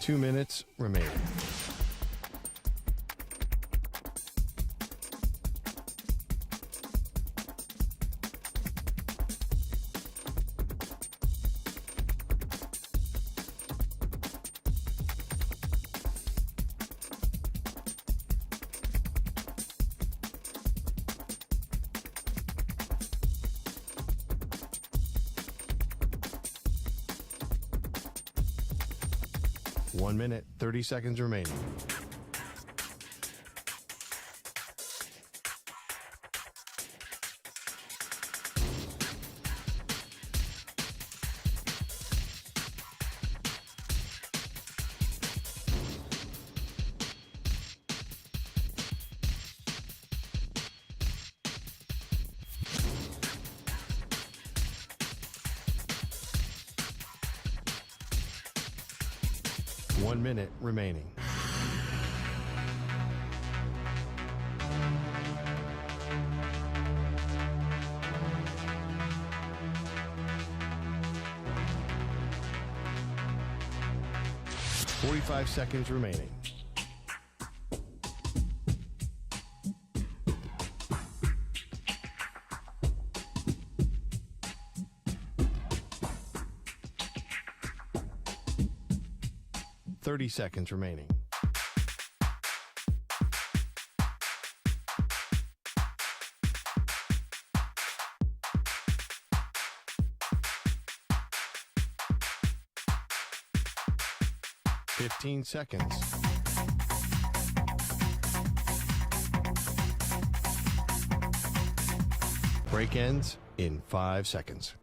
2 minutes remaining. One minute, 30 seconds remaining. One minute remaining. .45 seconds remaining. .30 seconds remaining. .15 seconds. Break ends in 5 seconds.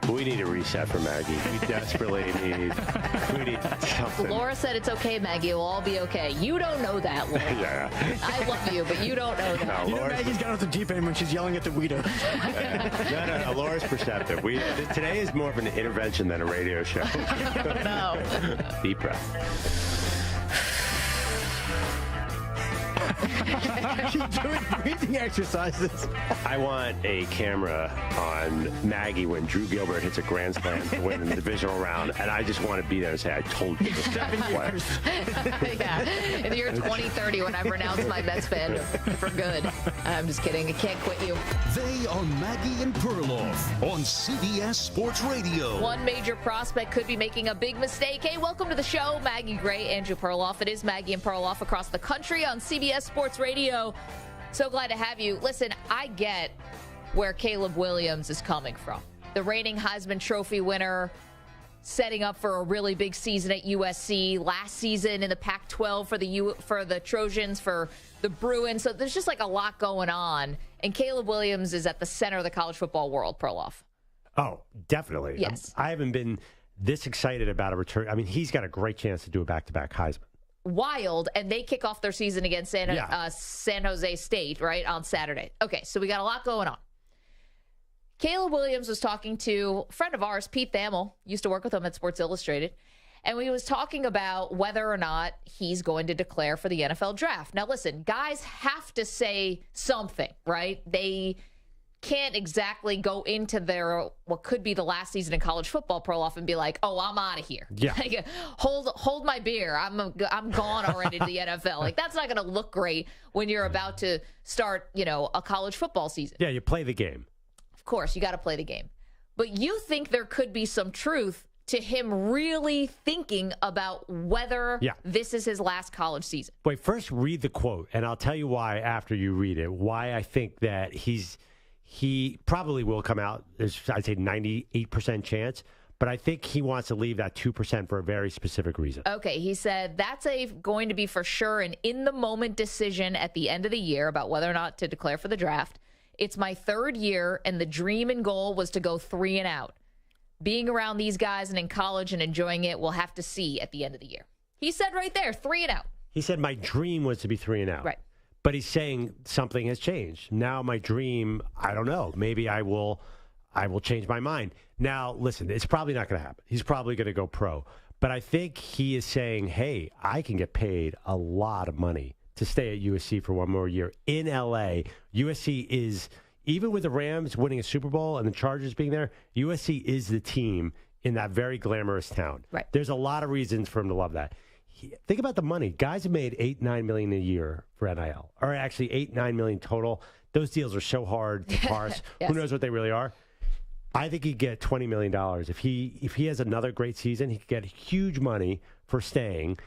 We need a reset for Maggie. We desperately need something. Laura said it's okay, Maggie. It'll all be okay. You don't know that, Laura. Yeah. I love you, but you don't know that. No, Maggie's got off the deep end when she's yelling at the Weedo. No. Laura's perceptive. Today is more of an intervention than a radio show. No. Deep breath. She's doing breathing exercises. I want a camera on Maggie when Drew Gilbert hits a grand slam to win the divisional round, and I just want to be there and say, I told you. 7 years. Yeah. In the year 2030, when I renounce my Mets fandom for good. I'm just kidding. I can't quit you. They are Maggie and Perloff on CBS Sports Radio. One major prospect could be making a big mistake. Hey, welcome to the show. Maggie Gray, Andrew Perloff. It is Maggie and Perloff across the country on CBS Sports Radio. So glad to have you. Listen, I get where Caleb Williams is coming from. The reigning Heisman Trophy winner, setting up for a really big season at USC. Last season in the Pac-12 for the Trojans, for the Bruins. So there's just like a lot going on. And Caleb Williams is at the center of the college football world, Perloff. Oh, definitely. Yes. I haven't been this excited about a return. I mean, he's got a great chance to do a back-to-back Heisman. Wild, and they kick off their season against San Jose State, right, on Saturday. Okay, so we got a lot going on. Caleb Williams was talking to a friend of ours, Pete Thamel, used to work with him at Sports Illustrated, and we was talking about whether or not he's going to declare for the NFL draft. Now, listen, guys have to say something, right? They can't exactly go into their what could be the last season in college football, Perloff, and be like, "Oh, I'm out of here. Yeah, like, hold my beer. I'm gone already to the NFL." Like, that's not going to look great when you're about to start, a college football season. Yeah, you play the game. Of course, you got to play the game. But you think there could be some truth to him really thinking about whether this is his last college season. Wait, first read the quote, and I'll tell you why after you read it. Why I think that he probably will come out. There's, I'd say, 98% chance. But I think he wants to leave that 2% for a very specific reason. Okay, he said that's going to be for sure an in-the-moment decision at the end of the year about whether or not to declare for the draft. It's my third year, and the dream and goal was to go 3 and out. Being around these guys and in college and enjoying it, we'll have to see at the end of the year. He said right there, 3 and out. He said my dream was to be 3 and out. Right. But he's saying something has changed. Now my dream, I don't know. Maybe I will change my mind. Now, listen, it's probably not going to happen. He's probably going to go pro. But I think he is saying, hey, I can get paid a lot of money to stay at USC for one more year in L.A. USC is, even with the Rams winning a Super Bowl and the Chargers being there, USC is the team in that very glamorous town. Right. There's a lot of reasons for him to love that. Think about the money. Guys have made $8-9 million a year for NIL, or actually $8-9 million total. Those deals are so hard to parse. Yes. Who knows what they really are? I think he'd get $20 million. If he has another great season, he could get huge money for staying.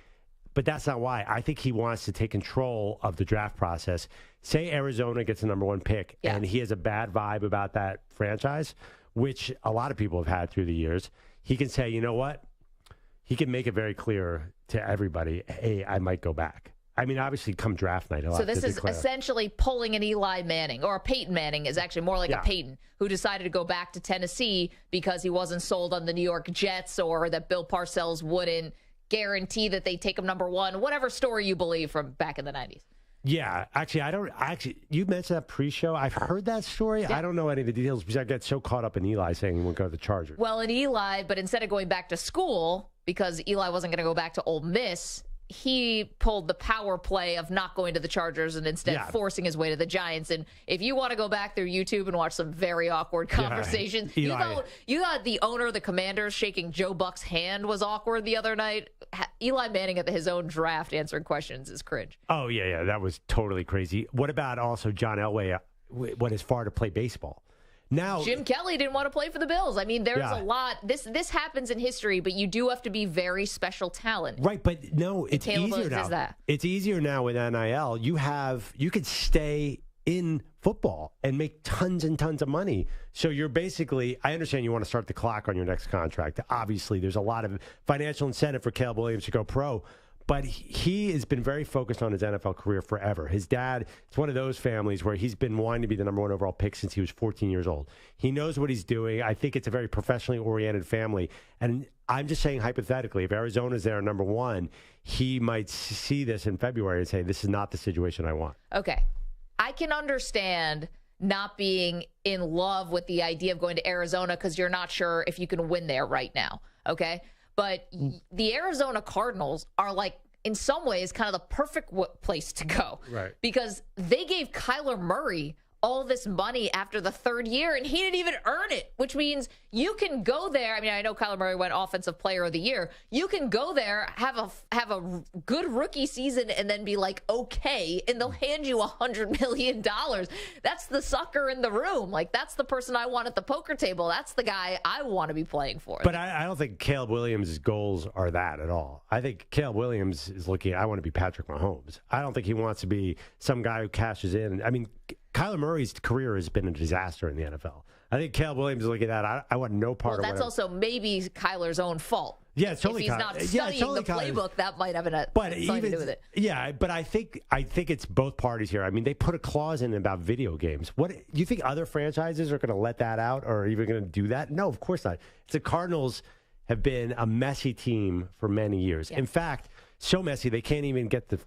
But that's not why. I think he wants to take control of the draft process. Say Arizona gets the number one pick, and he has a bad vibe about that franchise, which a lot of people have had through the years. He can say, you know what? He can make it very clear to everybody, hey, I might go back. I mean, obviously, come draft night. So this is essentially pulling an Eli Manning, or a Payton Manning is actually more like a Payton, who decided to go back to Tennessee because he wasn't sold on the New York Jets, or that Bill Parcells wouldn't guarantee that they take him number one, whatever story you believe from back in the 90s. Yeah, actually, you mentioned that pre-show. I've heard that story. Yeah. I don't know any of the details because I get so caught up in Eli saying he won't go to the Chargers. Well, in Eli, but instead of going back to school, because Eli wasn't going to go back to Ole Miss, he pulled the power play of not going to the Chargers and instead forcing his way to the Giants. And if you want to go back through YouTube and watch some very awkward conversations, you thought the owner of the Commanders shaking Joe Buck's hand was awkward the other night. Eli Manning at his own draft answering questions is cringe. Oh, yeah, that was totally crazy. What about also John Elway went as far to play baseball? Now, Jim Kelly didn't want to play for the Bills. I mean, there's a lot. This happens in history, but you do have to be very special talent. Right, but no, it's easier now. It's easier now with NIL. You could stay in football and make tons and tons of money. So you're basically, I understand you want to start the clock on your next contract. Obviously, there's a lot of financial incentive for Caleb Williams to go pro. But he has been very focused on his NFL career forever. His dad, it's one of those families where he's been wanting to be the number one overall pick since he was 14 years old. He knows what he's doing. I think it's a very professionally oriented family. And I'm just saying hypothetically, if Arizona's there number one, he might see this in February and say, this is not the situation I want. Okay. I can understand not being in love with the idea of going to Arizona because you're not sure if you can win there right now. Okay. But the Arizona Cardinals are like, in some ways, kind of the perfect place to go. Right. Because they gave Kyler Murray all this money after the third year, and he didn't even earn it, which means you can go there. I mean, I know Kyler Murray went Offensive Player of the Year. You can go there, have a good rookie season, and then be like, okay, and they'll hand you $100 million. That's the sucker in the room. Like, that's the person I want at the poker table. That's the guy I want to be playing for. But I don't think Caleb Williams' goals are that at all. I think Caleb Williams is looking, I want to be Patrick Mahomes. I don't think he wants to be some guy who cashes in. I mean, Kyler Murray's career has been a disaster in the NFL. I think Caleb Williams is looking at that. I want no part of it. Well, that's also maybe Kyler's own fault. Yeah, it's totally if he's not studying the playbook, that might have something to do with it. Yeah, but I think it's both parties here. I mean, they put a clause in about video games. What do you think other franchises are going to let that out or are even going to do that? No, of course not. The Cardinals have been a messy team for many years. Yeah. In fact, so messy they can't even get the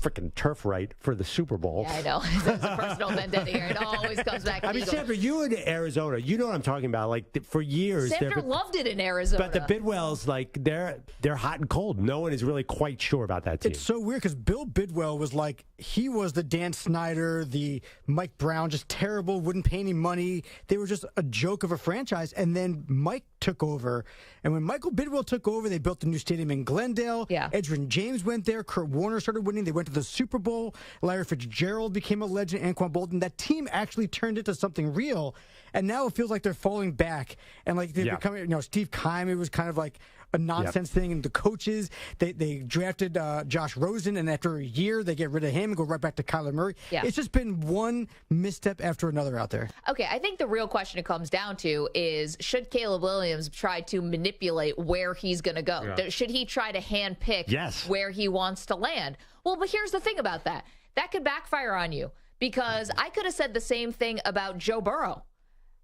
freaking turf right for the Super Bowl. Yeah, I know. There's a personal vendetta here. It always comes back to I mean, Sandra, you in Arizona, you know what I'm talking about. Like, for years. Sandra loved it in Arizona. But the Bidwells, like, they're hot and cold. No one is really quite sure about that team. It's so weird because Bill Bidwell was like, he was the Dan Snyder, the Mike Brown, just terrible, wouldn't pay any money. They were just a joke of a franchise. And then Mike took over. And when Michael Bidwell took over, they built a new stadium in Glendale. Yeah. Edgerrin James went there. Kurt Warner started winning. They went to the Super Bowl. Larry Fitzgerald became a legend. Anquan Bolden. That team actually turned into something real. And now it feels like they're falling back. And like they're becoming, Steve Keim, it was kind of like a nonsense thing. And the coaches, they drafted Josh Rosen, and after a year, they get rid of him and go right back to Kyler Murray. Yeah. It's just been one misstep after another out there. Okay, I think the real question it comes down to is, should Caleb Williams try to manipulate where he's going to go? Yeah. Should he try to handpick where he wants to land? Well, but here's the thing about that. That could backfire on you, because I could have said the same thing about Joe Burrow.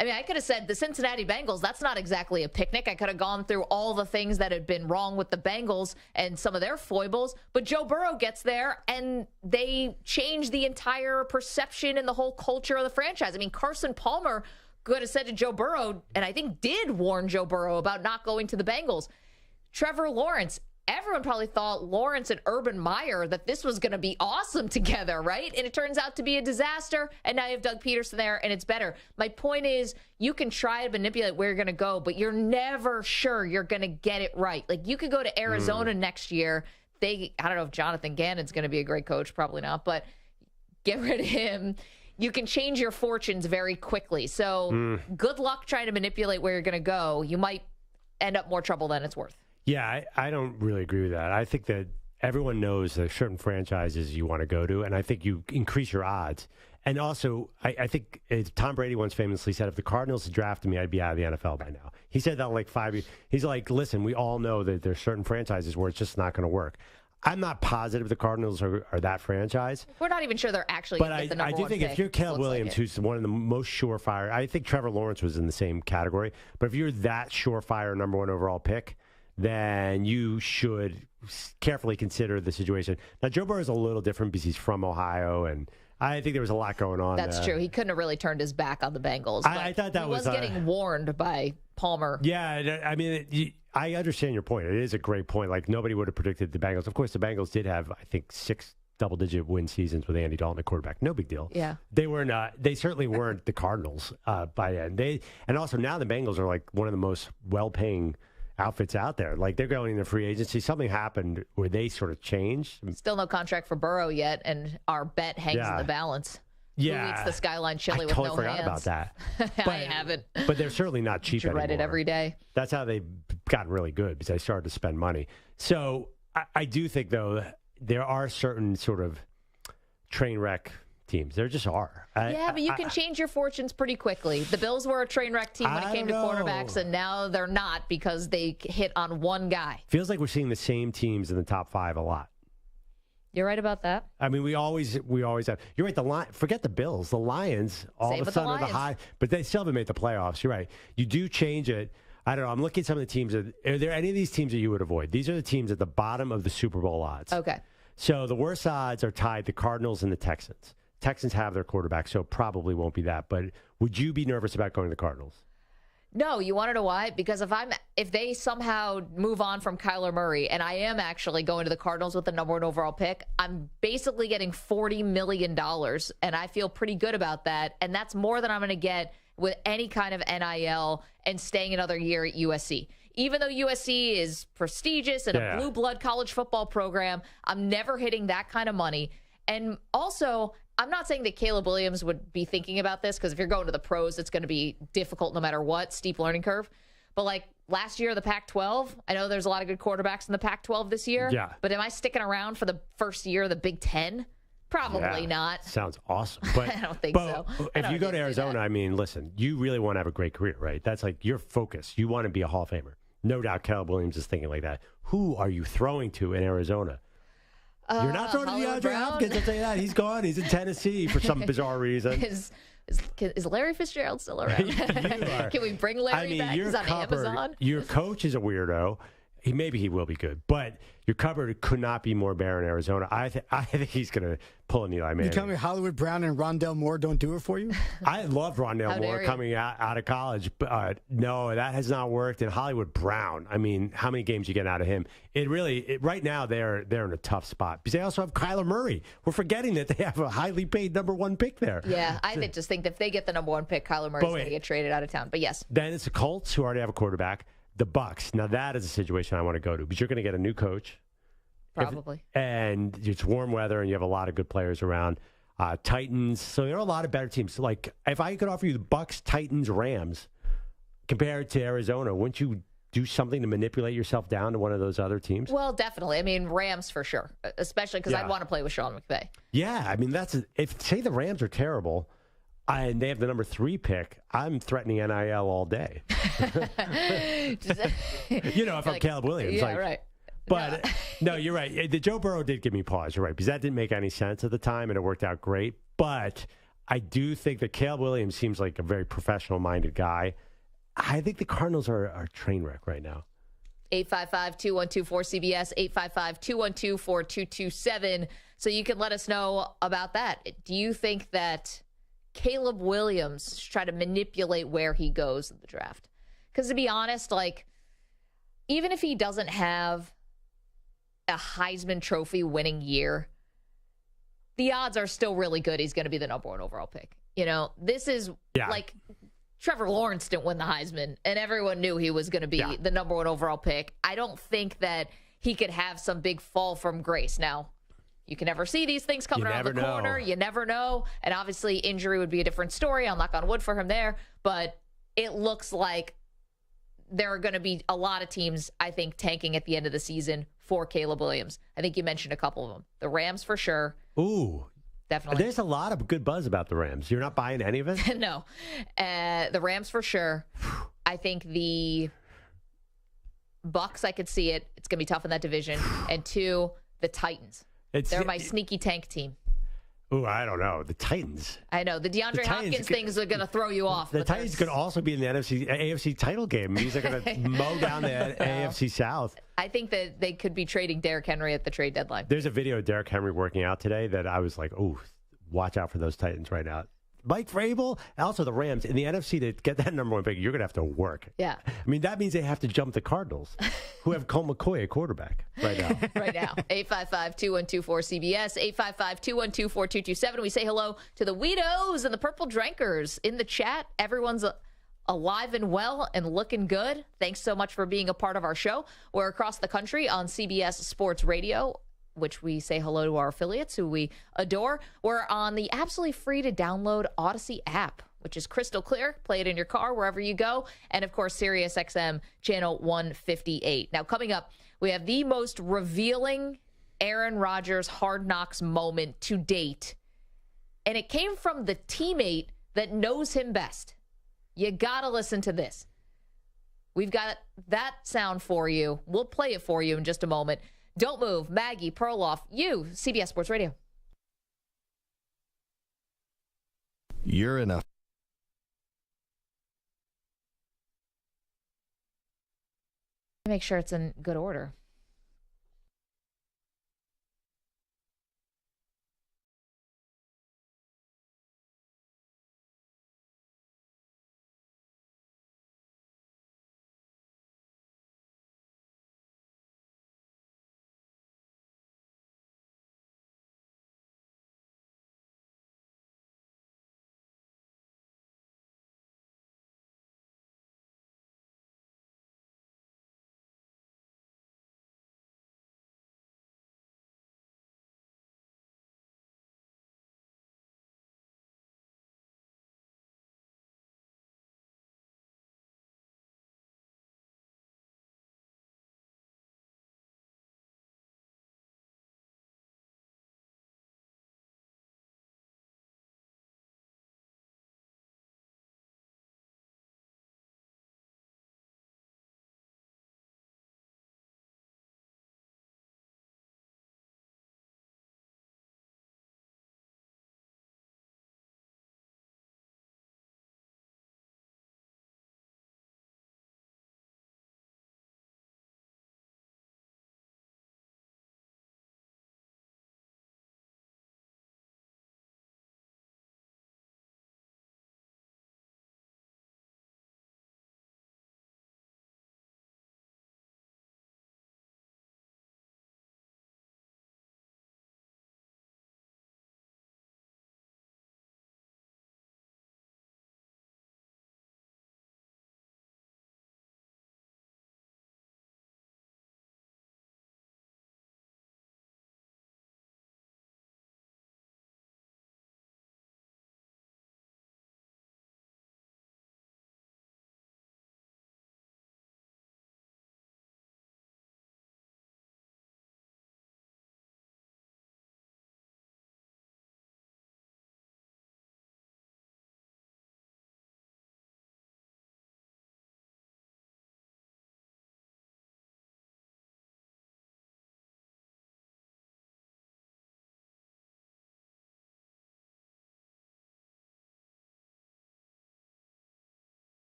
I mean, I could have said the Cincinnati Bengals, that's not exactly a picnic. I could have gone through all the things that had been wrong with the Bengals and some of their foibles. But Joe Burrow gets there, and they change the entire perception and the whole culture of the franchise. I mean, Carson Palmer could have said to Joe Burrow, and I think did warn Joe Burrow about not going to the Bengals. Trevor Lawrence, everyone probably thought Lawrence and Urban Meyer that this was going to be awesome together, right? And it turns out to be a disaster. And now you have Doug Peterson there, and it's better. My point is, you can try to manipulate where you're going to go, but you're never sure you're going to get it right. Like, you could go to Arizona next year. I don't know if Jonathan Gannon's going to be a great coach. Probably not, but get rid of him. You can change your fortunes very quickly. So good luck trying to manipulate where you're going to go. You might end up more trouble than it's worth. Yeah, I don't really agree with that. I think that everyone knows there's certain franchises you want to go to, and I think you increase your odds. And also, I think Tom Brady once famously said, if the Cardinals had drafted me, I'd be out of the NFL by now. He said that like 5 years. He's like, listen, we all know that there's certain franchises where it's just not going to work. I'm not positive the Cardinals are that franchise. We're not even sure they're actually going to get the number one pick. But I do think if you're Caleb Williams, who's one of the most surefire, I think Trevor Lawrence was in the same category. But if you're that surefire number one overall pick, then you should carefully consider the situation. Now, Joe Burrow is a little different because he's from Ohio, and I think there was a lot going on. That's true. He couldn't have really turned his back on the Bengals. I thought that he was getting warned by Palmer. Yeah, I mean, I understand your point. It is a great point. Like, nobody would have predicted the Bengals. Of course, the Bengals did have, I think, 6 double-digit win seasons with Andy Dalton at quarterback. No big deal. Yeah, they were not. They certainly weren't the Cardinals by then. And also now the Bengals are like one of the most well-paying outfits out there. Like, they're going into free agency. Something happened where they sort of changed. Still no contract for Burrow yet, and our bet hangs in the balance. Yeah. Who eats the Skyline chili with no hands? I totally forgot about that. I haven't. But they're certainly not cheap anymore. You write it every day. That's how they've gotten really good, because they started to spend money. So I do think, though, there are certain sort of train wreck teams. There just are. But you can change your fortunes pretty quickly. The Bills were a train wreck team when it came to quarterbacks, and now they're not because they hit on one guy. Feels like we're seeing the same teams in the top 5 a lot. You're right about that. I mean, we always have. You're right. Forget the Bills. The Lions all of a sudden are the high, but they still haven't made the playoffs. You're right. You do change it. I don't know. I'm looking at some of the teams. Are there any of these teams that you would avoid? These are the teams at the bottom of the Super Bowl odds. Okay. So the worst odds are tied the Cardinals and the Texans. Texans have their quarterback, so it probably won't be that. But would you be nervous about going to the Cardinals? No, you want to know why? Because if they somehow move on from Kyler Murray, and I am actually going to the Cardinals with the number 1 overall pick, I'm basically getting $40 million, and I feel pretty good about that. And that's more than I'm going to get with any kind of NIL and staying another year at USC. Even though USC is prestigious and a blue blood college football program, I'm never hitting that kind of money. And also, I'm not saying that Caleb Williams would be thinking about this, because if you're going to the pros, it's going to be difficult no matter what, steep learning curve. But like last year, the Pac-12, I know there's a lot of good quarterbacks in the Pac-12 this year. Yeah. But am I sticking around for the first year of the Big Ten? Probably not. Sounds awesome. But, I don't think so. If you go to Arizona, I mean, listen, you really want to have a great career, right? That's like your focus. You want to be a Hall of Famer. No doubt Caleb Williams is thinking like that. Who are you throwing to in Arizona? You're not throwing to DeAndre Hopkins. I'll tell you that. He's gone. He's in Tennessee for some bizarre reason. Is Larry Fitzgerald still around? Can we bring Larry back? He's on Amazon. Your coach is a weirdo. Maybe he will be good, but your cupboard could not be more bare in Arizona. I think he's going to pull an Eli Manning. You tell me Hollywood Brown and Rondell Moore don't do it for you? I love Rondell Moore coming out of college. But no, that has not worked. And Hollywood Brown, I mean, how many games you get out of him? Right now they're in a tough spot because they also have Kyler Murray. We're forgetting that they have a highly paid number 1 pick there. Yeah, I just think that if they get the number 1 pick, Kyler Murray's going to get traded out of town. But yes. Then it's the Colts, who already have a quarterback. The Bucks. Now that is a situation I want to go to because you're going to get a new coach. Probably. And it's warm weather and you have a lot of good players around. Titans. So there are a lot of better teams. Like if I could offer you the Bucks, Titans, Rams compared to Arizona, wouldn't you do something to manipulate yourself down to one of those other teams? Well, definitely. I mean, Rams for sure, especially because I'd want to play with Sean McVay. Yeah. I mean, if say the Rams are terrible and they have the number 3 pick, I'm threatening NIL all day. If I'm Caleb Williams. Yeah, right. But no, you're right. The Joe Burrow did give me pause. You're right, because that didn't make any sense at the time, and it worked out great. But I do think that Caleb Williams seems like a very professional-minded guy. I think the Cardinals are a train wreck right now. 855-212-4CBS, 855-212-4227. So you can let us know about that. Do you think that Caleb Williams should try to manipulate where he goes in the draft? Because to be honest, like, even if he doesn't have a Heisman Trophy winning year, the odds are still really good he's going to be the number 1 overall pick. You know, this is like Trevor Lawrence didn't win the Heisman, and everyone knew he was going to be the number 1 overall pick. I don't think that he could have some big fall from grace. Now, you can never see these things coming around the corner. You never know. And obviously, injury would be a different story. I'll knock on wood for him there. But it looks like there are going to be a lot of teams, I think, tanking at the end of the season for Caleb Williams. I think you mentioned a couple of them. The Rams for sure. Ooh. Definitely. There's a lot of good buzz about the Rams. You're not buying any of it? No. The Rams for sure. I think the Bucks, I could see it. It's going to be tough in that division. And 2, the Titans. They're my sneaky tank team. Ooh, I don't know. The Titans. I know. The DeAndre Hopkins things are going to throw you off. The Titans could also be in the AFC title game. These are going to mow down the AFC South. I think that they could be trading Derrick Henry at the trade deadline. There's a video of Derrick Henry working out today that I was like, oh, watch out for those Titans right now. Mike Vrabel, also the Rams. In the NFC, to get that number 1 pick, you're going to have to work. Yeah. I mean, that means they have to jump the Cardinals, who have Colt McCoy at quarterback right now. Right now. 855-212-4CBS, 855-212-4227. We say hello to the Weedos and the Purple Drankers in the chat. Everyone's alive and well and looking good. Thanks so much for being a part of our show. We're across the country on CBS Sports Radio, which we say hello to our affiliates who we adore. We're on the absolutely free to download Odyssey app, which is crystal clear. Play it in your car wherever you go. And, of course, Sirius XM channel 158. Now, coming up, we have the most revealing Aaron Rodgers Hard Knocks moment to date. And it came from the teammate that knows him best. You got to listen to this. We've got that sound for you. We'll play it for you in just a moment. Don't move. Maggie, Perloff, CBS Sports Radio. You're enough. Make sure it's in good order.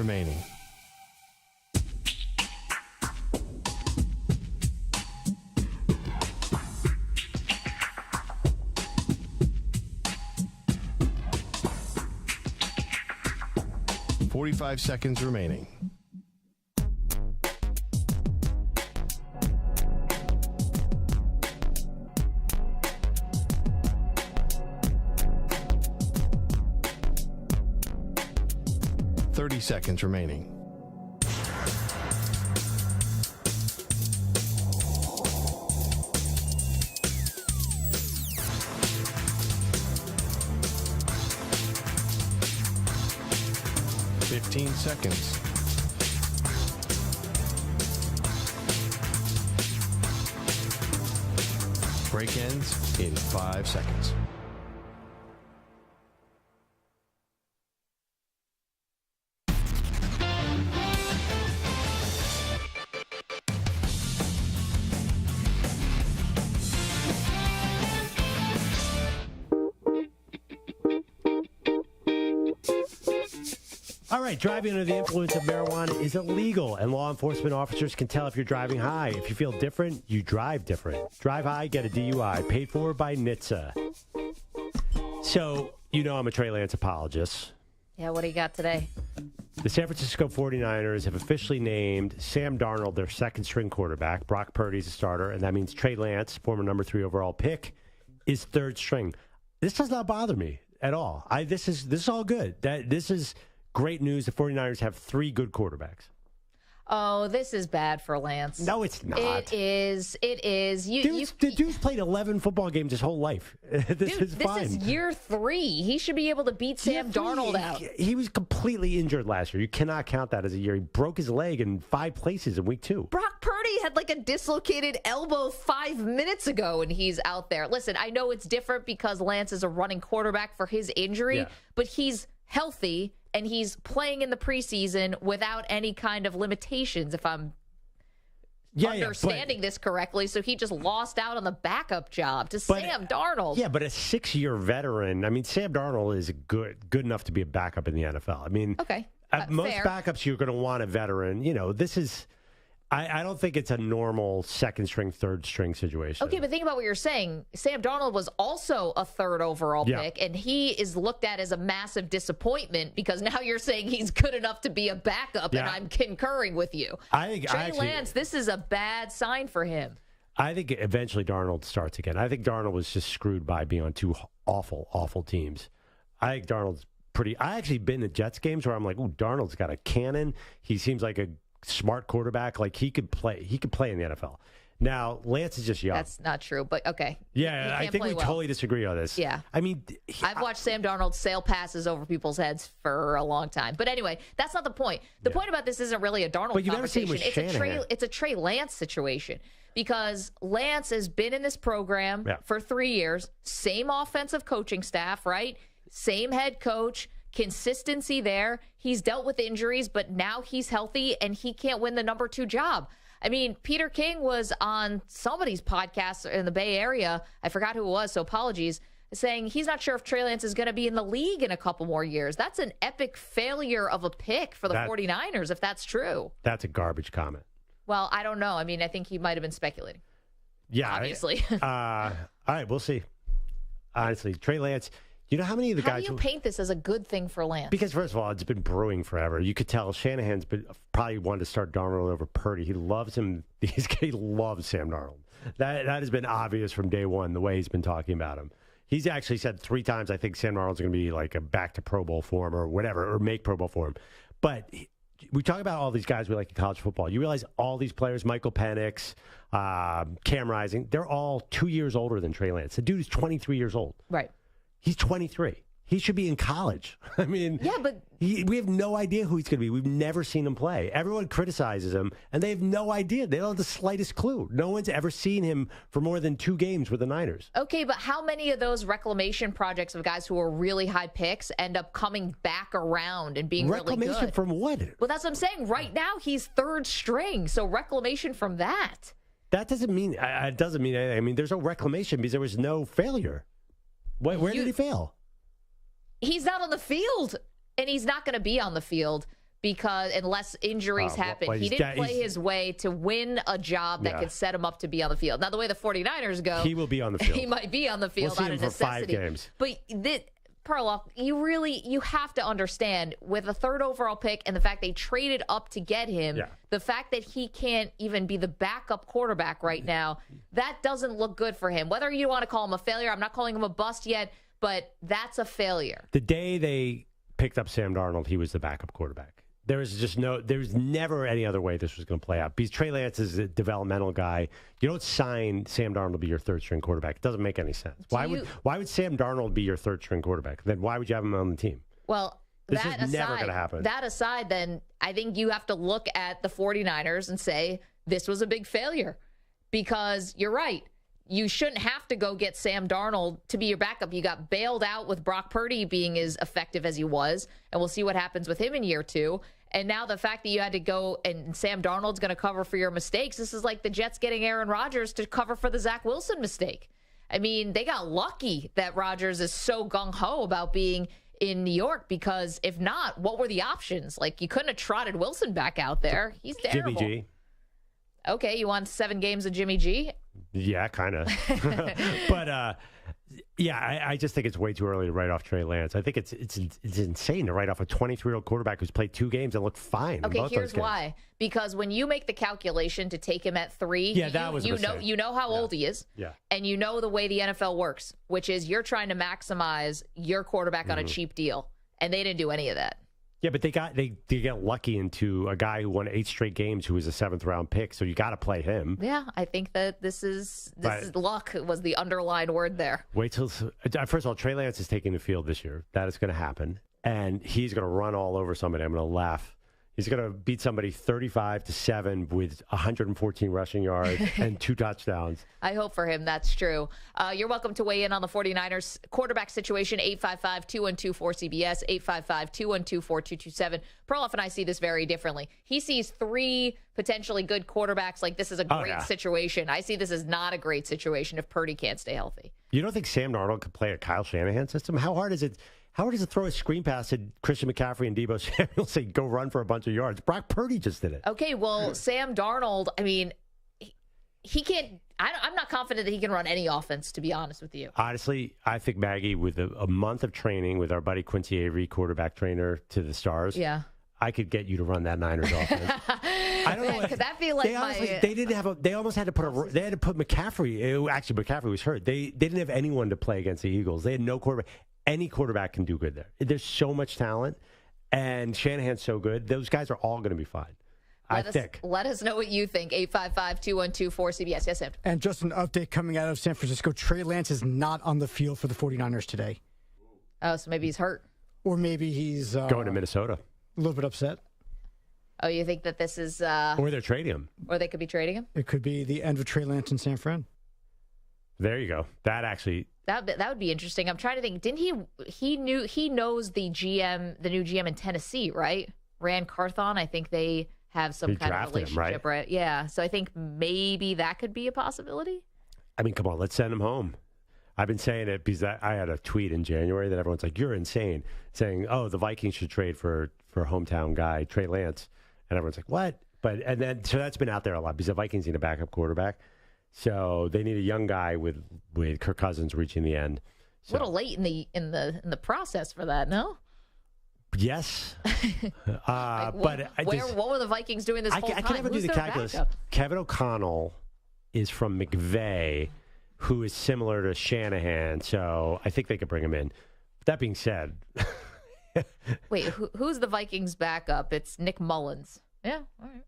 remaining. "45 seconds remaining. Seconds remaining. Seconds. Break ends in 5 seconds. All right, driving under the influence of marijuana is illegal, and law enforcement officers can tell if you're driving high. If you feel different, you drive different. Drive high, get a DUI, paid for by NHTSA. So, I'm a Trey Lance apologist. Yeah, what do you got today? The San Francisco 49ers have officially named Sam Darnold their second-string quarterback. Brock Purdy's a starter, and that means Trey Lance, former number 3 overall pick, is third string. This does not bother me at all. This is all good. This is great news. The 49ers have 3 good quarterbacks. Oh, this is bad for Lance. No, it's not. It is. The dude's played 11 football games his whole life. This is fine. This is year 3. He should be able to beat Sam Darnold out. He was completely injured last year. You cannot count that as a year. He broke his leg in 5 places in week 2. Brock Purdy had like a dislocated elbow 5 minutes ago, and he's out there. Listen, I know it's different because Lance is a running quarterback for his injury, but he's healthy. And he's playing in the preseason without any kind of limitations, if I'm understanding this correctly. So he just lost out on the backup job to Sam Darnold. Yeah, but a 6-year veteran. I mean, Sam Darnold is good enough to be a backup in the NFL. I mean, okay, most fair. backups you're going to want a veteran. This is. I don't think it's a normal second-string, third-string situation. Okay, but think about what you're saying. Sam Darnold was also a 3rd overall pick, and he is looked at as a massive disappointment because now you're saying he's good enough to be a backup, and I'm concurring with you. Trey Lance, this is a bad sign for him. I think eventually Darnold starts again. I think Darnold was just screwed by being on 2 awful, awful teams. I think Darnold's pretty... I actually been to Jets games where I'm like, ooh, Darnold's got a cannon. He seems like a smart quarterback. Like he could play in the NFL. Now Lance is just young. That's not true, but okay. Yeah, I think we totally disagree on this. Yeah, I mean, I've watched Sam Darnold sail passes over people's heads for a long time. But anyway, that's not the point. The point about this isn't really a Darnold conversation. It's a Trey Lance situation because Lance has been in this program for 3 years. Same offensive coaching staff, right? Same head coach. Consistency there. He's dealt with injuries, but now he's healthy and he can't win the number 2 job. I mean, Peter King was on somebody's podcast in the Bay Area. I forgot who it was, so apologies, saying he's not sure if Trey Lance is going to be in the league in a couple more years. That's an epic failure of a pick for the 49ers, if that's true. That's a garbage comment. Well, I don't know. I mean, I think he might have been speculating. Yeah. Obviously. All right, we'll see. Honestly, Trey Lance... You know how many of the guys... How do you paint this as a good thing for Lance? Because, first of all, it's been brewing forever. You could tell Shanahan's probably wanted to start Darnold over Purdy. He loves him. He loves Sam Darnold. That has been obvious from day one, the way he's been talking about him. He's actually said 3 times, I think Sam Darnold's going to be like a back to Pro Bowl form or whatever, or make Pro Bowl form. But we talk about all these guys we like in college football. You realize all these players, Michael Penix, Cam Rising, they're all 2 years older than Trey Lance. The dude is 23 years old. Right. He's 23. He should be in college. I mean, but we have no idea who he's going to be. We've never seen him play. Everyone criticizes him, and they have no idea. They don't have the slightest clue. No one's ever seen him for more than 2 games with the Niners. Okay, but how many of those reclamation projects of guys who are really high picks end up coming back around and being really good? Reclamation from what? Well, that's what I'm saying. Right now, he's 3rd string, so reclamation from that. That doesn't mean it doesn't mean anything. I mean, there's no reclamation because there was no failure. Where did he fail? He's not on the field, and he's not going to be on the field. because unless injuries happen, he didn't play his way to win a job that could set him up to be on the field. Now, the way the 49ers go, he will be on the field. He might be on the field we'll out see of him for necessity. 5 games. But Perloff, you have to understand, with a 3rd overall pick and the fact they traded up to get him, the fact that he can't even be the backup quarterback right now, that doesn't look good for him. Whether you want to call him a failure, I'm not calling him a bust yet, but that's a failure. The day they picked up Sam Darnold, he was the backup quarterback. There's never any other way this was going to play out. Because Trey Lance is a developmental guy. You don't sign Sam Darnold to be your 3rd string quarterback. It doesn't make any sense. Why would Sam Darnold be your 3rd string quarterback? Then why would you have him on the team? Well, this is never going to happen. That aside, then I think you have to look at the 49ers and say this was a big failure, because you're right. You shouldn't have to go get Sam Darnold to be your backup. You got bailed out with Brock Purdy being as effective as he was, and we'll see what happens with him in year 2. And now the fact that you had to go and Sam Darnold's going to cover for your mistakes, this is like the Jets getting Aaron Rodgers to cover for the Zach Wilson mistake. I mean, they got lucky that Rodgers is so gung-ho about being in New York, because if not, what were the options? Like, you couldn't have trotted Wilson back out there. He's terrible. Jimmy G. Okay, you want 7 games of Jimmy G? Yeah, kind of. But I just think it's way too early to write off Trey Lance. I think it's insane to write off a 23-year-old quarterback who's played 2 games and looked fine. Okay, here's why. Because when you make the calculation to take him at 3, you know how old he is, and you know the way the NFL works, which is you're trying to maximize your quarterback on a cheap deal, and they didn't do any of that. Yeah, but they get lucky into a guy who won 8 straight games who was a 7th-round pick, so you got to play him. Yeah, I think that this is luck was the underlined word there. Wait till first of all, Trey Lance is taking the field this year. That is going to happen, and he's going to run all over somebody. I'm going to laugh. He's going to beat somebody 35-7 with 114 rushing yards and 2 touchdowns. I hope for him that's true. You're welcome to weigh in on the 49ers quarterback situation, 855-212-4CBS, 855-212-4227. Perloff and I see this very differently. He sees 3 potentially good quarterbacks like this is a great situation. I see this as not a great situation if Purdy can't stay healthy. You don't think Sam Darnold could play a Kyle Shanahan system? How hard is it? How hard is it to throw a screen pass at Christian McCaffrey and Deebo Samuel, say, go run for a bunch of yards? Brock Purdy just did it. Okay, well, Sam Darnold, I mean, he can't – I'm not confident that he can run any offense, to be honest with you. Honestly, I think, Maggie, with a month of training with our buddy Quincy Avery, quarterback trainer to the Stars, I could get you to run that Niners offense. I don't know. Could that be like they almost had to put they had to put McCaffrey. Actually, McCaffrey was hurt. They didn't have anyone to play against the Eagles. They had no quarterback. Any quarterback can do good there. There's so much talent, and Shanahan's so good. Those guys are all going to be fine. Let us know what you think. 855-212-4CBS. Yes, Sam. And just an update coming out of San Francisco. Trey Lance is not on the field for the 49ers today. Oh, so maybe he's hurt. Or maybe he's going to Minnesota. A little bit upset. Oh, you think that this is... or they're trading him. Or they could be trading him? It could be the end of Trey Lance in San Fran. There you go. That actually... That would be interesting. I'm trying to think. Didn't he knows the new GM in Tennessee, right? Rand Carthon. I think they have some kind of relationship, right? Yeah. So I think maybe that could be a possibility. I mean, come on, let's send him home. I've been saying it because I had a tweet in January that everyone's like, "You're insane," saying, "Oh, the Vikings should trade for hometown guy Trey Lance," and everyone's like, "What?" So that's been out there a lot because the Vikings need a backup quarterback. So they need a young guy with Kirk Cousins reaching the end. So. A little late in the process for that, no? Yes, what were the Vikings doing this whole time? I can never do the calculus. Backup? Kevin O'Connell is from McVay, who is similar to Shanahan, so I think they could bring him in. That being said, wait, who's the Vikings' backup? It's Nick Mullins. Yeah, all right.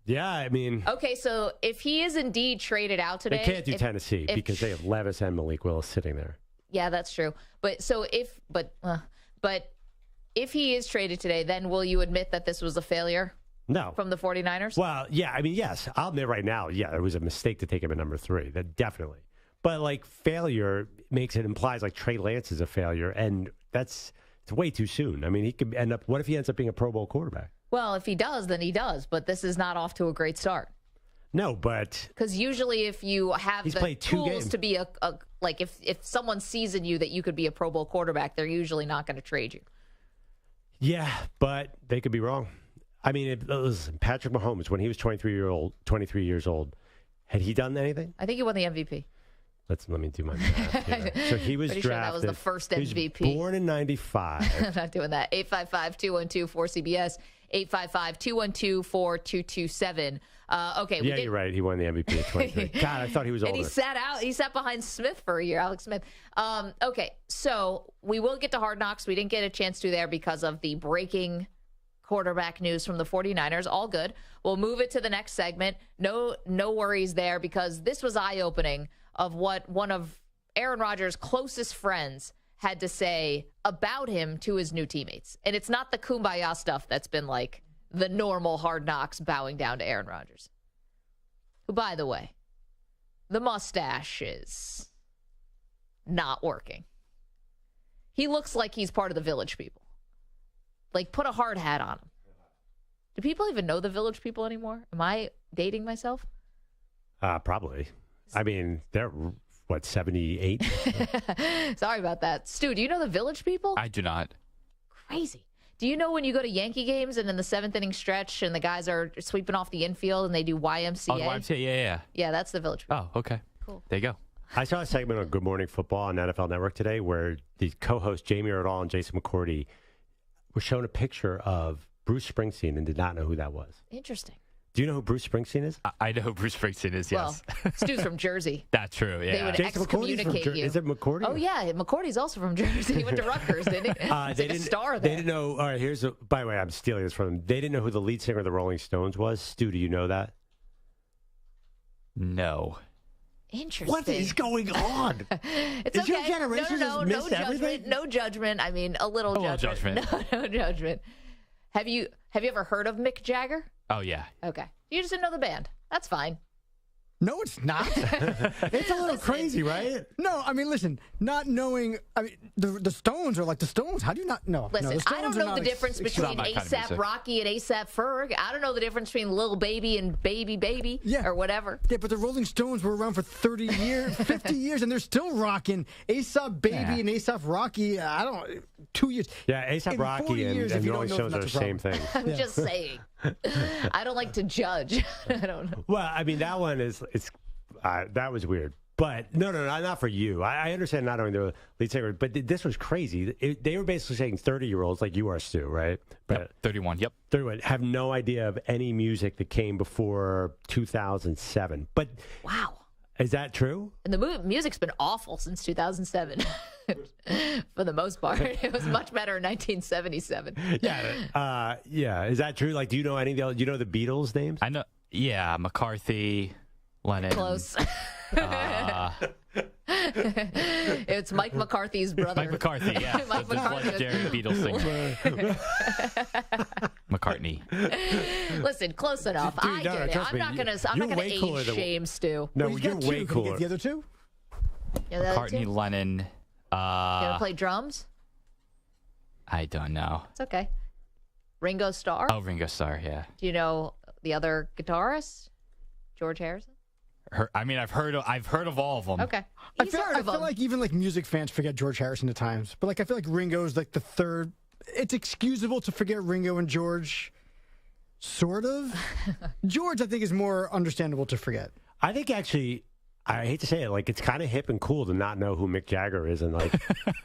Yeah, I mean... Okay, so if he is indeed traded out today... They can't do Tennessee because they have Levis and Malik Willis sitting there. Yeah, that's true. But if he is traded today, then will you admit that this was a failure? No. From the 49ers? Well, yeah, I mean, yes. I'll admit right now, yeah, it was a mistake to take him at number 3. That definitely. But, failure implies, Trey Lance is a failure, and it's way too soon. I mean, he could end up... What if he ends up being a Pro Bowl quarterback? Well, if he does, then he does. But this is not off to a great start. No, but... Because usually if you have the tools to be if someone sees in you that you could be a Pro Bowl quarterback, they're usually not going to trade you. Yeah, but they could be wrong. I mean, listen, Patrick Mahomes, when he was 23 years old, had he done anything? I think he won the MVP. Let me do my math here. So he was Pretty drafted. sure that was the first MVP. He was born in 95. I'm not doing that. 855-212-4CBS. 855-212-4227. Okay. Yeah, you're right. He won the MVP at 23. God, I thought he was older. And he sat behind Smith for a year, Alex Smith. Okay, so we will get to Hard Knocks. We didn't get a chance to there because of the breaking quarterback news from the 49ers. All good. We'll move it to the next segment. No worries there, because this was eye-opening of what one of Aaron Rodgers' closest friends had to say about him to his new teammates. And it's not the kumbaya stuff that's been like the normal Hard Knocks bowing down to Aaron Rodgers. Who, by the way, the mustache is not working. He looks like he's part of the Village People. Like, put a hard hat on him. Do people even know the Village People anymore? Am I dating myself? Probably. I mean, they're, 78? Sorry about that. Stu, do you know the Village People? I do not. Crazy. Do you know when you go to Yankee games and in the 7th inning stretch and the guys are sweeping off the infield and they do YMCA? Oh, YMCA, yeah. Yeah, that's the Village People. Oh, okay. Cool. There you go. I saw a segment on Good Morning Football on NFL Network today where the co-hosts Jamie Erdahl and Jason McCourty were shown a picture of Bruce Springsteen and did not know who that was. Interesting. Do you know who Bruce Springsteen is? I know who Bruce Springsteen is, yes. Well, Stu's from Jersey. That's true, yeah. They would Jason McCourty's excommunicate from you. Is it McCourty? Oh, yeah. McCourty's also from Jersey. He went to Rutgers, didn't he? He's like a star there. They didn't know. All right, by the way, I'm stealing this from them. They didn't know who the lead singer of the Rolling Stones was. Stu, do you know that? No. Interesting. What is going on? It's is okay. your generation no just missed judgment. everything? No judgment. I mean, a little judgment. No judgment. Have you ever heard of Mick Jagger? Oh, yeah. Okay. You just didn't know the band. That's fine. No, it's not. It's a little crazy, right? No, I mean, listen, not knowing, I mean, the Stones are like the Stones. How do you not know? Listen, no, the I don't Stones are know the not difference between my kind of ASAP music. Rocky and ASAP Ferg. I don't know the difference between Lil Baby and Baby Baby or whatever. Yeah, but the Rolling Stones were around for 30 years, 50 years, and they're still rocking ASAP Baby and ASAP Rocky. 2 years. Yeah, ASAP In Rocky 40 and years, if you Rolling don't know, Stones are the that's a same problem. thing. I'm just saying. I don't like to judge. I don't know. Well, I mean, that one is that was weird. But no, not for you. I understand not only the lead singer, but this was crazy. They were basically saying 30-year-olds like you are, Stu, right? But Yep, 31, yep. 31 have no idea of any music that came before 2007. But Wow. is that true? And the music's been awful since 2007. For the most part. It was much better in 1977. Yeah. Yeah. Is that true? Like, do you know any of the? You know the Beatles names? I know, yeah, McCarthy, Lennon. Close. It's Mike McCarthy's brother. Mike McCarthy, yeah. Mike the McCarthy. legendary Beatles singer. McCartney. Listen, close enough. Dude, I no, get it. trust I'm me, not gonna you're age way cooler than- shame Stu. No, Well, he's you're got two. way Can you cooler. get the other two? Yeah, the other McCartney, two? Lennon. You gonna play drums? I don't know. It's okay. Ringo Starr? Oh, Ringo Starr, yeah. Do you know the other guitarist? George Harrison? I've heard of all of them. Okay. I He's feel, heard I of feel them. like even like music fans forget George Harrison at times, but like I feel like Ringo's like the third. It's excusable to forget Ringo and George, sort of. George, I think, is more understandable to forget. I think actually, I hate to say it, like it's kind of hip and cool to not know who Mick Jagger is, and like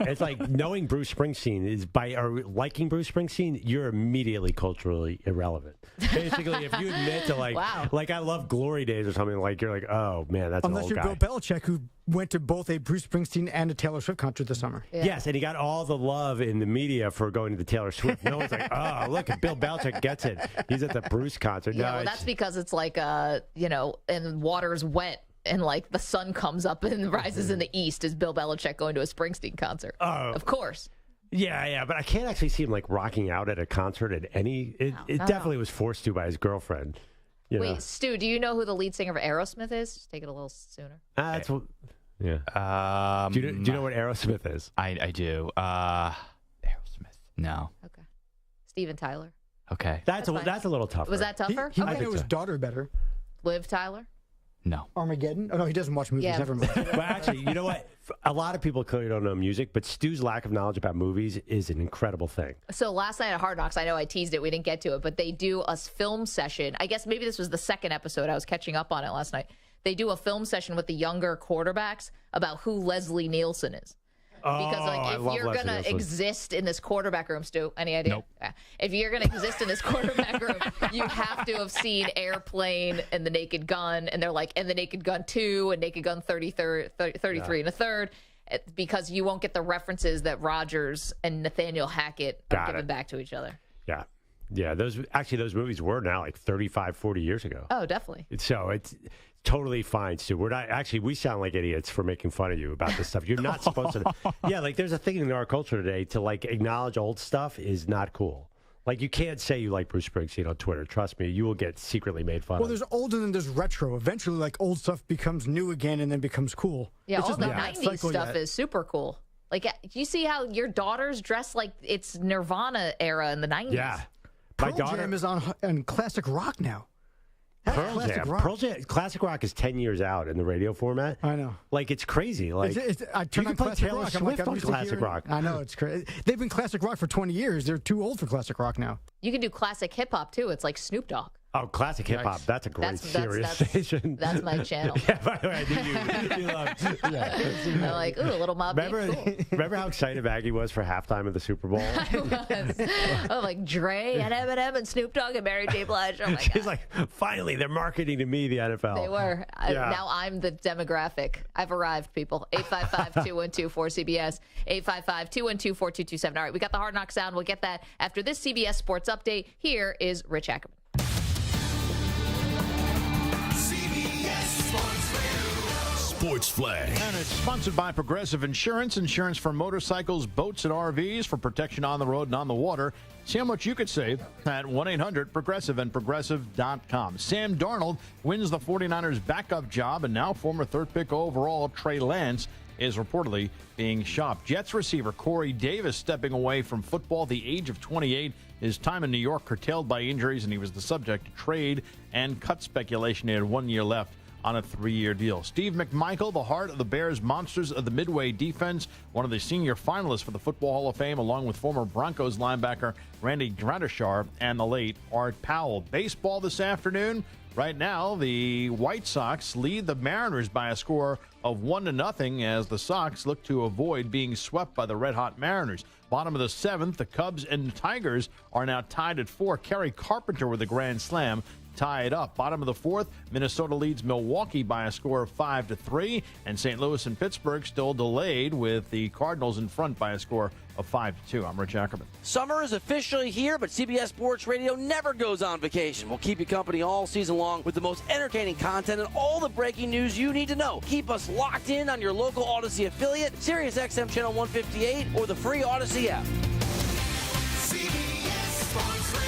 it's like knowing Bruce Springsteen is or liking Bruce Springsteen, you're immediately culturally irrelevant. Basically, if you admit to Wow. like I love Glory Days or something, like you're like, oh man, that's an Unless old you're guy. Bill Belichick, who went to both a Bruce Springsteen and a Taylor Swift concert this summer. Yeah. Yes, and he got all the love in the media for going to the Taylor Swift. No one's like, oh, look, Bill Belichick gets it. He's at the Bruce concert. Yeah, No, well, it's- that's because it's like, and water's wet and like the sun comes up and rises in the east. Is Bill Belichick going to a Springsteen concert? Oh. Of course. Yeah, but I can't actually see him like rocking out at a concert at any. It definitely was forced to by his girlfriend. You know? Wait, Stu, do you know who the lead singer of Aerosmith is? Just take it a little sooner. That's what. Yeah. Do you know what Aerosmith is? I do. Aerosmith. No. Okay. Steven Tyler. Okay. That's That's fine. a little tougher. Was that tougher? He okay. might know his so. daughter better. Liv Tyler. No. Armageddon? Oh, no, he doesn't watch movies. Yeah. Never mind. Well, actually, you know what? A lot of people clearly don't know music, but Stu's lack of knowledge about movies is an incredible thing. So last night at Hard Knocks, I know I teased it. We didn't get to it, but they do a film session. I guess maybe this was the second episode. I was catching up on it last night. They do a film session with the younger quarterbacks about who Leslie Nielsen is. Because I if love you're Leslie going to Nielsen. exist in this quarterback room, Stu, any idea? Nope. Yeah. If you're going to exist in this quarterback room, you have to have seen Airplane and The Naked Gun, and they're like, and The Naked Gun 2 and Naked Gun 33 and a third, because you won't get the references that Rodgers and Nathaniel Hackett are giving back to each other. Yeah. Yeah, those movies were now like 35, 40 years ago. Oh, definitely. So it's totally fine, Stu. We're not actually. We sound like idiots for making fun of you about this stuff. You're not supposed to. Yeah, like there's a thing in our culture today to like acknowledge old stuff is not cool. Like you can't say you like Bruce Springsteen on Twitter. Trust me, you will get secretly made fun of. Well, there's old and then there's retro. Eventually, like old stuff becomes new again and then becomes cool. Yeah, It's all just the not that 90s cycle stuff yet. is super cool. Like, you see how your daughters dress like it's Nirvana era in the 90s? Yeah, my Pearl daughter. Jam is on classic rock now. That's Pearl classic Jam. rock. Pearl Jam. Classic rock is 10 years out in the radio format. I know. Like it's crazy. Like I turn you on can play classic Taylor rock. I'm like, Swift I'm on used to classic hearing- rock. I know, it's crazy. They've been classic rock for 20 years. They're too old for classic rock now. You can do classic hip hop too. It's like Snoop Dogg. Oh, classic hip hop. That's a great serious station. That's my channel. Yeah, by the way, I knew you loved. Yeah. They're like, ooh, a little mob. Remember, Cool. remember how excited Maggie was for halftime of the Super Bowl? Oh, like Dre and Eminem and Snoop Dogg and Mary J. Blige. Oh my She's God. like, finally, they're marketing to me the NFL. They were. Yeah. Now I'm the demographic. I've arrived, people. 855-212-4CBS. 855-212-4227. All right, we got the Hard Knock sound. We'll get that after this CBS Sports Update. Here is Rich Ackerman. Sports Flag. And it's sponsored by Progressive Insurance. Insurance for motorcycles, boats, and RVs for protection on the road and on the water. See how much you could save at 1-800-PROGRESSIVE and Progressive.com. Sam Darnold wins the 49ers backup job, and now former third-pick overall Trey Lance is reportedly being shopped. Jets receiver Corey Davis stepping away from football at the age of 28. His time in New York curtailed by injuries, and he was the subject of trade and cut speculation. He had 1 year left on a 3-year deal. Steve McMichael, the heart of the Bears Monsters of the Midway defense, one of the senior finalists for the Football Hall of Fame, along with former Broncos linebacker Randy Gradishar and the late Art Powell. Baseball this afternoon. Right now, the White Sox lead the Mariners by a score of 1-0 as the Sox look to avoid being swept by the red-hot Mariners. Bottom of the 7th, the Cubs and Tigers are now tied at 4. Kerry Carpenter with a grand slam tie it up. Bottom of the 4th, Minnesota leads Milwaukee by a score of 5-3, and St. Louis and Pittsburgh still delayed with the Cardinals in front by a score of 5-2. I'm Rich Ackerman. Summer is officially here, but CBS Sports Radio never goes on vacation. We'll keep you company all season long with the most entertaining content and all the breaking news you need to know. Keep us locked in on your local Odyssey affiliate, Sirius XM Channel 158, or the free Odyssey app. CBS Sports Radio.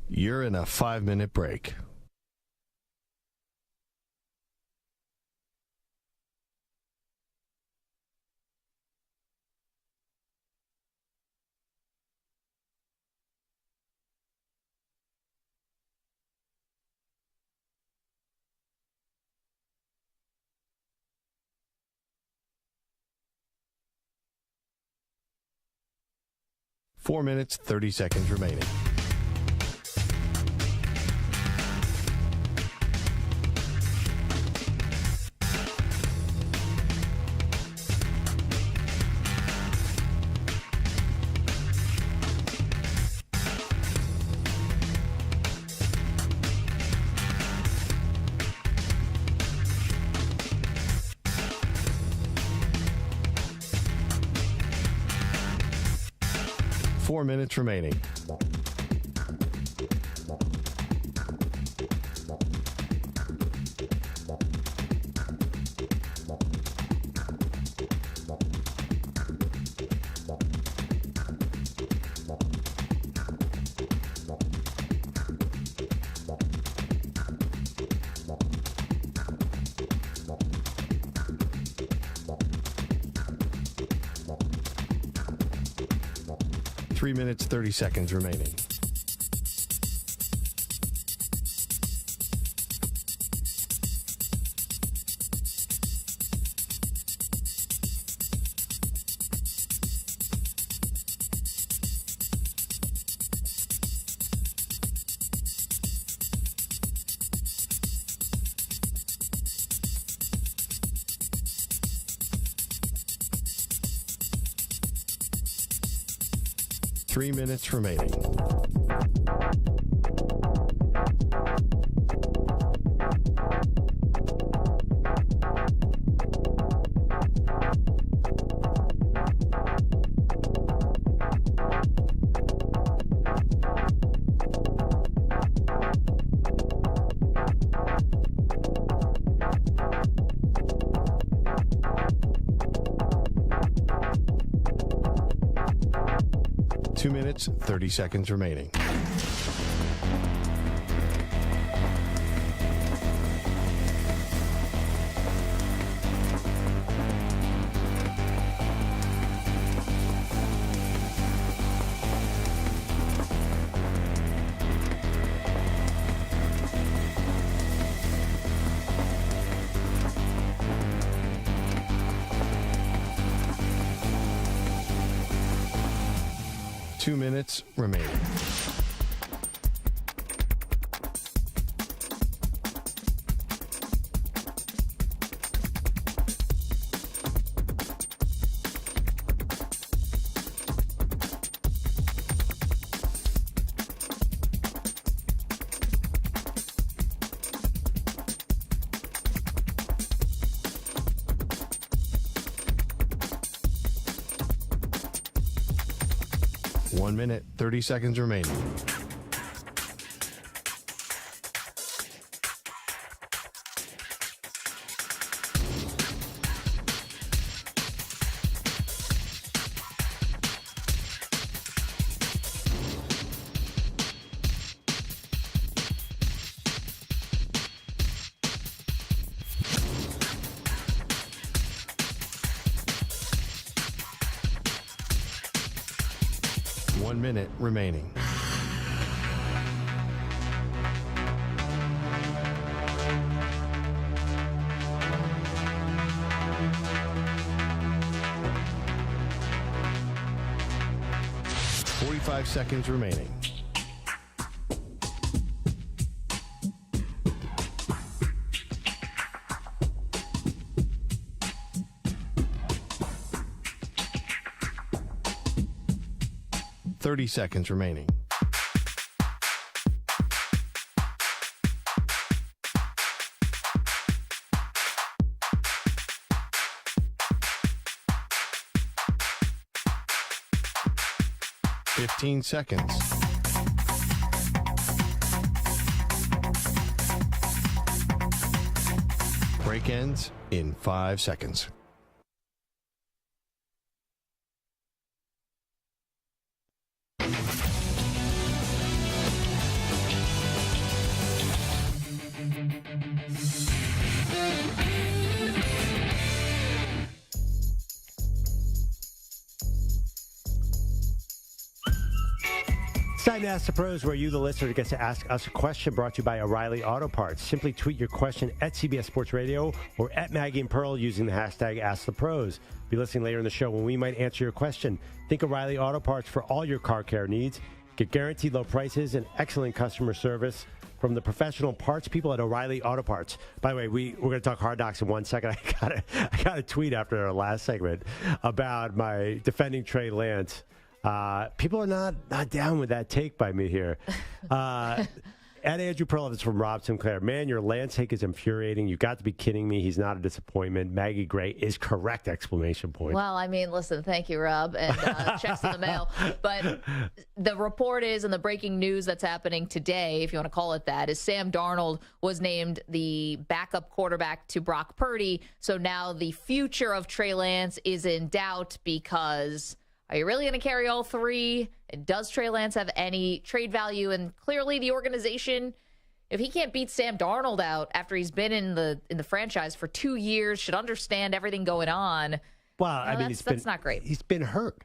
'You're in a 5-minute break. Four minutes, 30 seconds remaining. Four minutes remaining. 3 minutes, 30 seconds remaining. Three minutes remaining. Two minutes, 30 seconds remaining. Two minutes remaining. One minute, 30 seconds remaining. One minute remaining. Five seconds remaining. Thirty seconds remaining. Fifteen seconds. Break ends in 5 seconds. Time to Ask the Pros, where you, the listener, gets to ask us a question, brought to you by O'Reilly Auto Parts. Simply tweet your question at CBS Sports Radio or at Maggie and Pearl using the hashtag #AskThePros. Be listening later in the show when we might answer your question. Think O'Reilly Auto Parts for all your car care needs. Get guaranteed low prices and excellent customer service from the professional parts people at O'Reilly Auto Parts. By the way, we're going to talk Hard Knocks in 1 second. I got a tweet after our last segment about my defending Trey Lance. People are not down with that take by me here. At Andrew Perloff, it's from Rob Sinclair. Man, your Lance take is infuriating. You got to be kidding me. He's not a disappointment. Maggie Gray is correct! Exclamation point. Well, I mean, listen, thank you, Rob, and checks in the mail. But the report is, and the breaking news that's happening today, if you want to call it that, is Sam Darnold was named the backup quarterback to Brock Purdy. So now the future of Trey Lance is in doubt because... Are you really going to carry all three? Does Trey Lance have any trade value? And clearly the organization, if he can't beat Sam Darnold out after he's been in the franchise for 2 years, should understand everything going on. Well, I mean, that's not great. He's been hurt.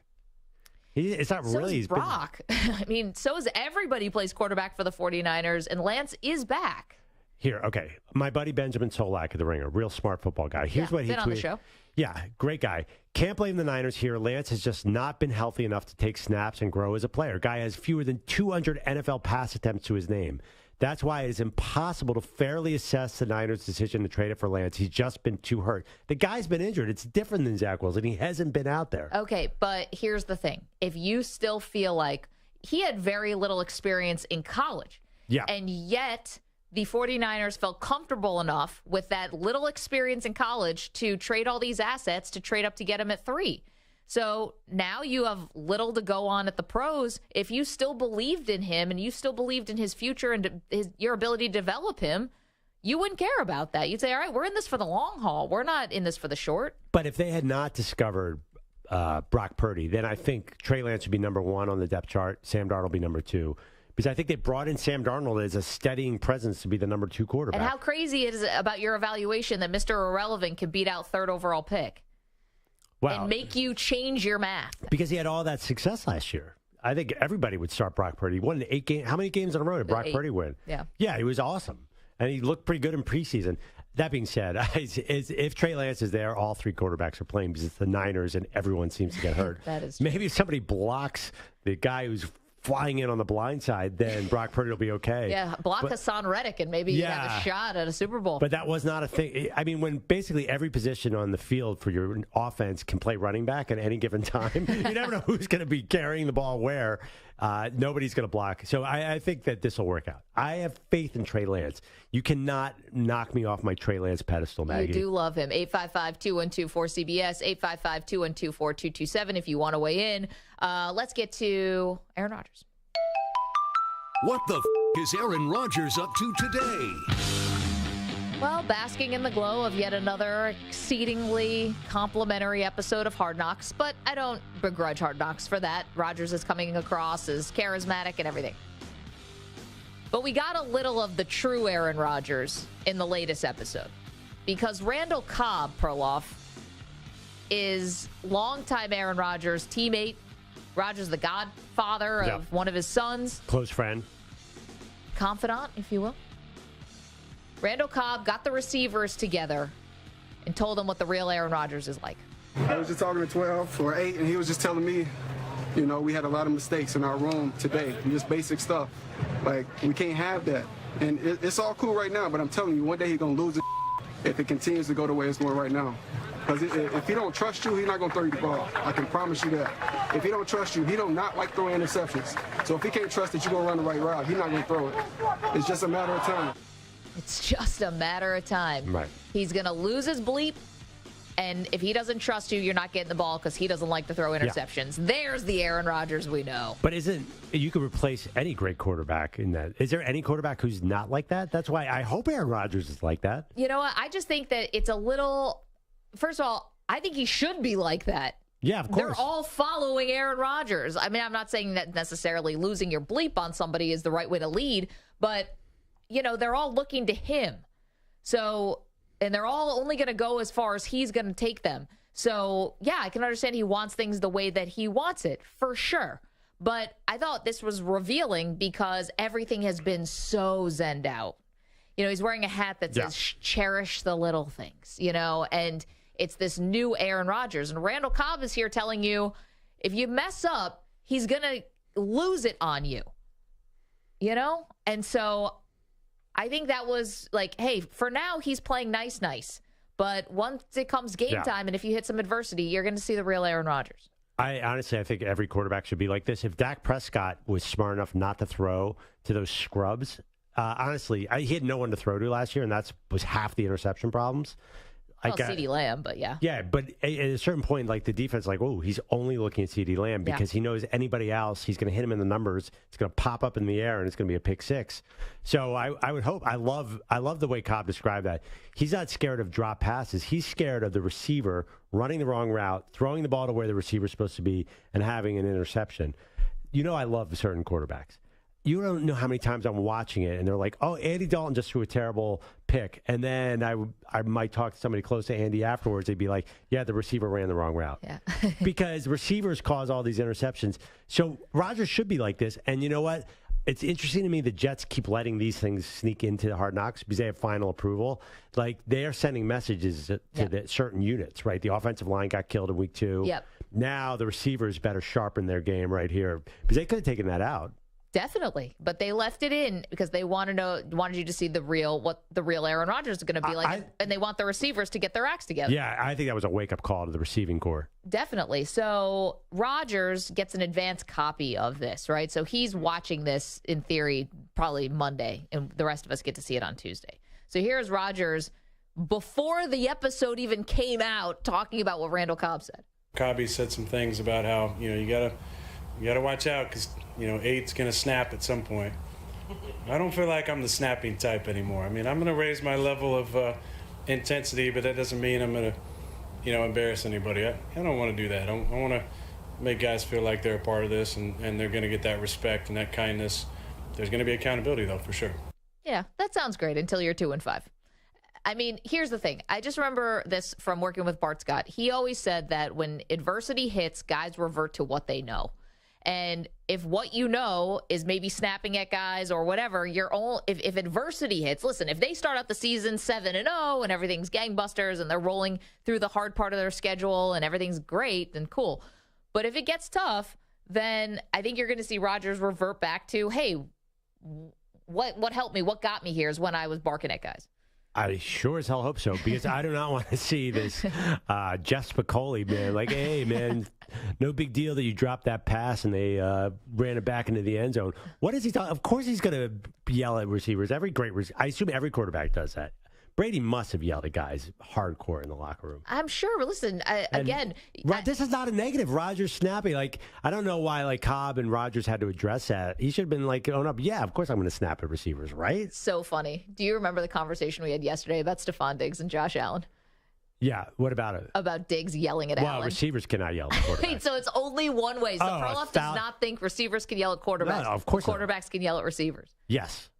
It's not really. Is Brock. I mean, so is everybody who plays quarterback for the 49ers, and Lance is back. Here, okay. My buddy Benjamin Solak of The Ringer, real smart football guy. Here's what he tweeted. On the show. Yeah, great guy. Can't blame the Niners here. Lance has just not been healthy enough to take snaps and grow as a player. Guy has fewer than 200 NFL pass attempts to his name. That's why it is impossible to fairly assess the Niners' decision to trade it for Lance. He's just been too hurt. The guy's been injured. It's different than Zach Wilson. He hasn't been out there. Okay, but here's the thing. If you still feel like he had very little experience in college, and yet the 49ers felt comfortable enough with that little experience in college to trade all these assets to trade up to get him at 3. So now you have little to go on at the pros. If you still believed in him and you still believed in his future and your ability to develop him, you wouldn't care about that. You'd say, all right, we're in this for the long haul. We're not in this for the short. But if they had not discovered Brock Purdy, then I think Trey Lance would be number 1 on the depth chart. Sam Darnold would be number 2. Because I think they brought in Sam Darnold as a steadying presence to be the number 2 quarterback. And how crazy is it about your evaluation that Mr. Irrelevant could beat out 3rd overall pick? Wow. And make you change your math. Because he had all that success last year. I think everybody would start Brock Purdy. He won 8 games. How many games in a row did Brock Purdy win? Yeah, he was awesome. And he looked pretty good in preseason. That being said, if Trey Lance is there, all 3 quarterbacks are playing because it's the Niners and everyone seems to get hurt. That is true. Maybe if somebody blocks the guy who's flying in on the blind side, then Brock Purdy will be okay. Yeah, block Hassan Reddick and maybe you have a shot at a Super Bowl. But that was not a thing. I mean, when basically every position on the field for your offense can play running back at any given time, you never know who's going to be carrying the ball where. Nobody's going to block. So I think that this will work out. I have faith in Trey Lance. You cannot knock me off my Trey Lance pedestal, Maggie. You do love him. 855-212-4CBS, 855-212-4227 if you want to weigh in. Let's get to Aaron Rodgers. What the is Aaron Rodgers up to today? Well, basking in the glow of yet another exceedingly complimentary episode of Hard Knocks, but I don't begrudge Hard Knocks for that. Rodgers is coming across as charismatic and everything. But we got a little of the true Aaron Rodgers in the latest episode because Randall Cobb, Perloff, is longtime Aaron Rodgers teammate. Rodgers, the godfather of one of his sons. Close friend. Confidant, if you will. Randall Cobb got the receivers together and told them what the real Aaron Rodgers is like. I was just talking to 12 or 8, and he was just telling me, you know, we had a lot of mistakes in our room today, just basic stuff. Like, we can't have that. And it's all cool right now, but I'm telling you, one day he's going to lose it if it continues to go the way it's going right now. Because if he don't trust you, he's not going to throw you the ball. I can promise you that. If he don't trust you, he don't not like throwing interceptions. So if he can't trust that you're going to run the right route, he's not going to throw it. It's just a matter of time. It's just a matter of time. Right. He's going to lose his bleep, and if he doesn't trust you, you're not getting the ball because he doesn't like to throw interceptions. Yeah. There's the Aaron Rodgers we know. But you could replace any great quarterback in that. Is there any quarterback who's not like that? That's why I hope Aaron Rodgers is like that. You know what? I just think that it's a little, first of all, I think he should be like that. Yeah, of course. They're all following Aaron Rodgers. I mean, I'm not saying that necessarily losing your bleep on somebody is the right way to lead, but you know, they're all looking to him. So, and they're all only going to go as far as he's going to take them. So, yeah, I can understand he wants things the way that he wants it, for sure. But I thought this was revealing because everything has been so zenned out. You know, he's wearing a hat that says, cherish the little things, you know, and it's this new Aaron Rodgers. And Randall Cobb is here telling you, if you mess up, he's going to lose it on you, you know? And so I think that was like, hey, for now, he's playing nice. But once it comes game time, and if you hit some adversity, you're going to see the real Aaron Rodgers. I think every quarterback should be like this. If Dak Prescott was smart enough not to throw to those scrubs, honestly, he had no one to throw to last year, and that was half the interception problems. Well, CeeDee Lamb, but yeah. Yeah, but at a certain point, like the defense, like, oh, he's only looking at CeeDee Lamb because he knows anybody else, he's going to hit him in the numbers. It's going to pop up in the air, and it's going to be a pick six. So I would hope. I love the way Cobb described that. He's not scared of drop passes. He's scared of the receiver running the wrong route, throwing the ball to where the receiver's supposed to be, and having an interception. You know, I love certain quarterbacks. you don't know how many times I'm watching it, and they're like, "Oh, Andy Dalton just threw a terrible pick," and then I might talk to somebody close to Andy afterwards. They'd be like, "Yeah, the receiver ran the wrong route," because receivers cause all these interceptions. So Rodgers should be like this, and you know what? It's interesting to me the Jets keep letting these things sneak into the Hard Knocks because they have final approval. Like, they are sending messages to the certain units, right? The offensive line got killed in week 2. Yep. Now the receivers better sharpen their game right here because they could have taken that out. Definitely, but they left it in because they wanted you to see what the real Aaron Rodgers is going to be like, and they want the receivers to get their acts together. Yeah, I think that was a wake-up call to the receiving corps. Definitely. So Rodgers gets an advanced copy of this, right? So he's watching this in theory probably Monday, and the rest of us get to see it on Tuesday. So here's Rodgers before the episode even came out talking about what Randall Cobb said. Cobby said some things about how you gotta watch out because 8's gonna snap at some point. I don't feel like I'm the snapping type anymore. I mean, I'm gonna raise my level of intensity, but that doesn't mean I'm gonna embarrass anybody. I don't want to do that. I want to make guys feel like they're a part of this and they're gonna get that respect and that kindness. There's gonna be accountability though, for sure. Yeah, that sounds great until you're 2-5. I mean, here's the thing. I just remember this from working with Bart Scott. He always said that when adversity hits, guys revert to what they know. And if what you know is maybe snapping at guys or whatever, if adversity hits, listen, if they start out the season 7-0 and everything's gangbusters and they're rolling through the hard part of their schedule and everything's great, then cool. But if it gets tough, then I think you're going to see Rodgers revert back to, hey, what helped me, what got me here is when I was barking at guys. I sure as hell hope so, because I do not want to see this Jeff Spicoli, man. Like, hey, man, no big deal that you dropped that pass and they ran it back into the end zone. What is he talking? Of course he's going to yell at receivers. I assume every quarterback does that. Brady must have yelled at guys hardcore in the locker room. I'm sure. But listen, this is not a negative. Rodgers snapping. Like, I don't know why Cobb and Rodgers had to address that. He should have been own up. Yeah, of course I'm going to snap at receivers, right? So funny. Do you remember the conversation we had yesterday about Stephon Diggs and Josh Allen? Yeah, what about it? About Diggs yelling at Allen. Well, receivers cannot yell at quarterbacks. Wait, so it's only one way. So Perloff does not think receivers can yell at quarterbacks. No, of course quarterbacks can yell at receivers. Yes.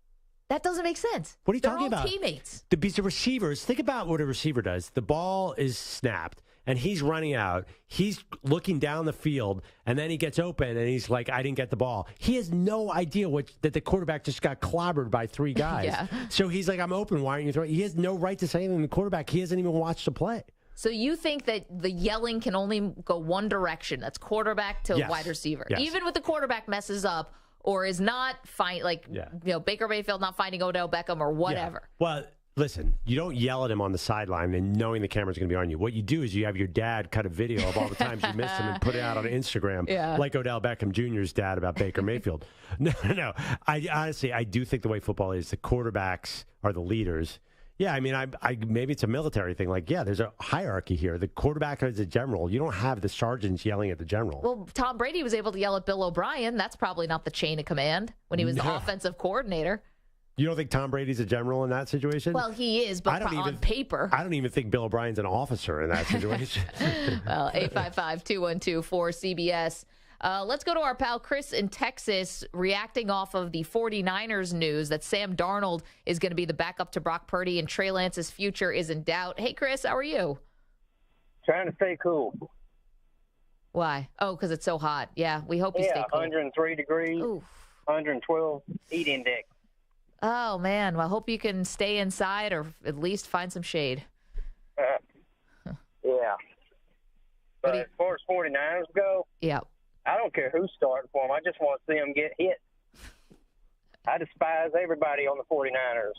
That doesn't make sense. What are you talking about? They're all teammates. The receivers, think about what a receiver does. The ball is snapped, and he's running out. He's looking down the field, and then he gets open, and he's like, I didn't get the ball. He has no idea that the quarterback just got clobbered by 3 guys. Yeah. So he's like, I'm open. Why aren't you throwing? He has no right to say anything to the quarterback. He hasn't even watched the play. So you think that the yelling can only go one direction? That's quarterback to wide receiver. Yes. Even if the quarterback messes up or is not Baker Mayfield not finding Odell Beckham or whatever. Yeah. Well, listen, you don't yell at him on the sideline and knowing the camera's going to be on you. What you do is you have your dad cut a video of all the times you missed him and put it out on Instagram, like Odell Beckham Jr.'s dad about Baker Mayfield. No. I do think the way football is, the quarterbacks are the leaders. Yeah, I mean, maybe it's a military thing. There's a hierarchy here. The quarterback is a general. You don't have the sergeants yelling at the general. Well, Tom Brady was able to yell at Bill O'Brien. That's probably not the chain of command when he was the offensive coordinator. You don't think Tom Brady's a general in that situation? Well, he is, but on paper. I don't even think Bill O'Brien's an officer in that situation. Well, 855-212-4CBS. Let's go to our pal Chris in Texas, reacting off of the 49ers news that Sam Darnold is going to be the backup to Brock Purdy and Trey Lance's future is in doubt. Hey, Chris, how are you? Trying to stay cool. Why? Oh, because it's so hot. Yeah, we hope you stay cool. 103 degrees, Oof. 112 heat index. Oh, man. Well, I hope you can stay inside or at least find some shade. Yeah. But as far as 49ers go, I don't care who's starting for them. I just want to see them get hit. I despise everybody on the 49ers.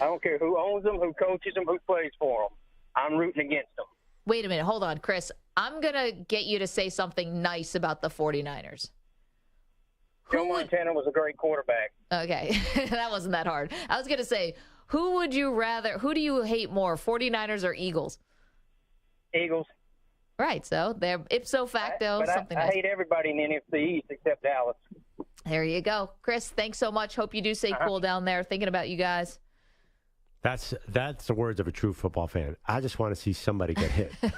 I don't care who owns them, who coaches them, who plays for them. I'm rooting against them. Wait a minute. Hold on, Chris. I'm going to get you to say something nice about the 49ers. Joe Montana was a great quarterback. Okay. That wasn't that hard. I was going to say, who do you hate more, 49ers or Eagles? Eagles. Right, so they're ipso facto something I nice. hate everybody in the NFC East except Dallas. There you go. Chris, thanks so much. Hope you do stay cool down there. Thinking about you guys. That's the words of a true football fan. I just want to see somebody get hit. I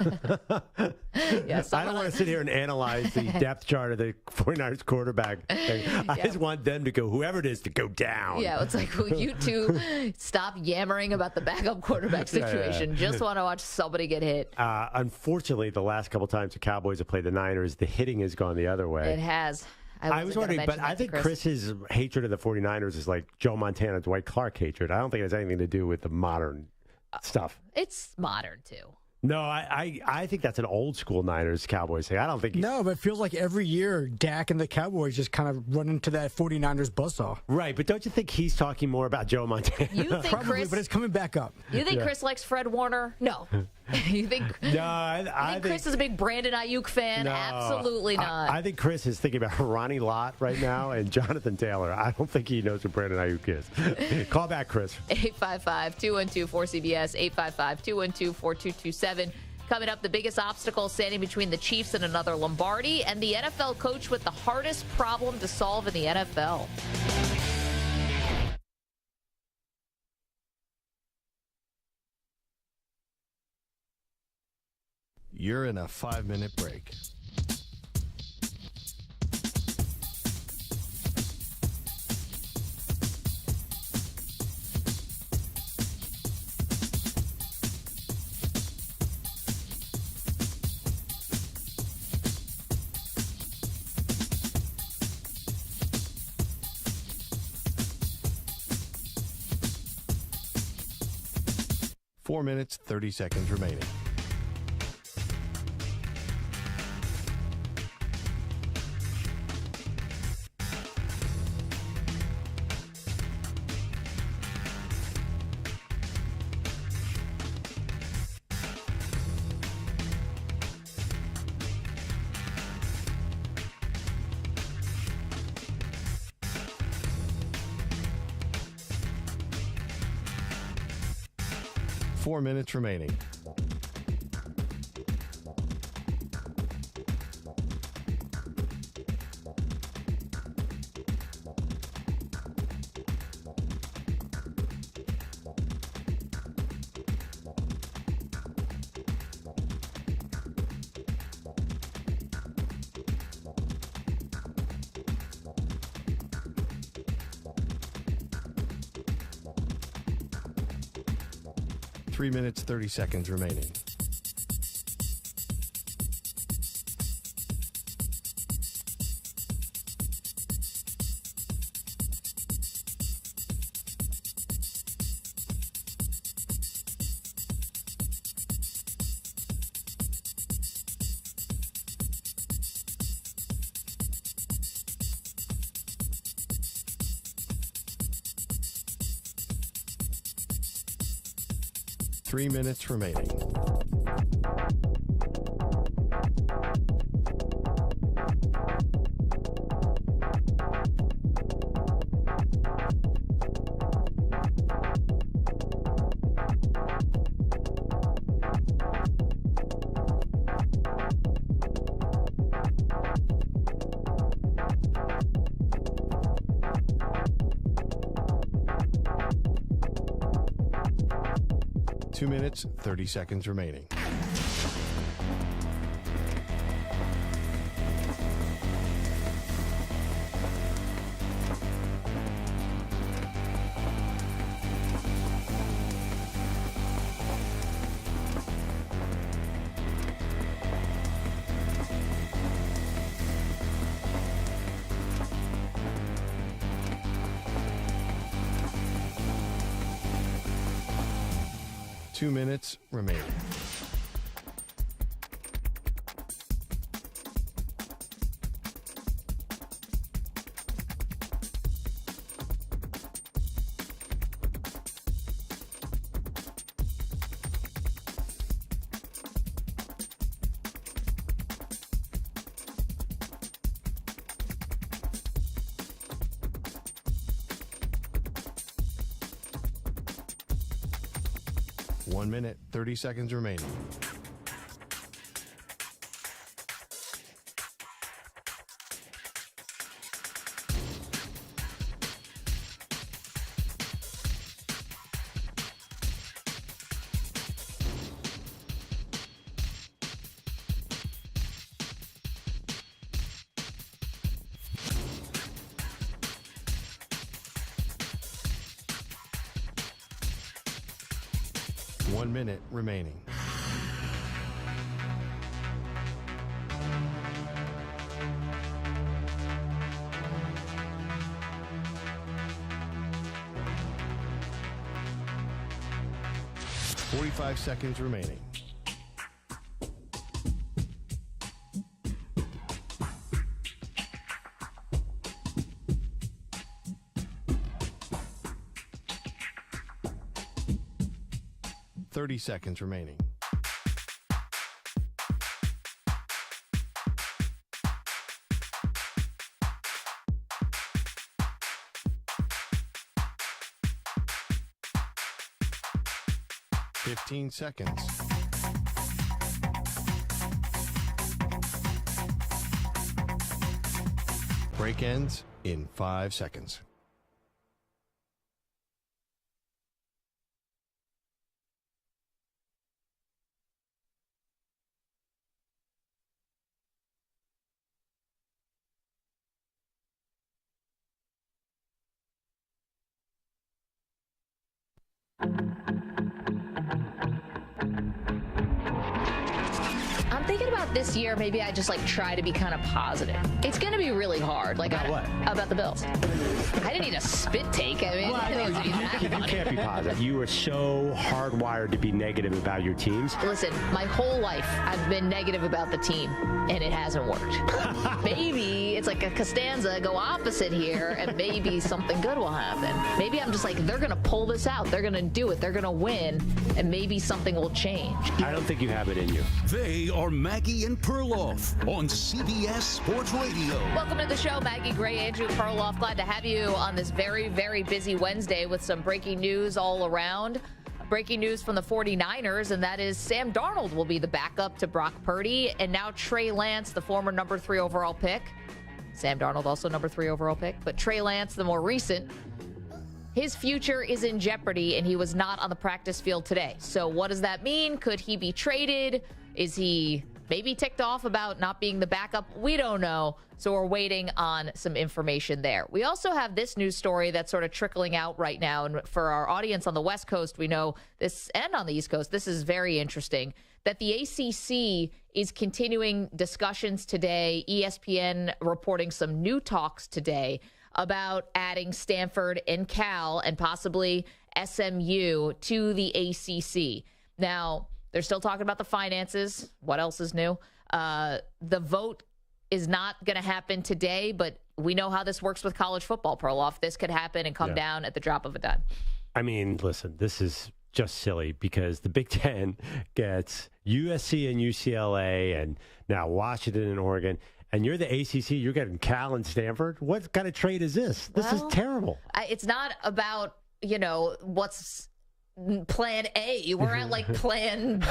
don't want to sit here and analyze the depth chart of the 49ers quarterback. I just want them to go, whoever it is, to go down. Yeah, it's like, will you two stop yammering about the backup quarterback situation? Just want to watch somebody get hit. Unfortunately, the last couple times the Cowboys have played the Niners, the hitting has gone the other way. It has. I was wondering, but I think Chris's hatred of the 49ers is like Joe Montana's Dwight Clark hatred. I don't think it has anything to do with the modern stuff. It's modern, too. No, I think that's an old school Niners Cowboys thing. I don't think. No, but it feels like every year Dak and the Cowboys just kind of run into that 49ers buzzsaw. Right, but don't you think he's talking more about Joe Montana? You think Probably, Chris, but it's coming back up. You think Chris likes Fred Warner? No. You think? No, I think Chris is a big Brandon Ayuk fan? No, absolutely not. I think Chris is thinking about Ronnie Lott right now and Jonathan Taylor. I don't think he knows who Brandon Ayuk is. Call back, Chris. 855-212-4CBS, 855-212-4227. Coming up, the biggest obstacle standing between the Chiefs and another Lombardi, and the NFL coach with the hardest problem to solve in the NFL. You're in a 5-minute break. Four minutes, 30 seconds remaining. Four minutes remaining. Three minutes, 30 seconds remaining. Three minutes remaining. Two minutes, 30 seconds remaining. Two minutes remaining. One minute, 30 seconds remaining. 1 minute remaining. .45 seconds remaining. .30 seconds remaining. .15 seconds. Break ends in 5 seconds. I'm thinking about this year, maybe I just try to be kind of positive. It's going to be really hard. About what? About the Bills. I didn't need a spit take. I mean, you can't be positive. You are so hardwired to be negative about your teams. Listen, my whole life I've been negative about the team, and it hasn't worked. Maybe it's like a Costanza, go opposite here, and maybe something good will happen. Maybe I'm just they're going to pull this out. They're going to do it. They're going to win, and maybe something will change. I don't think you have it in you. They are Maggie and Perloff on CBS Sports Radio. Welcome to the show, Maggie Gray, Andrew Perloff. Glad to have you on this very, very busy Wednesday with some breaking news all around. Breaking news from the 49ers, and that is Sam Darnold will be the backup to Brock Purdy, and now Trey Lance, the former number 3 overall pick. Sam Darnold also number 3 overall pick, but Trey Lance, the more recent. His future is in jeopardy, and he was not on the practice field today. So what does that mean? Could he be traded? Is he maybe ticked off about not being the backup? We don't know. So we're waiting on some information there. We also have this news story that's sort of trickling out right now. And for our audience on the West Coast, we know this, and on the East Coast, this is very interesting, that the ACC is continuing discussions today. ESPN reporting some new talks today about adding Stanford and Cal and possibly SMU to the ACC. Now, they're still talking about the finances. What else is new? The vote is not going to happen today, but we know how this works with college football, Perloff. This could happen and come down at the drop of a dime. I mean, listen, this is just silly because the Big Ten gets USC and UCLA and now Washington and Oregon. And you're the ACC, you're getting Cal and Stanford? What kind of trade is this? This is terrible. It's not about, what's plan A. We're at plan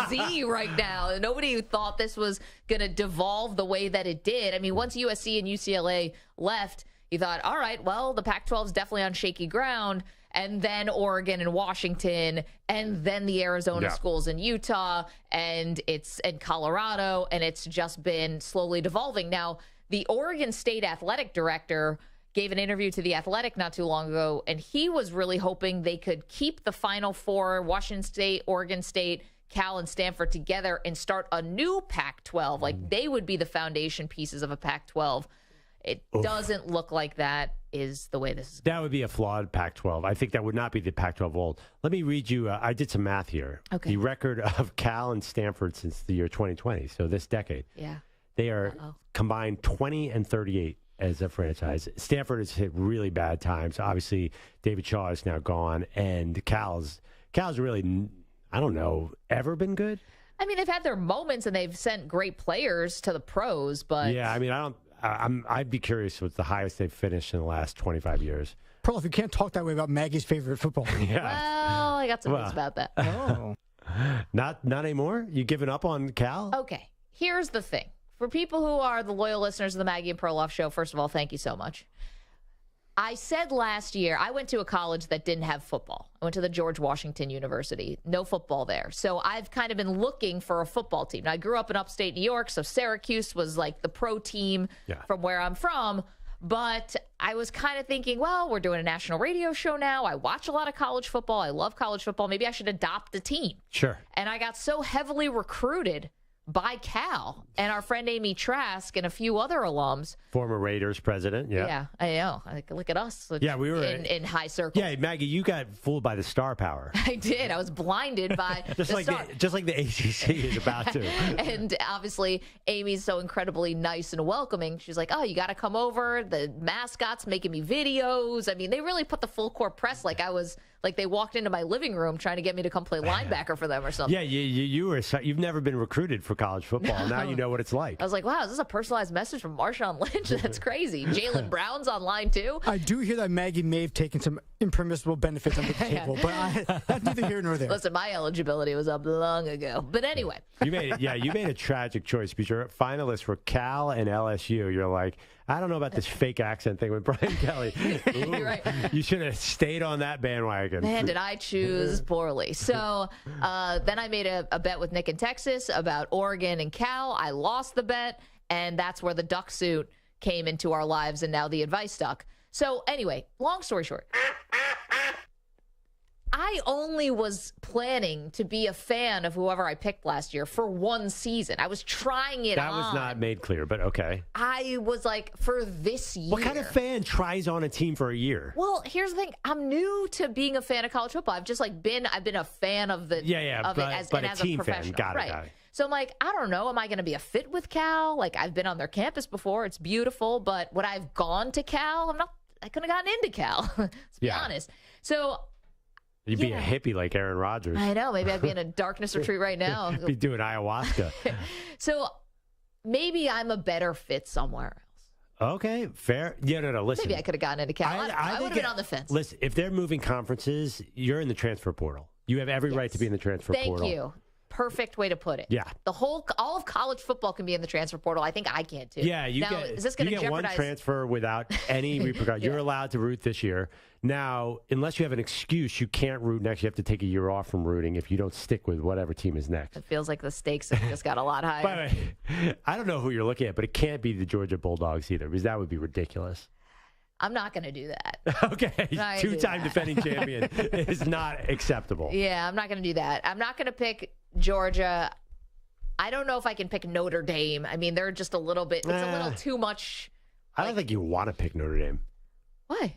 Z right now. Nobody thought this was going to devolve the way that it did. I mean, once USC and UCLA left, you thought, all right, well, the Pac-12 is definitely on shaky ground. And then Oregon and Washington, and then the Arizona schools in Utah, and Colorado, and it's just been slowly devolving. Now, the Oregon State athletic director gave an interview to The Athletic not too long ago, and he was really hoping they could keep the Final Four, Washington State, Oregon State, Cal, and Stanford together and start a new Pac-12. Like, they would be the foundation pieces of a Pac-12. It doesn't look like that is the way this is going. That would be a flawed Pac-12. I think that would not be the Pac-12 old. Let me read you. I did some math here. Okay. The record of Cal and Stanford since the year 2020, so this decade. Yeah. They are combined 20-38 as a franchise. Stanford has hit really bad times. Obviously, David Shaw is now gone, and Cal's really, I don't know, ever been good? I mean, they've had their moments, and they've sent great players to the pros, but... Yeah, I mean, I'd be curious what's the highest they've finished in the last 25 years. Perloff, you can't talk that way about Maggie's favorite football team. Yeah. Well, I got some news about that. Oh. Not anymore? You giving up on Cal? Okay. Here's the thing. For people who are the loyal listeners of the Maggie and Perloff show, first of all, thank you so much. I said last year, I went to a college that didn't have football. I went to the George Washington University. No football there. So I've kind of been looking for a football team. Now, I grew up in upstate New York, so Syracuse was like the pro team from where I'm from. But I was kind of thinking, well, we're doing a national radio show now. I watch a lot of college football. I love college football. Maybe I should adopt a team. Sure. And I got so heavily recruited by Cal and our friend Amy Trask and a few other alums. Former Raiders president, yeah. Yeah, I know. Look at us. Yeah, we were in high circles. Yeah, Maggie, you got fooled by the star power. I did. I was blinded by just like the ACC is about to. And obviously, Amy's so incredibly nice and welcoming. She's like, "Oh, you got to come over." The mascot's making me videos. I mean, they really put the full court press. Like they walked into my living room trying to get me to come play linebacker for them or something. Yeah, you've never been recruited for college football. No. Now you know what it's like. I was like, wow, is this a personalized message from Marshawn Lynch? That's crazy. Jalen Brown's online too. I do hear that Maggie may have taken some impermissible benefits on the table, but that's neither here nor there. Listen, my eligibility was up long ago. But anyway. You made a tragic choice because your finalists were Cal and LSU. You're like, I don't know about this fake accent thing with Brian Kelly. Ooh, right. You should have stayed on that bandwagon. Man, did I choose poorly. So then I made a bet with Nick in Texas about Oregon and Cal. I lost the bet, and that's where the duck suit came into our lives, and now the advice duck. So anyway, long story short, I only was planning to be a fan of whoever I picked last year for one season. I was trying it on. That was not made clear, but okay. I was like, for this year. What kind of fan tries on a team for a year? Well, here's the thing. I'm new to being a fan of college football. I've just I've been a fan of the but a team fan. Got it. So I'm like, I don't know. Am I going to be a fit with Cal? Like, I've been on their campus before. It's beautiful. But would I have gone to Cal? I couldn't have gotten into Cal. Let's be honest. So you'd be a hippie like Aaron Rodgers. I know. Maybe I'd be in a darkness retreat right now. Be doing ayahuasca. So maybe I'm a better fit somewhere else. Okay, fair. Yeah, no, listen. Maybe I could have gotten into Cal. I would have been on the fence. Listen, if they're moving conferences, you're in the transfer portal. You have every right to be in the transfer portal. Thank you. Perfect way to put it. Yeah. All of college football can be in the transfer portal. I think I can too. Yeah, is this going to jeopardize? One transfer without any repercussions. You're allowed to root this year. Now, unless you have an excuse, you can't root next. You have to take a year off from rooting if you don't stick with whatever team is next. It feels like the stakes have just got a lot higher. By the way, I don't know who you're looking at, but it can't be the Georgia Bulldogs either, because that would be ridiculous. I'm not going to do that. Okay. Two-time defending champion is not acceptable. Yeah, I'm not going to do that. I'm not going to pick Georgia. I don't know if I can pick Notre Dame. I mean, they're just a little bit, it's a little too much. I don't think you want to pick Notre Dame. Why?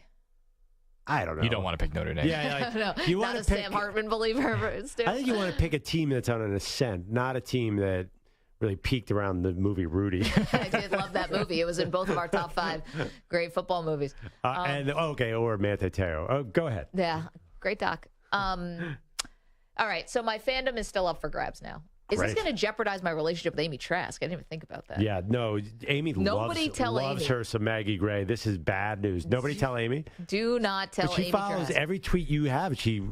I don't know. You don't want to pick Notre Dame. Yeah, no, you want to pick Sam Hartman believer. I think you want to pick a team that's on an ascent, not a team that really peaked around the movie Rudy. I did love that movie. It was in both of our top 5 great football movies. Or Manti Te'o. Oh, go ahead. Yeah, great doc. All right, so my fandom is still up for grabs now. Is this going to jeopardize my relationship with Amy Trask? I didn't even think about that. Yeah, no. Amy loves Amy. her some Maggie Gray. This is bad news. Nobody tell Amy. Do not tell Amy. She follows every tweet you have. She,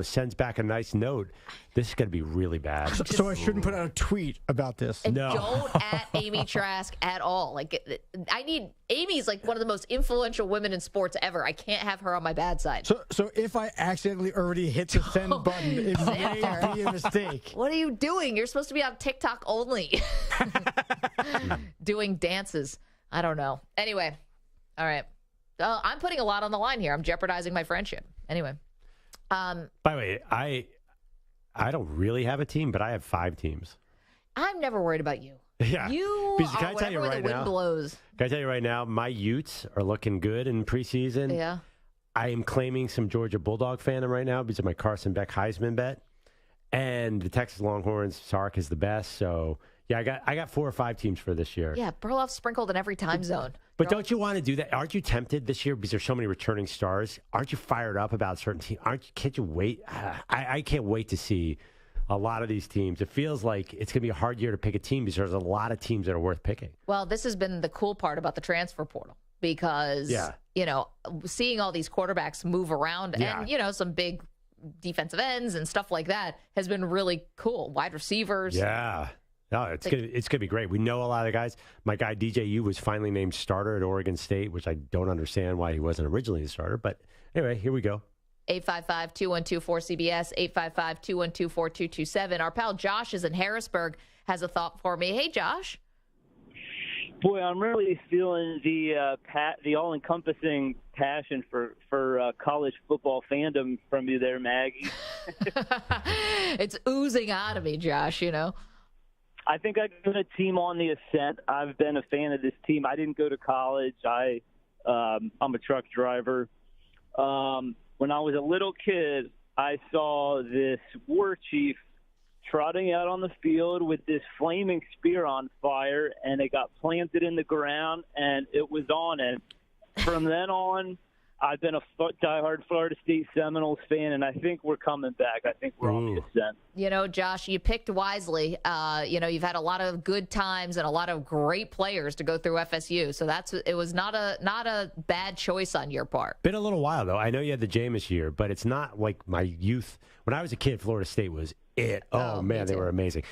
sends back a nice note. This is going to be really bad. So I shouldn't put out a tweet about this. And don't at Amy Trask at all. Like, Amy's like one of the most influential women in sports ever. I can't have her on my bad side. So if I accidentally already hit the send button, it may be a mistake. What are you doing? You're supposed to be on TikTok only. Doing dances. I don't know. Anyway. All right. I'm putting a lot on the line here. I'm jeopardizing my friendship. Anyway. By the way, I don't really have a team, but I have 5 teams. I'm never worried about you. Yeah. You are wherever the wind blows. Can I tell you right now, my Utes are looking good in preseason. Yeah. I am claiming some Georgia Bulldog fandom right now because of my Carson Beck Heisman bet. And the Texas Longhorns, Sark is the best. So, yeah, I got 4 or 5 teams for this year. Yeah, Perloff sprinkled in every time zone. But don't you want to do that? Aren't you tempted this year because there's so many returning stars? Aren't you fired up about certain teams? Can't you wait? I can't wait to see a lot of these teams. It feels like it's going to be a hard year to pick a team because there's a lot of teams that are worth picking. Well, this has been the cool part about the transfer portal because, seeing all these quarterbacks move around and, some big defensive ends and stuff like that has been really cool. Wide receivers. Yeah. No, it's gonna be great. We know a lot of guys. My guy DJU was finally named starter at Oregon State, which I don't understand why he wasn't originally the starter. But anyway, here we go. 855-212-4CBS, 855-212-4227. Our pal Josh is in Harrisburg, has a thought for me. Hey, Josh. Boy, I'm really feeling the all-encompassing passion for college football fandom from you there, Maggie. It's oozing out of me, Josh, you know. I think I've been a team on the ascent. I've been a fan of this team. I didn't go to college. I'm a truck driver. When I was a little kid, I saw this war chief trotting out on the field with this flaming spear on fire, and it got planted in the ground, and it was on. And from then on, I've been a diehard Florida State Seminoles fan, and I think we're coming back. I think we're on the ascent. You know, Josh, you picked wisely. You've had a lot of good times and a lot of great players to go through FSU, so it was not a bad choice on your part. Been a little while though. I know you had the Jameis year, but it's not like my youth. When I was a kid, Florida State was it. Oh man, they were amazing.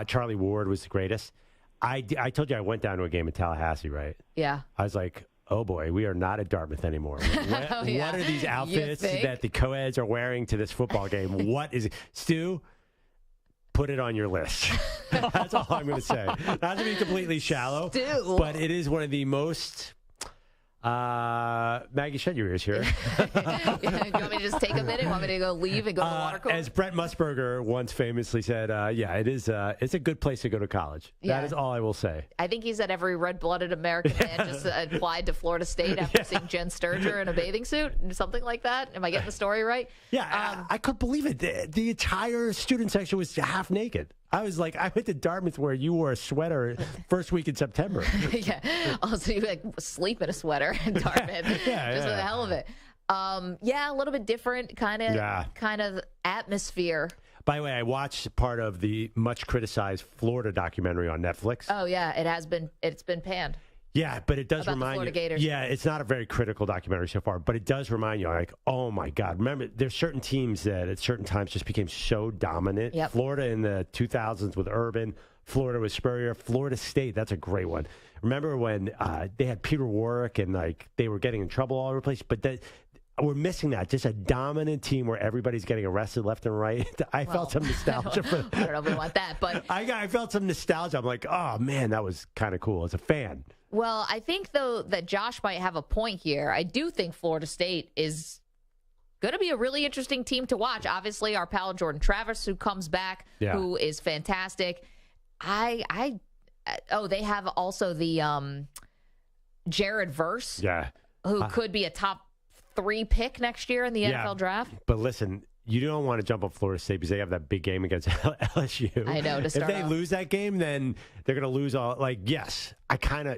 Charlie Ward was the greatest. I told you I went down to a game in Tallahassee, right? Yeah. I was like, oh boy, we are not at Dartmouth anymore. What are these outfits that the co-eds are wearing to this football game? What is it? Stu, put it on your list. That's all I'm going to say. Not to be completely shallow, but it is one of the most... Maggie, shut your ears here. You want me to just take a minute? Want me to go leave and go to the water cooler? As Brett Musburger once famously said, it is. It's a good place to go to college. Yeah. That is all I will say. I think he said every red-blooded American man just applied to Florida State after seeing Jen Sturger in a bathing suit, something like that. Am I getting the story right? Yeah, I couldn't believe it. The entire student section was half naked. I was like, I went to Dartmouth where you wore a sweater first week in September. Yeah. Also, you sleep in a sweater in Dartmouth. Just for the hell of it. A little bit different kind of atmosphere. By the way, I watched part of the much criticized Florida documentary on Netflix. Oh yeah, it's been panned. Yeah, but it does About remind the Florida you. Gators. Yeah, it's not a very critical documentary so far, but it does remind you, like, oh my God. Remember, there's certain teams that at certain times just became so dominant. Yep. Florida in the 2000s with Urban, Florida with Spurrier, Florida State, that's a great one. Remember when they had Peter Warwick and like they were getting in trouble all over the place, but we're missing that. Just a dominant team where everybody's getting arrested left and right. I felt some nostalgia for that. I don't know if we want that, but I felt some nostalgia. I'm like, oh man, that was kind of cool as a fan. Well, I think, though, that Josh might have a point here. I do think Florida State is going to be a really interesting team to watch. Obviously, our pal Jordan Travis, who comes back, who is fantastic. They have also the Jared Verse, who could be a top 3 pick next year in the NFL draft. But listen, you don't want to jump on Florida State because they have that big game against LSU. I know. If they lose that game, then they're going to lose all. Like, yes,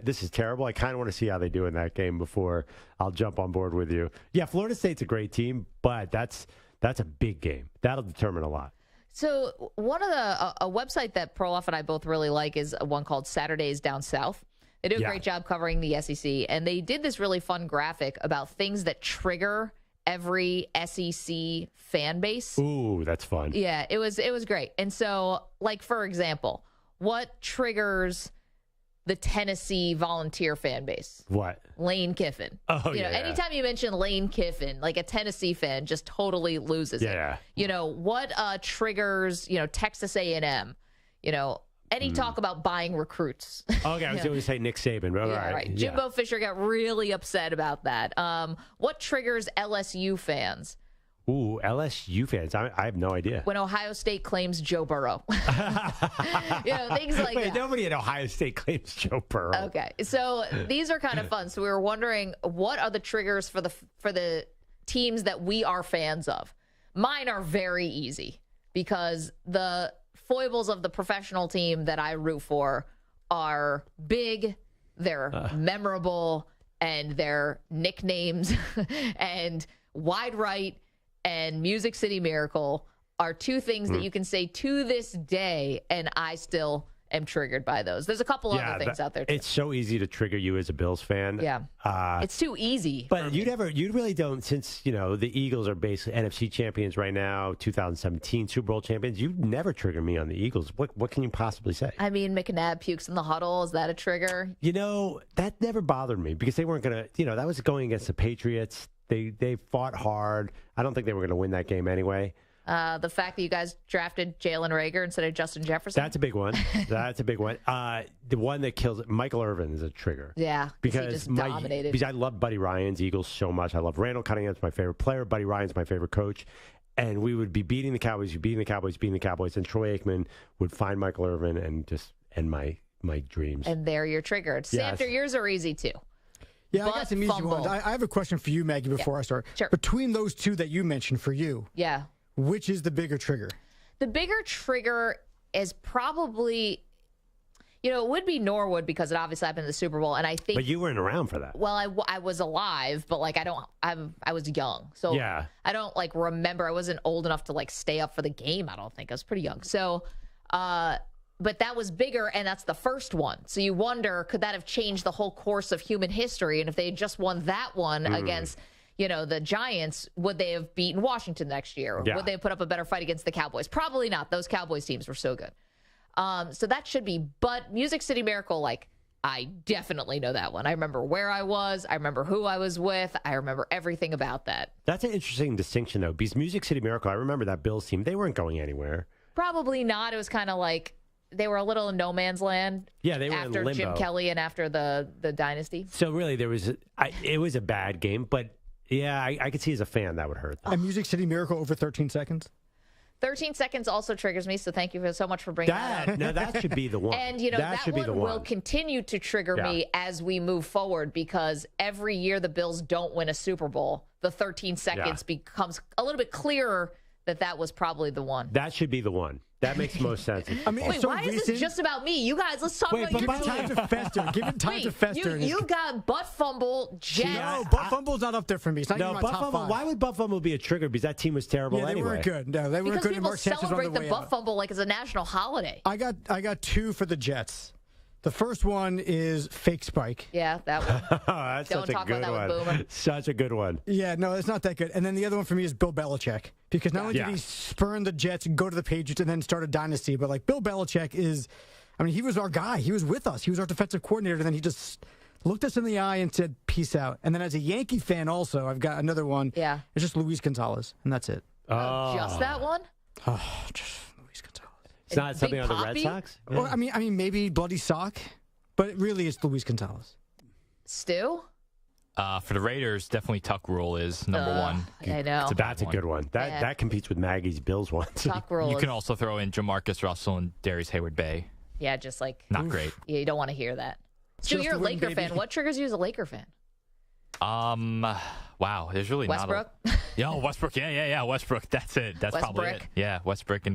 this is terrible. I kind of want to see how they do in that game before I'll jump on board with you. Yeah, Florida State's a great team, but that's a big game. That'll determine a lot. So one of a website that Perloff and I both really like is one called Saturdays Down South. They do a great job covering the SEC, and they did this really fun graphic about things that trigger every SEC fan base. Ooh, that's fun. Yeah, it was great. And so, like, for example, what triggers the Tennessee Volunteer fan base? What? Lane Kiffin. Oh, anytime you mention Lane Kiffin, like a Tennessee fan just totally loses it. What triggers, Texas A&M, any talk about buying recruits. Okay, I was going to say Nick Saban. But right. Jimbo Fisher got really upset about that. What triggers LSU fans? Ooh, LSU fans. I have no idea. When Ohio State claims Joe Burrow. Things like that. Nobody at Ohio State claims Joe Burrow. Okay, so these are kind of fun. So we were wondering, what are the triggers for the teams that we are fans of? Mine are very easy because the foibles of the professional team that I root for are big, they're memorable, and their nicknames and Wide Right and Music City Miracle are 2 things that you can say to this day, and I still am triggered by those. There's a couple other things out there too. It's so easy to trigger you as a Bills fan. Yeah. It's too easy. But you really don't, since, the Eagles are basically NFC champions right now, 2017 Super Bowl champions, you never trigger me on the Eagles. What can you possibly say? I mean, McNabb pukes in the huddle. Is that a trigger? That never bothered me because they weren't going to, that was going against the Patriots. They fought hard. I don't think they were going to win that game anyway. The fact that you guys drafted Jalen Reagor instead of Justin Jefferson. That's a big one. That's a big one. The one that kills it, Michael Irvin is a trigger. Yeah, because he just dominated. Because I love Buddy Ryan's Eagles so much. I love Randall Cunningham's my favorite player. Buddy Ryan's my favorite coach. And we would be beating the Cowboys, beating the Cowboys, and Troy Aikman would find Michael Irvin and just end my dreams. And there you're triggered. Yes. Samter, yours are easy too. Yeah, I got some easy ones. I have a question for you, Maggie, before I start. Sure. Between those two that you mentioned for you, which is the bigger trigger? The bigger trigger is probably, it would be Norwood because it obviously happened in the Super Bowl, and I think. But you weren't around for that. Well, I was alive, but I was young, so I don't remember. I wasn't old enough to stay up for the game. I don't think I was pretty young. So, but that was bigger, and that's the first one. So you wonder, could that have changed the whole course of human history? And if they had just won that one against, the Giants, would they have beaten Washington next year? Yeah. Would they have put up a better fight against the Cowboys? Probably not. Those Cowboys teams were so good. So that should be. But Music City Miracle, I definitely know that one. I remember where I was. I remember who I was with. I remember everything about that. That's an interesting distinction, though, because Music City Miracle, I remember that Bills team, they weren't going anywhere. Probably not. It was kind of they were a little in no man's land. Yeah, they were after in limbo. Jim Kelly and after the dynasty. So really, it was a bad game, but yeah, I could see as a fan that would hurt them. And Music City Miracle over 13 seconds? 13 seconds also triggers me, so thank you so much for bringing that up. No, that should be the one. And, that one will continue to trigger me as we move forward because every year the Bills don't win a Super Bowl, the 13 seconds becomes a little bit clearer that was probably the one. That should be the one. That makes most sense. Wait, why is this just about me? You guys, let's talk about your team. Time to fester. Give it time to fester. You got butt fumble, Jets. No, butt fumble's not up there for me. It's not even my top fumble. 5. Why would butt fumble be a trigger? Because that team was terrible anyway. They weren't good. No, they weren't good. Because people celebrate the butt fumble like it's a national holiday. I got 2 for the Jets. The first one is fake spike. Yeah, that one. That's Don't such talk a good about that one. with Boomer. Such a good one. Yeah, no, it's not that good. And then the other one for me is Bill Belichick. Because not only did he spurn the Jets and go to the Patriots and then start a dynasty, but Bill Belichick is, he was our guy. He was with us. He was our defensive coordinator. And then he just looked us in the eye and said, peace out. And then as a Yankee fan also, I've got another one. Yeah. It's just Luis Gonzalez. And that's it. Just that one? Oh, just Luis Gonzalez. It's not something on the Red Sox? Yeah. Well, I mean, maybe Bloody Sock. But really, it's Luis Gonzalez. Stu? For the Raiders, definitely Tuck Rule is number one. I know. That's a good one. That competes with Maggie's Bills one. Tuck Rule. You can also throw in Jamarcus Russell and Darius Hayward-Bay. Yeah, just not great. Yeah, you don't want to hear that. Stu, you're a Laker fan. What triggers you as a Laker fan? Wow, there's really Westbrook? not Westbrook. Yeah, Westbrook. That's it. That's probably it. Yeah, Westbrook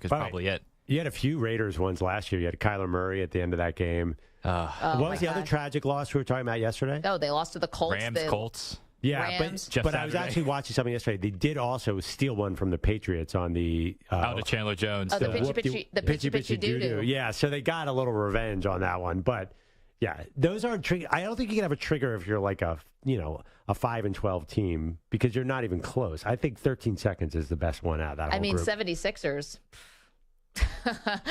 is probably it. You had a few Raiders ones last year. You had Kyler Murray at the end of that game. What was the other tragic loss we were talking about yesterday? Oh, they lost to the Colts. Colts. Yeah, but I was actually watching something yesterday. They did also steal one from the Patriots on the the Chandler Jones. Oh, the pitchy doo-doo. Yeah, so they got a little revenge on that one. But yeah, those aren't triggers. I don't think you can have a trigger if you're like a 5-12 team because you're not even close. I think 13 seconds is the best one out of that whole group. 76ers.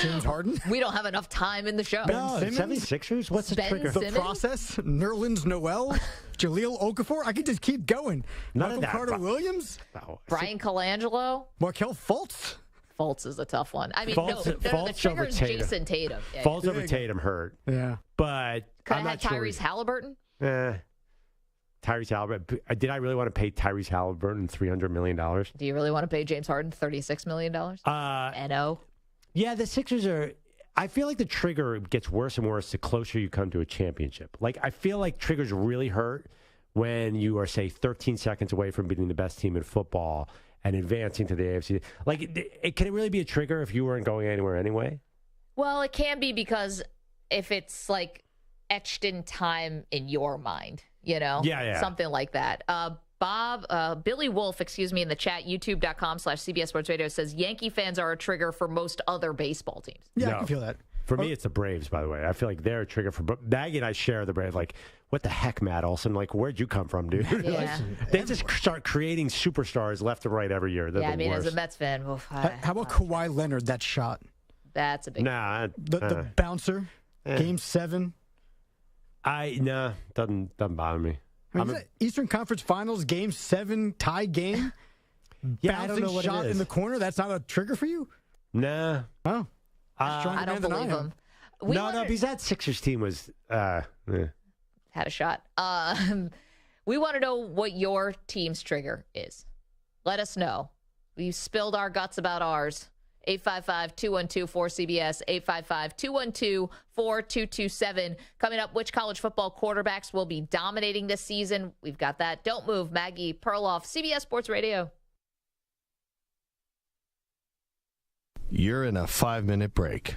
James Harden? We don't have enough time in the show. No, 76ers? What's the trigger? The process? Nerlens Noel? Jaleel Okafor? I could just keep going. Michael Carter Williams? No. Brian Colangelo? Markelle Fultz? Fultz is a tough one. I mean, Fultz the trigger is Jason Tatum. Fultz over Tatum hurt. Yeah. But could I have Tyrese Halliburton? Tyrese Halliburton. Did I really want to pay Tyrese Halliburton $300 million? Do you really want to pay James Harden $36 million? No. Yeah, the Sixers are. I feel like the trigger gets worse and worse the closer you come to a championship. I feel like triggers really hurt when you are, say, 13 seconds away from beating the best team in football and advancing to the AFC. Can it really be a trigger if you weren't going anywhere anyway? Well, it can be because if it's etched in time in your mind, Yeah. Something like that. Billy Wolf, in the chat, youtube.com/CBS Sports Radio says Yankee fans are a trigger for most other baseball teams. Yeah, I can feel that. For me, it's the Braves, by the way. I feel like they're a trigger for Maggie and I share the Braves. What the heck, Matt Olson? Where'd you come from, dude? Yeah. They just start creating superstars left and right every year. They're the worst. As a Mets fan, how about Kawhi Leonard? That shot. That's a big. The bouncer, Game 7. Doesn't bother me. Eastern Conference Finals, Game 7, tie game. bouncing shot in the corner, that's not a trigger for you? Nah. Oh. I don't believe him. No, because that Sixers team was... Had a shot. We want to know what your team's trigger is. Let us know. We've spilled our guts about ours. 855-212-4CBS, 855-212-4227. Coming up, which college football quarterbacks will be dominating this season? We've got that. Don't move. Maggie Perloff, CBS Sports Radio. You're in a 5-minute break.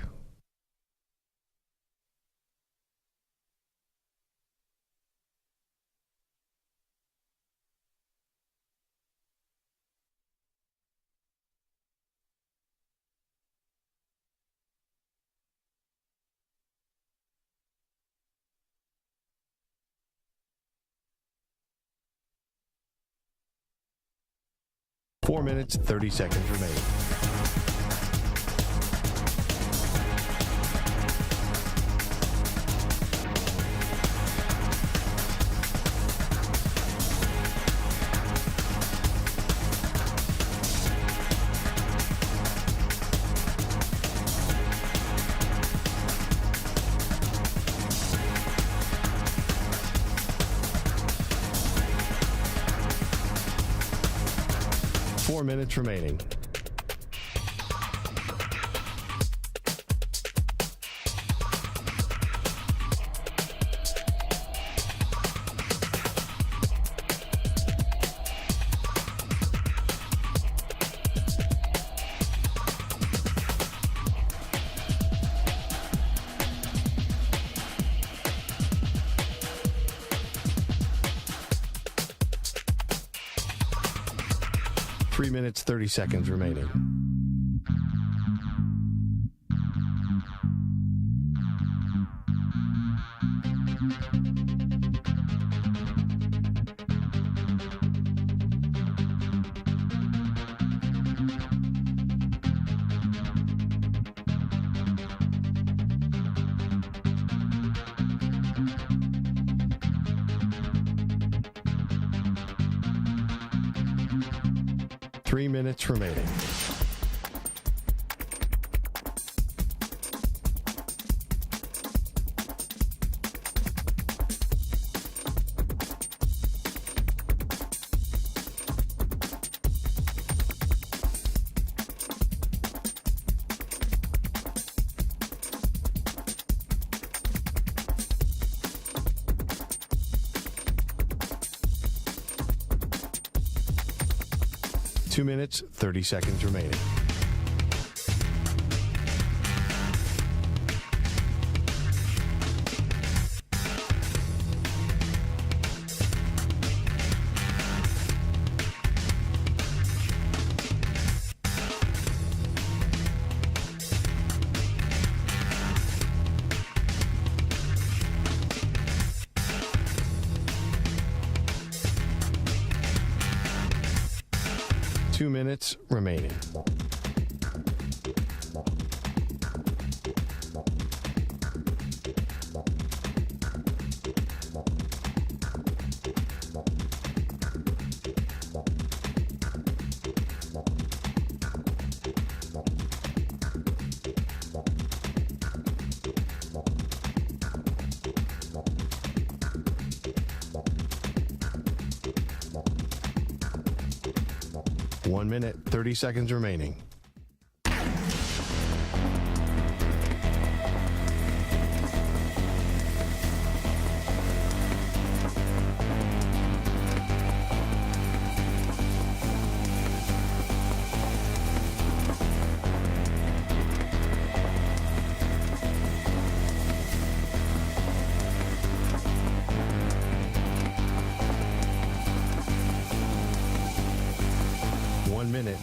Four minutes, 30 seconds remaining. Minutes remaining. Three minutes, 30 seconds remaining. Minutes remaining. Two minutes, 30 seconds remaining. Two minutes remaining. 1 minute, 30 seconds remaining.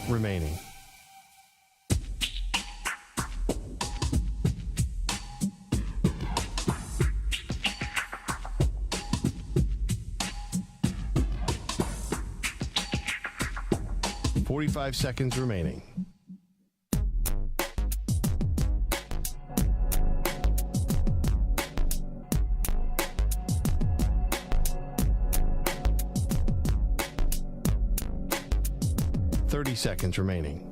Remaining. .45 seconds remaining. 30 seconds remaining.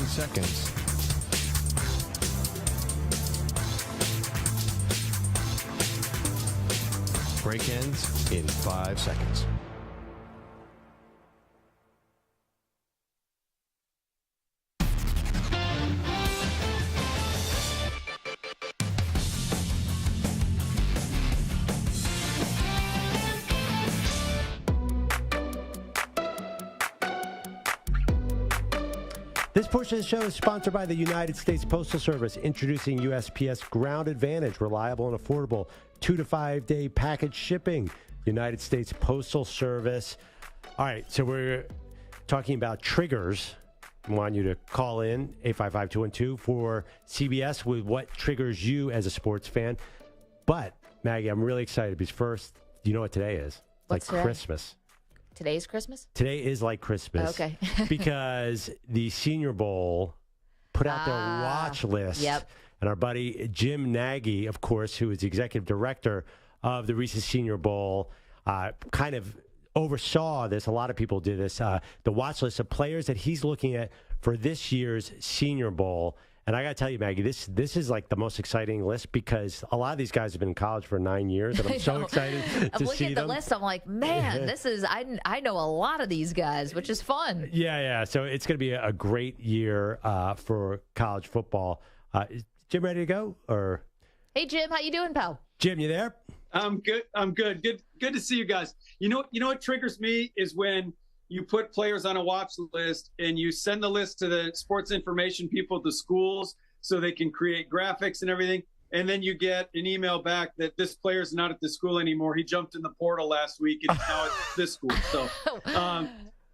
Seconds. Break ends in 5 seconds. This portion of the show is sponsored by the United States Postal Service, introducing USPS Ground Advantage, reliable and affordable 2 to 5 day package shipping. United States Postal Service. All right, so we're talking about triggers. I want you to call in 855-212 for CBS with what triggers you as a sports fan. But, Maggie, I'm really excited because first, you know what today is? What's like today? Christmas. Today's Christmas? Today is like Christmas. Okay. Because the Senior Bowl put out their watch list. Yep. And our buddy Jim Nagy, of course, who is the executive director of the Reese's Senior Bowl, kind of oversaw this. A lot of people did this. The watch list of players that he's looking at for this year's Senior Bowl. And I got to tell you, Maggie, this is like the most exciting list because a lot of these guys have been in college for 9 years, and I'm so excited to see them. I'm looking at the list. I'm like, man, this is I know a lot of these guys, which is fun. Yeah. So it's going to be a great year for college football. Is Jim ready to go? Or hey, Jim, how you doing, pal? Jim, you there? I'm good. Good to see you guys. You know what triggers me is when you put players on a watch list and you send the list to the sports information people at the schools so they can create graphics and everything. And then you get an email back that this player's not at the school anymore. He jumped in the portal last week and now it's this school. So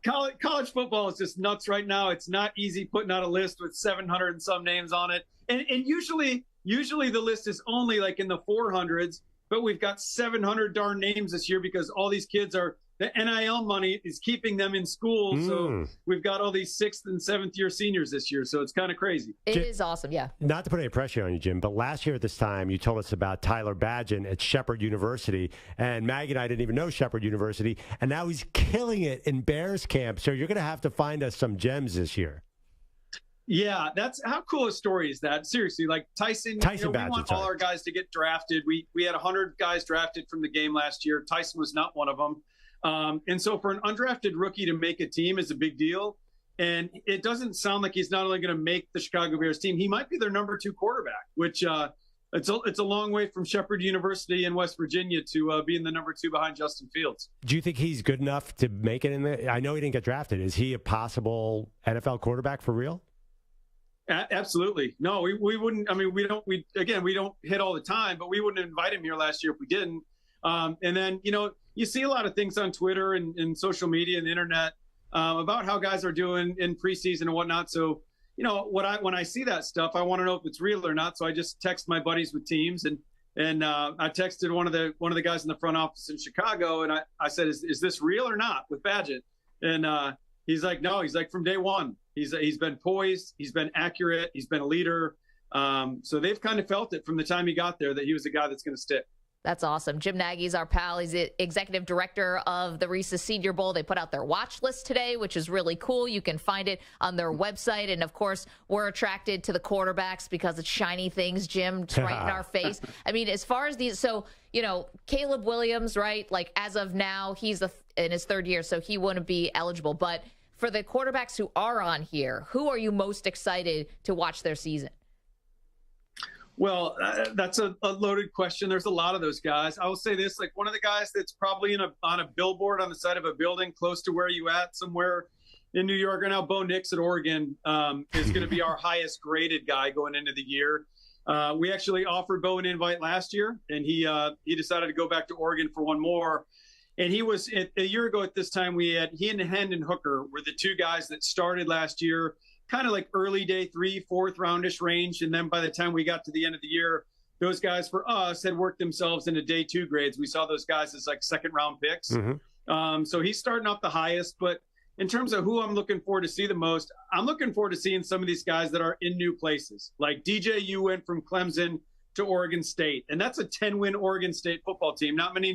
college football is just nuts right now. It's not easy putting out a list with 700 and some names on it. And usually the list is only like in the 400s, but we've got 700 darn names this year because all these kids the NIL money is keeping them in school. So we've got all these 6th and 7th year seniors this year. So it's kind of crazy. It is awesome. Yeah. Not to put any pressure on you, Jim, but last year at this time, you told us about Tyler Badgett at Shepherd University. And Maggie and I didn't even know Shepherd University. And now he's killing it in Bears camp. So you're going to have to find us some gems this year. Yeah, that's how cool a story is that? Seriously, like Tyson Badgett, we want all our guys to get drafted. We had 100 guys drafted from the game last year. Tyson was not one of them. And so for an undrafted rookie to make a team is a big deal. And it doesn't sound like he's not only going to make the Chicago Bears team, he might be their number 2 quarterback, which it's a long way from Shepherd University in West Virginia to being the number 2 behind Justin Fields. Do you think he's good enough to make it in the? I know he didn't get drafted. Is he a possible NFL quarterback for real? Absolutely. No, we wouldn't. I mean, we don't hit all the time, but we wouldn't invite him here last year if we didn't. And then, you see a lot of things on Twitter and social media and the internet about how guys are doing in preseason and whatnot. So, when I see that stuff, I want to know if it's real or not. So I just text my buddies with teams and I texted one of the guys in the front office in Chicago. And I said, is this real or not with Badgett? And he's like, no, he's like from day one. He's been poised. He's been accurate. He's been a leader. So they've kind of felt it from the time he got there that he was a guy that's going to stick. That's awesome. Jim Nagy's our pal. He's the executive director of the Reese's Senior Bowl. They put out their watch list today, which is really cool. You can find it on their website. And, of course, we're attracted to the quarterbacks because it's shiny things, Jim. It's right in our face. I mean, as far as these – so, Caleb Williams, right, like as of now, he's in his 3rd year, so he wouldn't be eligible. But for the quarterbacks who are on here, who are you most excited to watch their season? Well, that's a loaded question. There's a lot of those guys. I will say this, like one of the guys that's probably on a billboard on the side of a building close to where you at somewhere in New York right now, Bo Nix at Oregon is going to be our highest graded guy going into the year. We actually offered Bo an invite last year, and he decided to go back to Oregon for one more. And he was a year ago at this time, he and Hendon Hooker were the 2 guys that started last year, kind of like early day 3, 4th roundish range. And then by the time we got to the end of the year, those guys for us had worked themselves into day 2 grades. We saw those guys as like 2nd round picks. Mm-hmm. So he's starting off the highest, but in terms of who I'm looking forward to see the most, I'm looking forward to seeing some of these guys that are in new places. Like DJU went from Clemson to Oregon State, and that's a 10-win Oregon State football team. Not many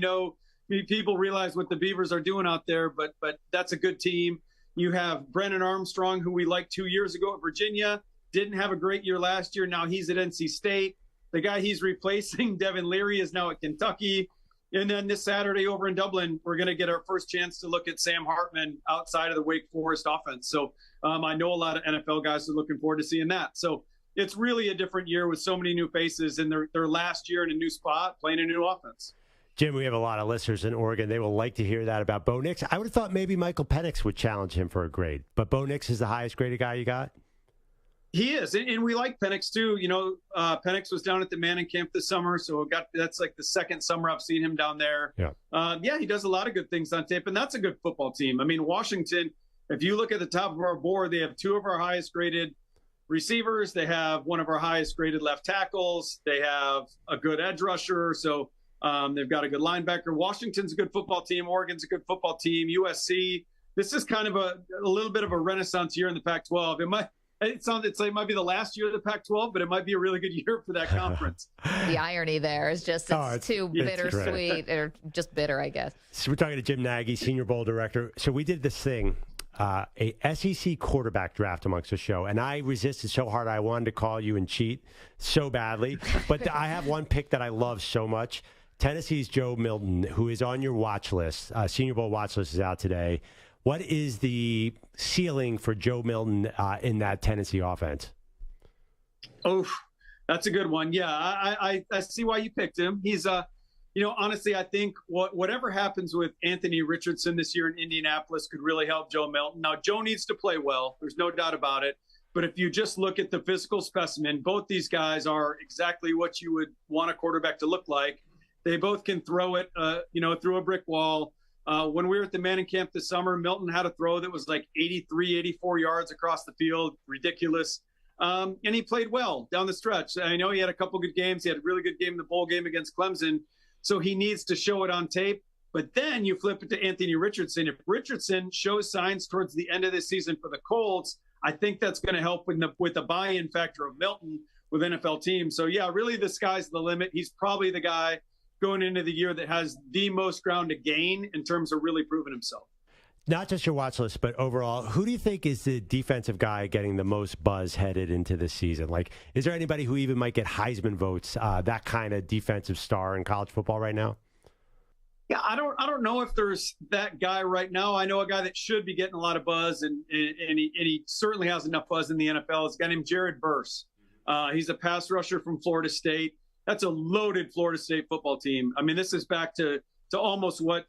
people realize what the Beavers are doing out there, but that's a good team. You have Brennan Armstrong, who we liked 2 years ago at Virginia, didn't have a great year last year. Now he's at NC State. The guy he's replacing, Devin Leary, is now at Kentucky. And then this Saturday over in Dublin, we're going to get our first chance to look at Sam Hartman outside of the Wake Forest offense. So I know a lot of NFL guys are looking forward to seeing that. So it's really a different year with so many new faces in their last year in a new spot, playing a new offense. Jim, we have a lot of listeners in Oregon. They will like to hear that about Bo Nix. I would have thought maybe Michael Penix would challenge him for a grade. But Bo Nix is the highest graded guy you got? He is, and we like Penix too. You know, Penix was down at the Manning camp this summer, so that's like the second summer I've seen him down there. Yeah, he does a lot of good things on tape, and that's a good football team. I mean, Washington, if you look at the top of our board, they have two of our highest graded receivers. They have one of our highest graded left tackles. They have a good edge rusher, so they've got a good linebacker. Washington's a good football team. Oregon's a good football team. USC, this is kind of a little bit of a renaissance year in the Pac-12. It's like it might be the last year of the Pac-12, but it might be a really good year for that conference. The irony there is just it's too bittersweet, or just bitter, I guess. So we're talking to Jim Nagy, Senior Bowl Director. So we did this thing, a SEC quarterback draft amongst the show, and I resisted so hard I wanted to call you and cheat so badly. But I have one pick that I love so much. Tennessee's Joe Milton, who is on your watch list. Senior Bowl watch list is out today. What is the ceiling for Joe Milton in that Tennessee offense? Oh, that's a good one. Yeah, I see why you picked him. He's, honestly, I think whatever happens with Anthony Richardson this year in Indianapolis could really help Joe Milton. Now, Joe needs to play well. There's no doubt about it. But if you just look at the physical specimen, both these guys are exactly what you would want a quarterback to look like. They both can throw it, through a brick wall. When we were at the Manning camp this summer, Milton had a throw that was like 83, 84 yards across the field. Ridiculous. And he played well down the stretch. I know he had a couple good games. He had a really good game in the bowl game against Clemson. So he needs to show it on tape. But then you flip it to Anthony Richardson. If Richardson shows signs towards the end of this season for the Colts, I think that's going to help with the buy-in factor of Milton with NFL teams. So, yeah, really the sky's the limit. He's probably the guy going into the year that has the most ground to gain in terms of really proving himself. Not just your watch list, but overall, who do you think is the defensive guy getting the most buzz headed into this season? Like, is there anybody who even might get Heisman votes, that kind of defensive star in college football right now? Yeah, I don't know if there's that guy right now. I know a guy that should be getting a lot of buzz, and he certainly has enough buzz in the NFL. It's a guy named Jared Verse. He's a pass rusher from Florida State. That's a loaded Florida State football team. I mean, this is back to almost what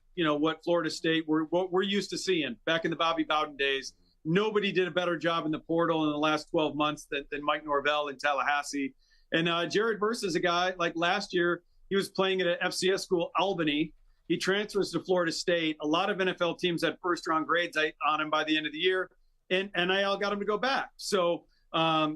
Florida State what we're used to seeing back in the Bobby Bowden days. Nobody did a better job in the portal in the last 12 months than Mike Norvell in Tallahassee. And Jared Verse is a guy, like last year, he was playing at an FCS school, Albany. He transfers to Florida State. A lot of NFL teams had first-round grades on him by the end of the year, and NIL got him to go back. So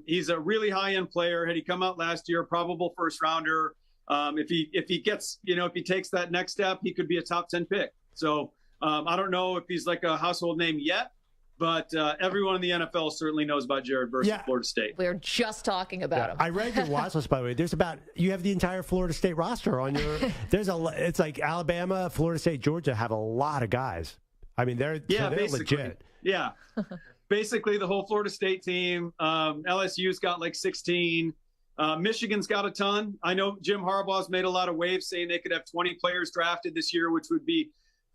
he's a really high-end player. Had he come out last year, probable first-rounder. If he gets, if he takes that next step, he could be a top 10 pick. So I don't know if he's like a household name yet, but everyone in the NFL certainly knows about Jared Verse at Florida State. We were just talking about him. I read your watch list, by the way. You have the entire Florida State roster on your. It's like Alabama, Florida State, Georgia have a lot of guys. I mean, they're legit. Yeah. Basically, the whole Florida State team. LSU's got like 16. Michigan's got a ton. I know Jim Harbaugh's made a lot of waves saying they could have 20 players drafted this year, which would be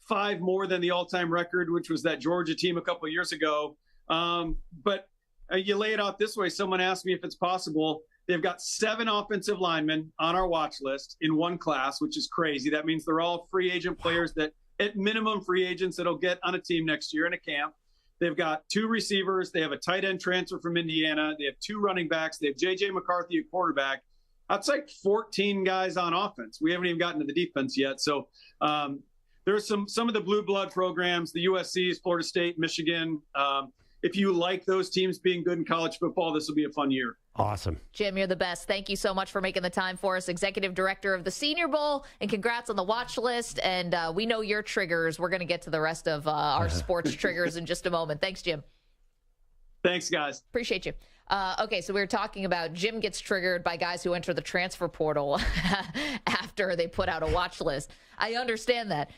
5 more than the all-time record, which was that Georgia team a couple of years ago. But you lay it out this way. Someone asked me if it's possible. They've got 7 offensive linemen on our watch list in one class, which is crazy. That means they're all free agent players that at minimum free agents that'll get on a team next year in a camp. They've got 2 receivers. They have a tight end transfer from Indiana. They have 2 running backs. They have J.J. McCarthy at quarterback. That's like 14 guys on offense. We haven't even gotten to the defense yet. So there's some of the blue blood programs, the USC's, Florida State, Michigan. if you like those teams being good in college football, this will be a fun year. Awesome. Jim, you're the best. Thank you so much for making the time for us, Executive Director of the Senior Bowl, and congrats on the watch list. And we know your triggers. We're going to get to the rest of our sports triggers in just a moment. Thanks, Jim. Thanks, guys. Appreciate you. Okay, so we were talking about Jim gets triggered by guys who enter the transfer portal after they put out a watch list. I understand that.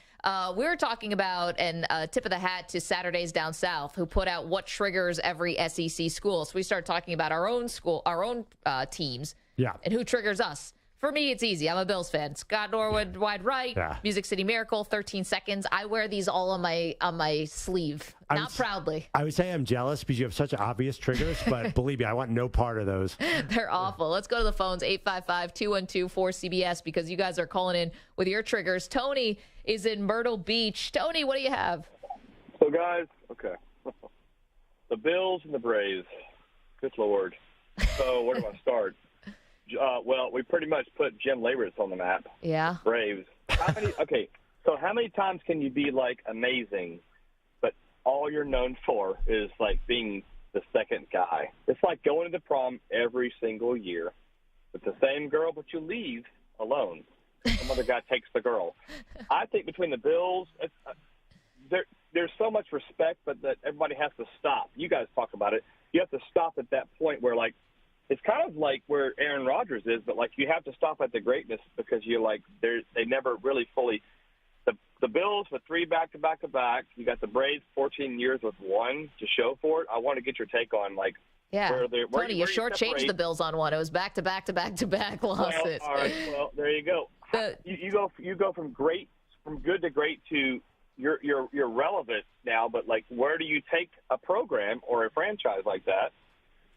We were talking about, and tip of the hat to Saturdays Down South, who put out what triggers every SEC school. So we started talking about our own school, our own teams, and who triggers us. For me, it's easy. I'm a Bills fan. Scott Norwood, wide right. Music City Miracle, 13 seconds. I wear these all on my sleeve, not proudly. I would say I'm jealous because you have such obvious triggers, but believe me, I want no part of those. They're awful. Let's go to the phones, 855-212-4CBS, because you guys are calling in with your triggers. Tony is in Myrtle Beach. Tony, what do you have? So, guys, the Bills and the Braves. Good Lord. So where do I start? Well, we pretty much put Jim Leyritz on the map. Yeah. Braves. How many times can you be, like, amazing, but all you're known for is, like, being the second guy? It's like going to the prom every single year with the same girl, but you leave alone. Some other guy takes the girl. I think between the Bills, there's so much respect, but that everybody has to stop. You guys talk about it. You have to stop at that point where, like, it's kind of like where Aaron Rodgers is, but, like, you have to stop at the greatness because you're like, they never really fully – the Bills with 3 back-to-back-to-back. You got the Braves 14 years with 1 to show for it. I want to get your take on, like, Tony, you shortchanged the Bills on one. It was back-to-back-to-back losses. Well, all right, well, there you go. You go from good to great to you're relevant now, but, like, where do you take a program or a franchise like that?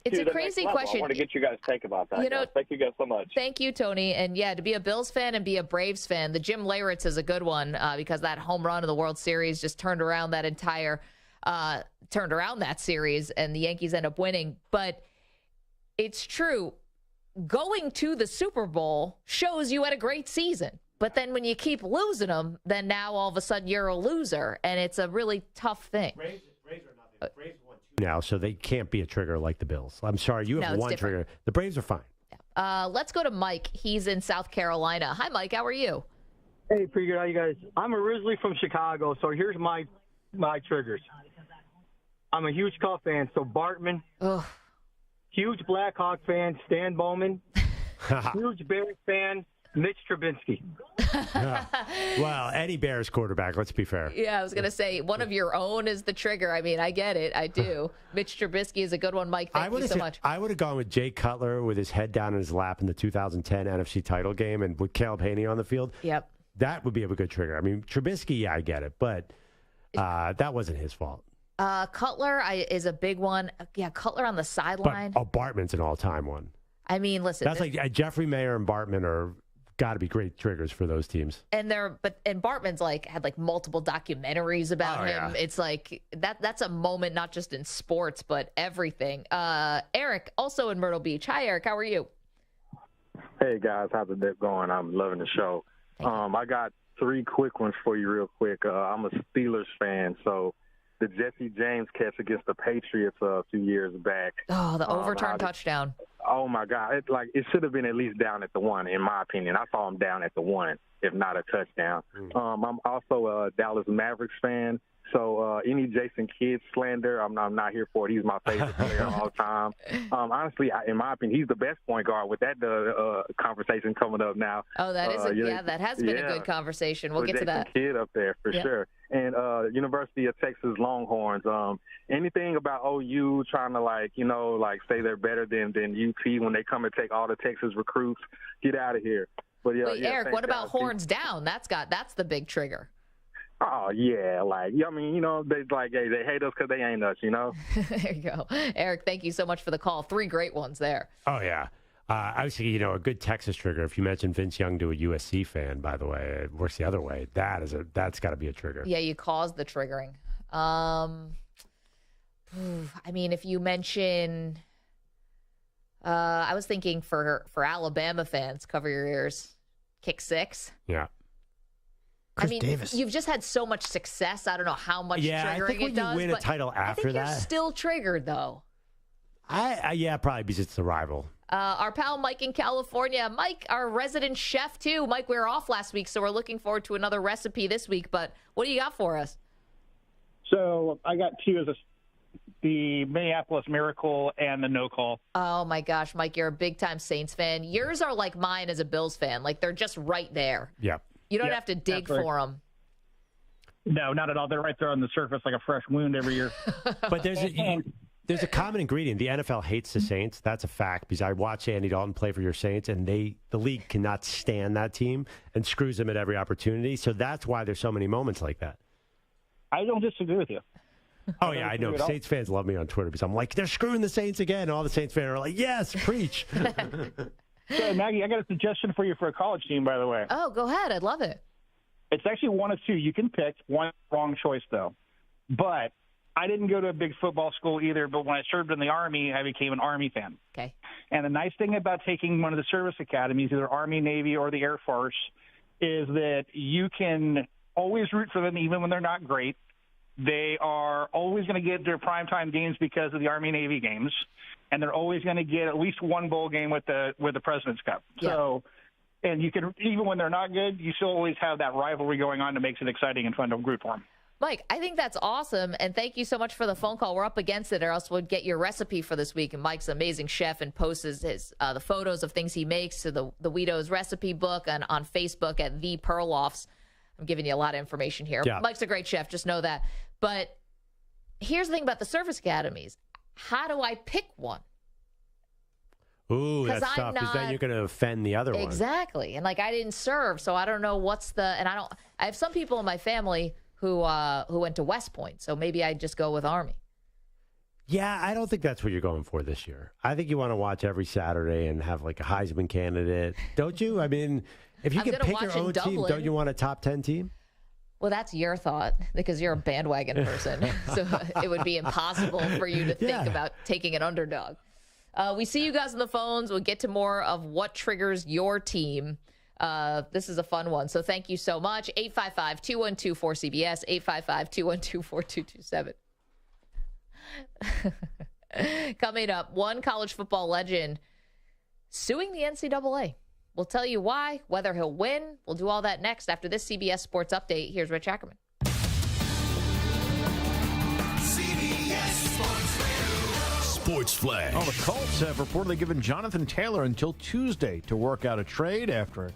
It's a crazy question. I want to get you guys' take about that. Thank you guys so much. Thank you, Tony. And, yeah, to be a Bills fan and be a Braves fan, the Jim Leyritz is a good one because that home run of the World Series just turned around that series, and the Yankees end up winning. But it's true. Going to the Super Bowl shows you had a great season. But then when you keep losing them, then now all of a sudden you're a loser, and it's a really tough thing. Braves are nothing. Braves won 2 now, so they can't be a trigger like the Bills. I'm sorry, you have one trigger. The Braves are fine. Let's go to Mike. He's in South Carolina. Hi, Mike. How are you? Hey, pretty good. How you guys? I'm originally from Chicago, so here's my triggers. I'm a huge Cubs fan, so Bartman. Ugh. Huge Blackhawk fan, Stan Bowman. Huge Bears fan, Mitch Trubisky. Well, any Bears quarterback, let's be fair. Yeah, I was going to say, one of your own is the trigger. I mean, I get it. I do. Mitch Trubisky is a good one, Mike. Thank you so much. I would have gone with Jay Cutler with his head down in his lap in the 2010 NFC title game and with Caleb Haney on the field. Yep. That would be a good trigger. I mean, Trubisky, yeah, I get it, but that wasn't his fault. Cutler is a big one. Yeah, Cutler on the sideline. But Bartman's an all-time one. I mean, listen. That's like Jeffrey Mayer and Bartman are got to be great triggers for those teams. And Bartman's had multiple documentaries about him. Yeah. It's like that's a moment not just in sports but everything. Eric, also in Myrtle Beach. Hi, Eric. How are you? Hey guys, how's it going? I'm loving the show. I got 3 quick ones for you real quick. I'm a Steelers fan, so the Jesse James catch against the Patriots a few years back. Oh, the overturned touchdown. Oh, my God. It should have been at least down at the 1, in my opinion. I saw him down at the 1, if not a touchdown. I'm also a Dallas Mavericks fan. So any Jason Kidd slander, I'm not here for it. He's my favorite player of all time. Honestly, in my opinion, he's the best point guard with that conversation coming up now. Oh, that is that has been a good conversation. We'll get to that. Jason Kidd up there for sure. And University of Texas Longhorns. Anything about OU trying to say they're better than UT when they come and take all the Texas recruits, get out of here. But wait, Eric, what about horns down? That's the big trigger. Oh, yeah. They hate us because they ain't us, There you go. Eric, thank you so much for the call. 3 great ones there. Oh, yeah. Obviously, a good Texas trigger. If you mention Vince Young to a USC fan, by the way, it works the other way. That's got to be a trigger. Yeah, you caused the triggering. I mean, if you mention, I was thinking for Alabama fans, cover your ears, kick 6. Yeah. Davis. You've just had so much success. I don't know how much triggering I think when it does. you win a title after You're still triggered, though. Probably because it's the rival. Our pal Mike in California. Mike, our resident chef, too. Mike, we were off last week, so we're looking forward to another recipe this week. But what do you got for us? So I got two as the Minneapolis Miracle and the No Call. Oh, my gosh, Mike, you're a big-time Saints fan. Yours are like mine as a Bills fan. Like, they're just right there. Yeah. You don't have to dig for them. No, not at all. They're right there on the surface like a fresh wound every year. But there's a common ingredient. The NFL hates the Saints. That's a fact because I watch Andy Dalton play for your Saints, and the league cannot stand that team and screws them at every opportunity. So that's why there's so many moments like that. I don't disagree with you. Oh, yeah, I know. Saints fans love me on Twitter because I'm like, they're screwing the Saints again. And all the Saints fans are like, yes, preach. So, Maggie, I got a suggestion for you for a college team, by the way. Oh, go ahead. I'd love it. It's actually one of two. You can pick one wrong choice, though. But I didn't go to a big football school either, but when I served in the Army, I became an Army fan. Okay. And the nice thing about taking one of the service academies, either Army, Navy, or the Air Force, is that you can always root for them even when they're not great. They are always going to get their primetime games because of the Army-Navy games, and they're always going to get at least one bowl game with the President's Cup. Yeah. So, and you can, even when they're not good, you still always have that rivalry going on that makes it exciting and fun to root for them. Mike, I think that's awesome, and thank you so much for the phone call. We're up against it, or else we'll get your recipe for this week. And Mike's an amazing chef and posts his the photos of things he makes to the Weedos recipe book and on Facebook at The Perloffs. I'm giving you a lot of information here. Yeah. Mike's a great chef, just know that. But here's the thing about the service academies. How do I pick one? Ooh, that's tough, because then you're going to offend the other one. Exactly. And, I didn't serve, so I don't know I have some people in my family who went to West Point, so maybe I'd just go with Army. Yeah, I don't think that's what you're going for this year. I think you want to watch every Saturday and have, a Heisman candidate. Don't you? I mean, if you can pick your own team, don't you want a top 10 team? Well, that's your thought because you're a bandwagon person. So it would be impossible for you to think about taking an underdog. We see you guys on the phones. We'll get to more of what triggers your team. This is a fun one. So thank you so much. 855-212-4CBS, 855-212-4227. Coming up, one college football legend suing the NCAA. We'll tell you why, whether he'll win. We'll do all that next after this CBS Sports Update. Here's Rich Ackerman. CBS Sports Radio. Sports Flash. Well, the Colts have reportedly given Jonathan Taylor until Tuesday to work out a trade after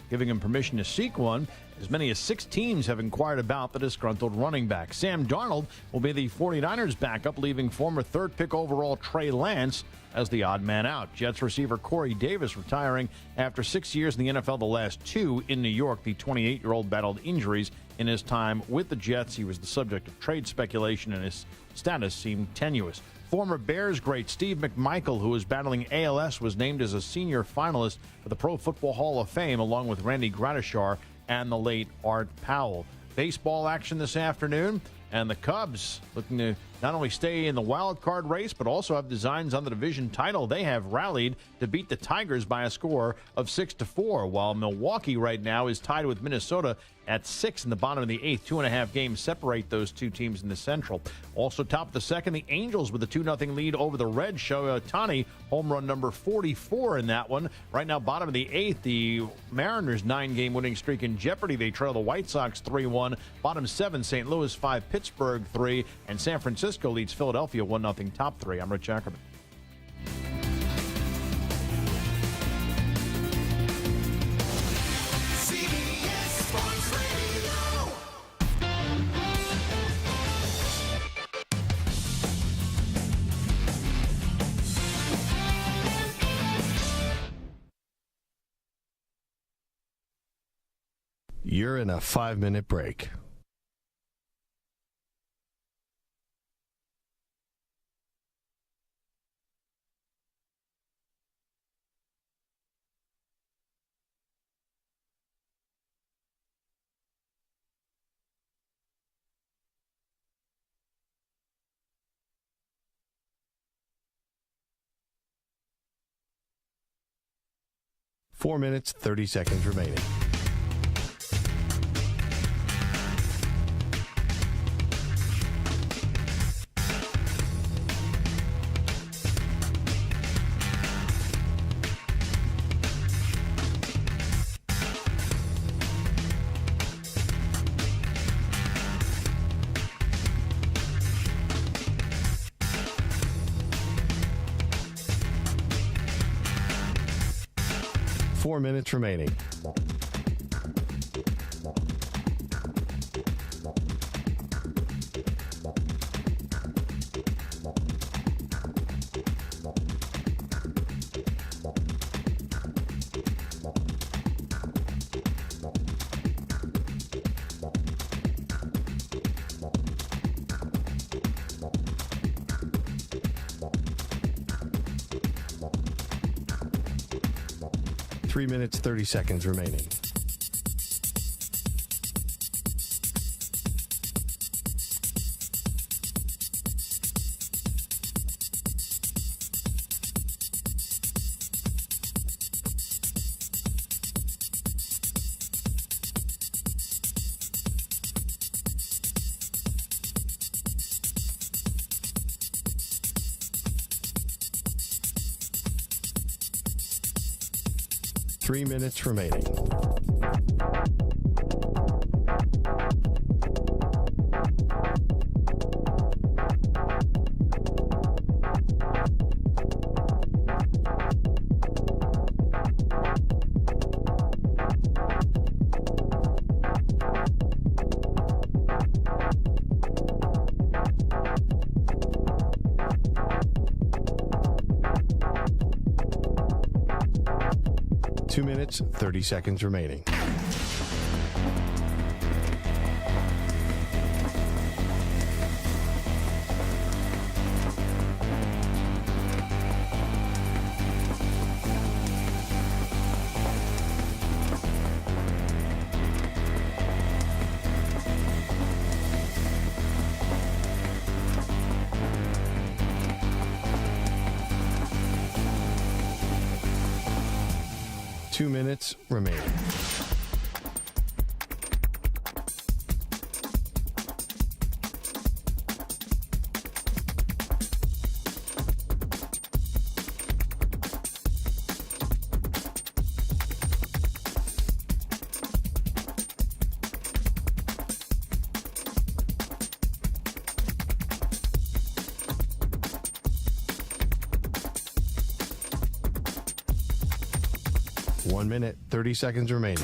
giving him permission to seek one. As many as 6 teams have inquired about the disgruntled running back. Sam Darnold will be the 49ers backup, leaving former third-pick overall Trey Lance as the odd man out. Jets receiver Corey Davis retiring after 6 years in the NFL, the last 2 in New York. The 28-year-old battled injuries in his time with the Jets. He was the subject of trade speculation, and his status seemed tenuous. Former Bears great Steve McMichael, who is battling ALS, was named as a senior finalist for the Pro Football Hall of Fame, along with Randy Gradishar and the late Art Powell. Baseball action this afternoon, and the Cubs looking to not only stay in the wild card race, but also have designs on the division title. They have rallied to beat the Tigers by a score of 6-4, while Milwaukee right now is tied with Minnesota at 6 in the bottom of the 8th. 2.5 games separate those two teams in the Central. Also top of the second, the Angels with a 2-0 lead over the Reds. Shohei Ohtani, home run number 44 in that one. Right now, bottom of the 8th, the Mariners' 9-game winning streak in jeopardy. They trail the White Sox 3-1. Bottom 7, St. Louis 5, Pittsburgh 3, and San Francisco leads Philadelphia 1-0 top 3. I'm Rich Ackerman. You're in a 5-minute break. Four minutes, 30 seconds remaining. 4 minutes remaining. Three minutes, 30 seconds remaining. Three minutes remaining. Two minutes, 30 seconds remaining. Two minutes remaining. One minute, 30 seconds remaining.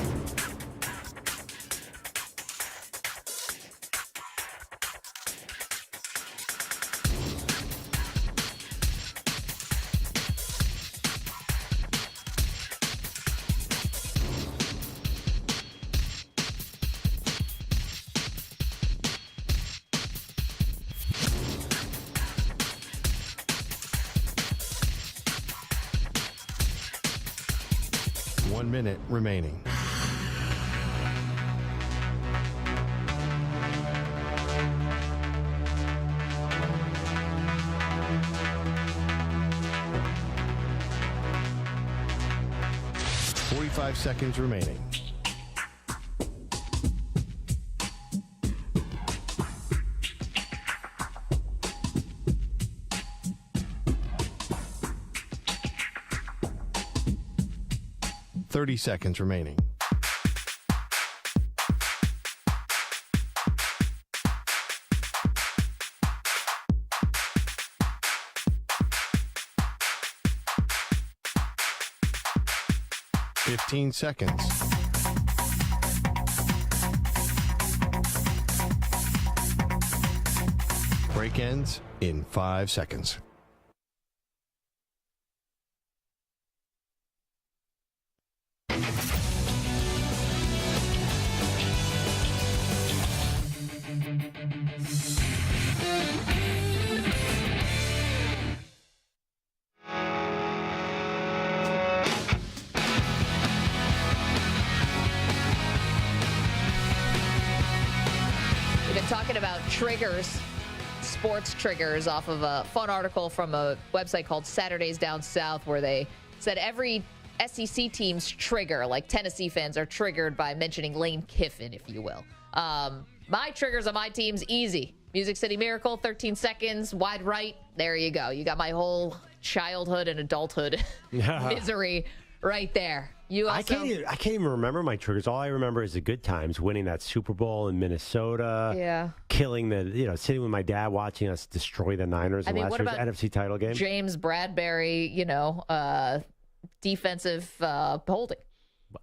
One minute remaining. Five seconds remaining. Seconds remaining. Seconds. Break ends in 5 seconds. Talking about triggers, sports triggers, off of a fun article from a website called Saturdays Down South, where they said every SEC team's trigger, like Tennessee fans are triggered by mentioning Lane Kiffin, if you will. My triggers on my team's easy. Music City Miracle, 13 seconds, wide right. There you go. You got my whole childhood and adulthood misery right there. You also, I can't even remember my triggers. All I remember is the good times, winning that Super Bowl in Minnesota, killing sitting with my dad watching us destroy the Niners in last year's NFC title game. James Bradbury, defensive holding.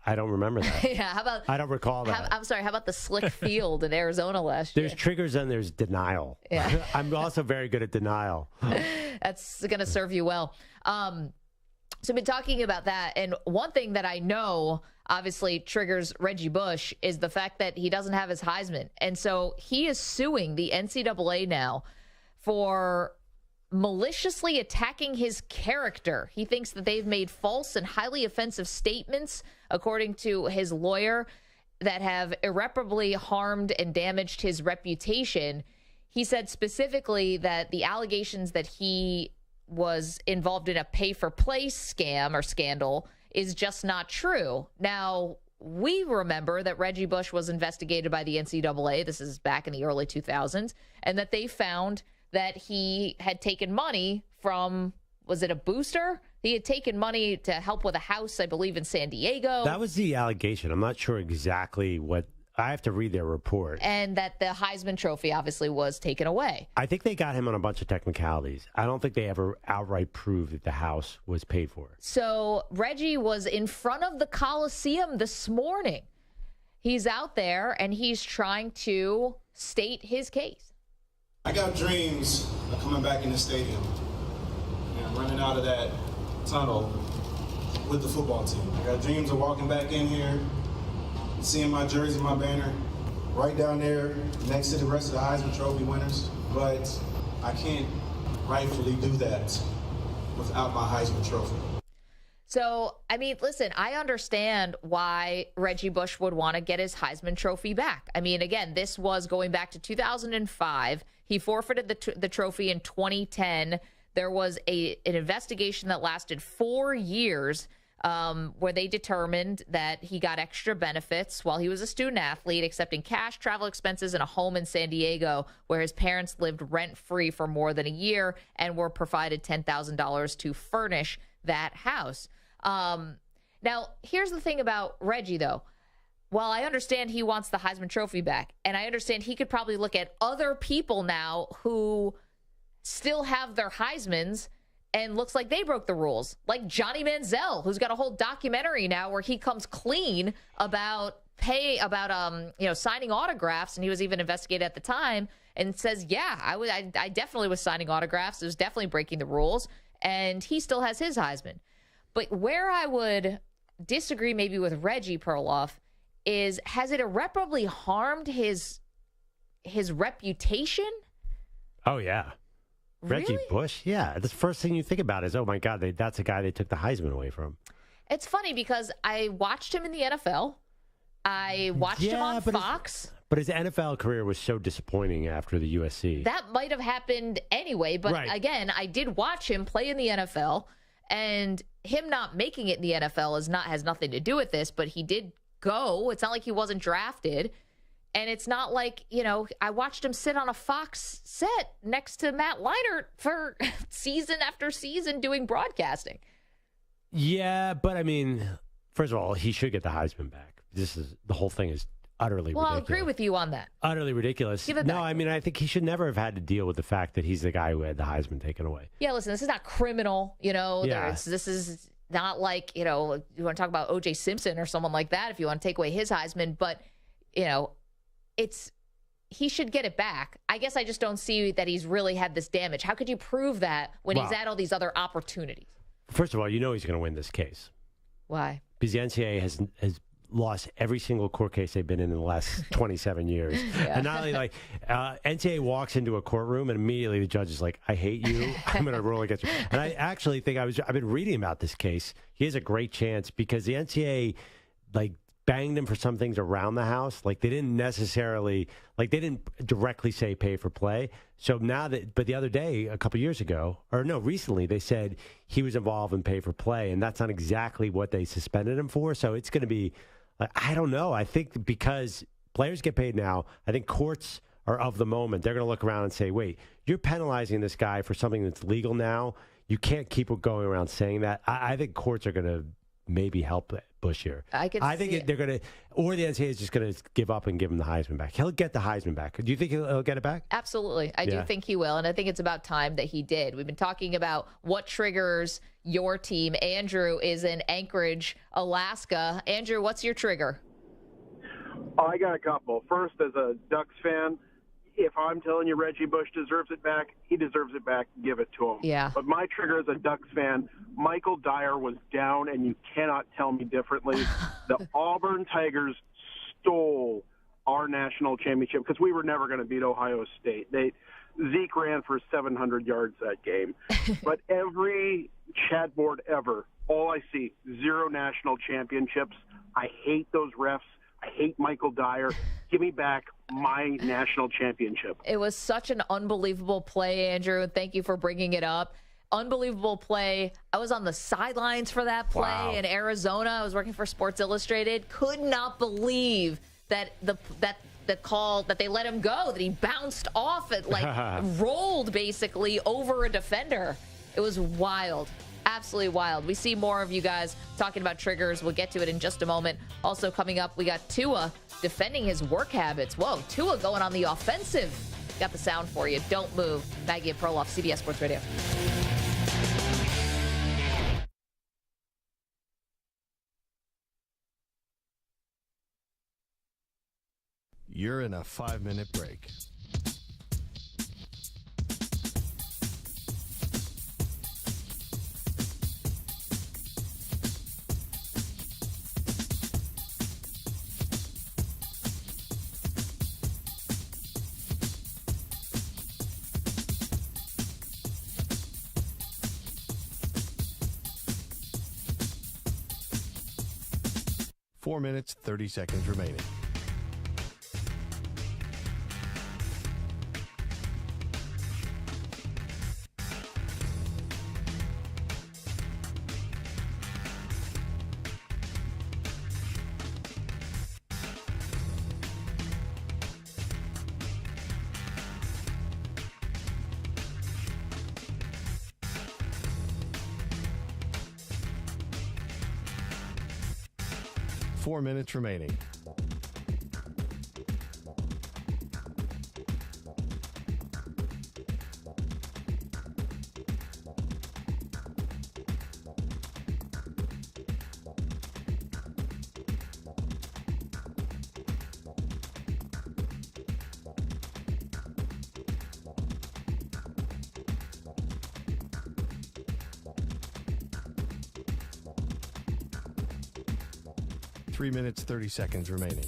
I don't remember that. Yeah, how about? I don't recall that. I'm sorry. How about the slick field in Arizona last year? There's triggers and there's denial. Yeah. I'm also very good at denial. That's going to serve you well. So I've been talking about that, and one thing that I know obviously triggers Reggie Bush is the fact that he doesn't have his Heisman. And so he is suing the NCAA now for maliciously attacking his character. He thinks that they've made false and highly offensive statements, according to his lawyer, that have irreparably harmed and damaged his reputation. He said specifically that the allegations that he was involved in a pay-for-play scam or scandal is just not true. Now, we remember that Reggie Bush was investigated by the NCAA. This is back in the early 2000s, and that they found that he had taken money from, was it a booster? He had taken money to help with a house, I believe, in San Diego. That was the allegation. I'm not sure exactly what. I have to read their report. And that the Heisman Trophy obviously was taken away. I think they got him on a bunch of technicalities. I don't think they ever outright proved that the house was paid for. So Reggie was in front of the Coliseum this morning. He's out there and he's trying to state his case. I got dreams of coming back in the stadium and running out of that tunnel with the football team. I got dreams of walking back in here, seeing my jersey, my banner, right down there next to the rest of the Heisman Trophy winners. But I can't rightfully do that without my Heisman Trophy. So, I mean, listen, I understand why Reggie Bush would want to get his Heisman Trophy back. I mean, again, this was going back to 2005. He forfeited the trophy in 2010. There was an investigation that lasted 4 years where they determined that he got extra benefits while he was a student athlete, accepting cash, travel expenses, and a home in San Diego where his parents lived rent-free for more than a year and were provided $10,000 to furnish that house. Now, here's the thing about Reggie, though. While I understand he wants the Heisman Trophy back, and I understand he could probably look at other people now who still have their Heismans and looks like they broke the rules, like Johnny Manziel, who's got a whole documentary now where he comes clean about signing autographs, and he was even investigated at the time and says, yeah, I definitely was signing autographs. It was definitely breaking the rules, and he still has his Heisman. But where I would disagree maybe with Reggie Perloff is, has it irreparably harmed his reputation? Oh, yeah. Reggie Really? Bush? Yeah. The first thing you think about is, oh, my God, that's a guy they took the Heisman away from. It's funny because I watched him in the NFL. I watched him on Fox. But his NFL career was so disappointing after the USC. That might have happened anyway. But again, I did watch him play in the NFL, and him not making it in the NFL has nothing to do with this, but he did go. It's not like he wasn't drafted. And it's not like, I watched him sit on a Fox set next to Matt Leinart for season after season doing broadcasting. Yeah, but I mean, first of all, he should get the Heisman back. The whole thing is utterly ridiculous. Well, I'll agree with you on that. Utterly ridiculous. Give it back. No, I mean, I think he should never have had to deal with the fact that he's the guy who had the Heisman taken away. Yeah, listen, this is not criminal, Yeah. This is not like, you want to talk about O.J. Simpson or someone like that if you want to take away his Heisman, but, he should get it back. I guess I just don't see that he's really had this damage. How could you prove that when he's had all these other opportunities? First of all, he's going to win this case. Why? Because the NCAA has lost every single court case they've been in the last 27 years. Yeah. And not only NCAA walks into a courtroom and immediately the judge is like, I hate you. I'm going to rule against you. And I actually think I've been reading about this case. He has a great chance because the NCAA banged him for some things around the house. They didn't necessarily, they didn't directly say pay for play. So now but the other day, a couple years ago, recently, they said he was involved in pay for play, and that's not exactly what they suspended him for. So it's going to be, I don't know. I think because players get paid now, I think courts are of the moment. They're going to look around and say, wait, you're penalizing this guy for something that's legal now. You can't keep going around saying that. I think courts are going to maybe help Bush here. I think they're going to, or the NCAA is just going to give up and give him the Heisman back. He'll get the Heisman back. Do you think he'll get it back? Absolutely. I do think he will, and I think it's about time that he did. We've been talking about what triggers your team. Andrew is in Anchorage, Alaska. Andrew, what's your trigger? I got a couple. First, as a Ducks fan, if I'm telling you Reggie Bush deserves it back, he deserves it back. Give it to him. Yeah. But my trigger as a Ducks fan, Michael Dyer was down, and you cannot tell me differently. The Auburn Tigers stole our national championship because we were never going to beat Ohio State. Zeke ran for 700 yards that game. But every chat board ever, all I see, 0 national championships. I hate those refs. I hate Michael Dyer. Give me back my national championship. It was such an unbelievable play, Andrew. Thank you for bringing it up. Unbelievable play. I was on the sidelines for that play in Arizona. I was working for Sports Illustrated. Could not believe that the call that they let him go, that he bounced off it, rolled basically over a defender. It was wild. Absolutely wild. We see more of you guys talking about triggers. We'll get to it in just a moment. Also coming up, we got Tua defending his work habits. Whoa, Tua going on the offensive. Got the sound for you. Don't move. Maggie and Perloff, CBS Sports Radio. You're in a 5-minute break. Four minutes, 30 seconds remaining. Four minutes remaining. Three minutes, 30 seconds remaining.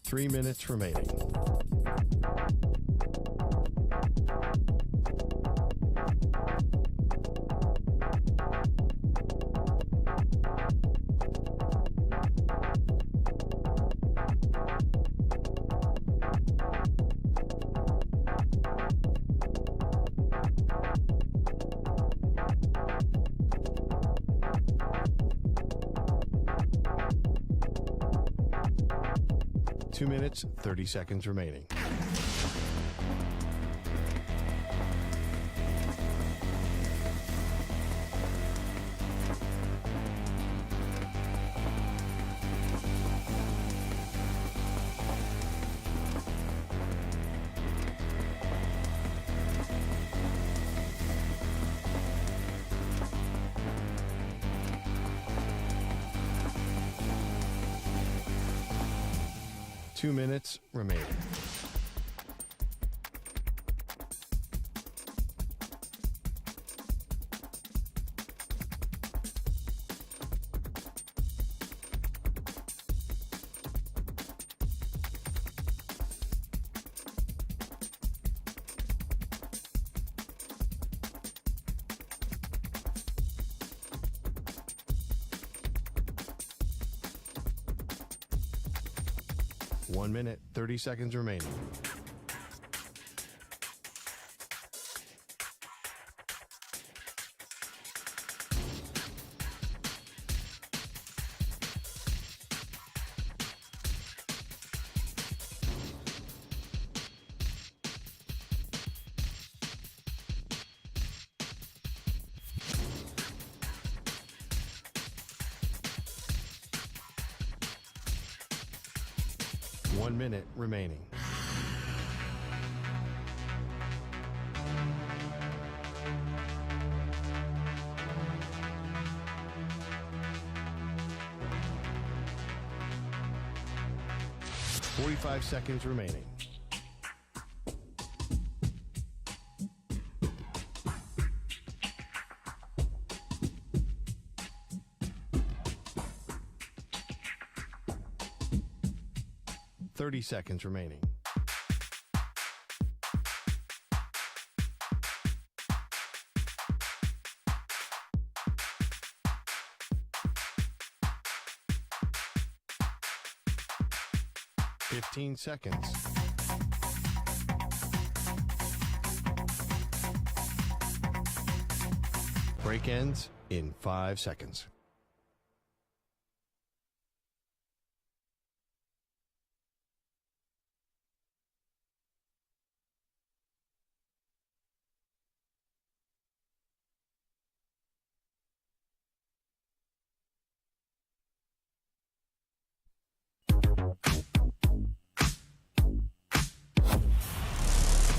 Three minutes remaining. Two minutes, 30 seconds remaining. Two minutes remaining. 1 minute, 30 seconds remaining. One minute remaining. $45 seconds remaining. $30 seconds remaining. $15 seconds. Break ends in 5 seconds.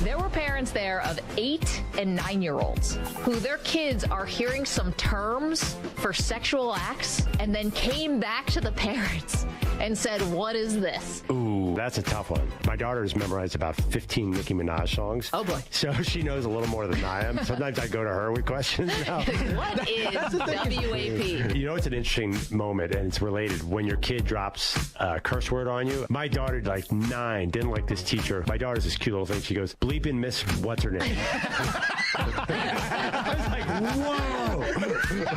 There were parents there of 8 and 9-year-olds who their kids are hearing some terms for sexual acts and then came back to the parents and said, "What is this?" Ooh, that's a tough one. My daughter's memorized about 15 Nicki Minaj songs. Oh, boy. So she knows a little more than I am. Sometimes I go to her with questions now. What is WAP? You know, it's an interesting moment, and it's related. When your kid drops a curse word on you, my daughter, like 9, didn't like this teacher. My daughter's this cute little thing. She goes, "Bleeping Miss what's her name?" I was like, whoa.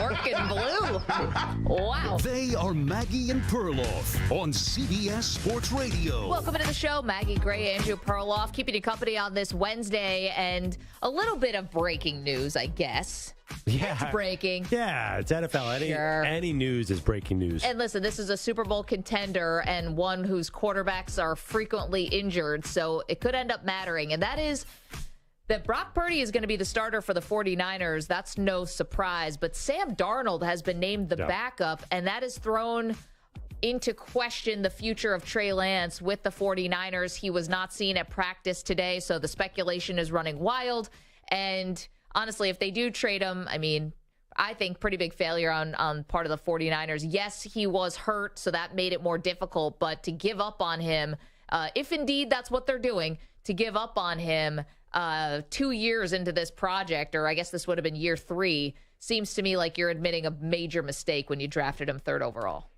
Working blue. Wow. They are Maggie and Perloff on CBS Sports Radio. Welcome into the show. Maggie Gray, Andrew Perloff, keeping you company on this Wednesday, and a little bit of breaking news, I guess. Yeah. It's breaking. Yeah, it's NFL. Any news is breaking news. And listen, this is a Super Bowl contender and one whose quarterbacks are frequently injured, so it could end up mattering. And that is that Brock Purdy is going to be the starter for the 49ers. That's no surprise. But Sam Darnold has been named the backup, and that has thrown into question the future of Trey Lance with the 49ers. He was not seen at practice today, so the speculation is running wild. And honestly, if they do trade him, I mean, I think pretty big failure on part of the 49ers. Yes, he was hurt, so that made it more difficult. But to give up on him, if indeed that's what they're doing, to give up on him 2 years into this project, or I guess this would have been year 3, seems to me like you're admitting a major mistake when you drafted him 3rd overall.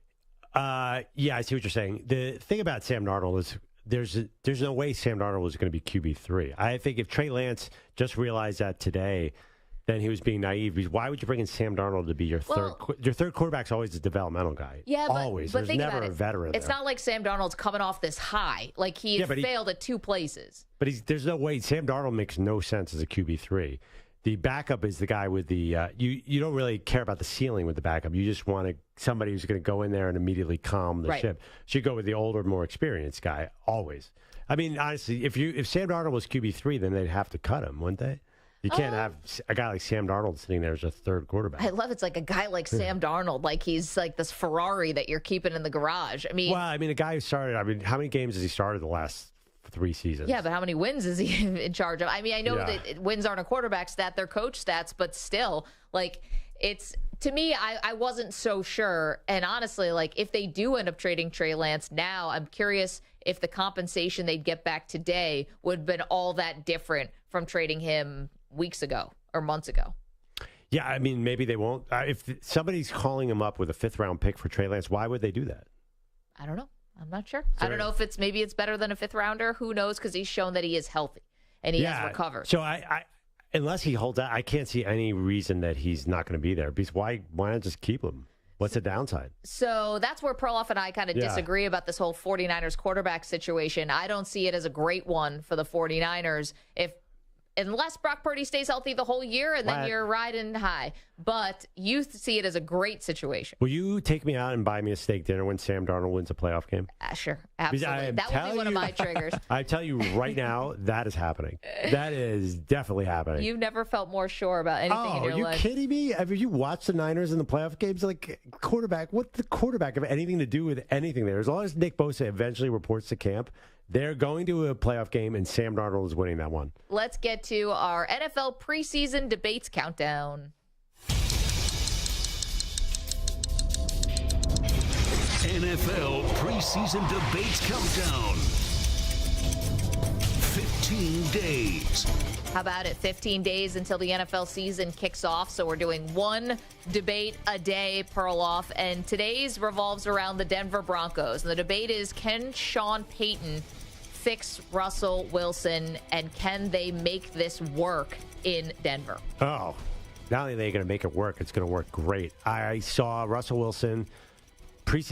Yeah, I see what you're saying. The thing about Sam Darnold is there's no way Sam Darnold was going to be QB3. I think if Trey Lance just realized that today, then he was being naive. Because why would you bring in Sam Darnold to be your third? Your third quarterback's always a developmental guy. Yeah, always. But There's never a veteran. It's not like Sam Darnold's coming off this high. Like he failed at 2 places. But there's no way. Sam Darnold makes no sense as a QB3. The backup is the guy with the you don't really care about the ceiling with the backup. You just want somebody who's going to go in there and immediately calm the ship. So you go with the older, more experienced guy always. I mean, honestly, if Sam Darnold was QB3, then they'd have to cut him, wouldn't they? You can't have a guy like Sam Darnold sitting there as a third quarterback. I love it's like a guy like Sam Darnold, like he's like this Ferrari that you're keeping in the garage. I mean, a guy who started. I mean, how many games has he started the last 3 seasons? Yeah, but how many wins is he in charge of? I mean, I know that wins aren't a quarterback stat, they're coach stats, but still, like, it's, to me, I wasn't so sure. And honestly, like, if they do end up trading Trey Lance now, I'm curious if the compensation they'd get back today would have been all that different from trading him weeks ago or months ago. Yeah, I mean, maybe they won't. If somebody's calling him up with a 5th-round pick for Trey Lance, why would they do that? I don't know. I'm not sure. I don't know if maybe it's better than a 5th rounder. Who knows? Because he's shown that he is healthy and he has recovered. So I unless he holds out, I can't see any reason that he's not going to be there. Because why not just keep him? What's the downside? So that's where Perloff and I kind of disagree about this whole 49ers quarterback situation. I don't see it as a great one for the 49ers unless Brock Purdy stays healthy the whole year, and then you're riding high. But you see it as a great situation. Will you take me out and buy me a steak dinner when Sam Darnold wins a playoff game? Sure, absolutely. That would be one of my triggers. I tell you right now, that is happening. That is definitely happening. You've never felt more sure about anything in your life. Are you kidding me? Have you watched the Niners in the playoff games? Like, quarterback, what the quarterback have anything to do with anything there? As long as Nick Bosa eventually reports to camp, they're going to a playoff game, and Sam Darnold is winning that one. Let's get to our NFL preseason debates countdown. NFL preseason debates countdown. 15 days. How about it? 15 days until the NFL season kicks off. So we're doing one debate a day, Perloff. And today's revolves around the Denver Broncos. And the debate is, can Sean Payton fix Russell Wilson? And can they make this work in Denver? Oh, not only are they going to make it work, it's going to work great. I saw Russell Wilson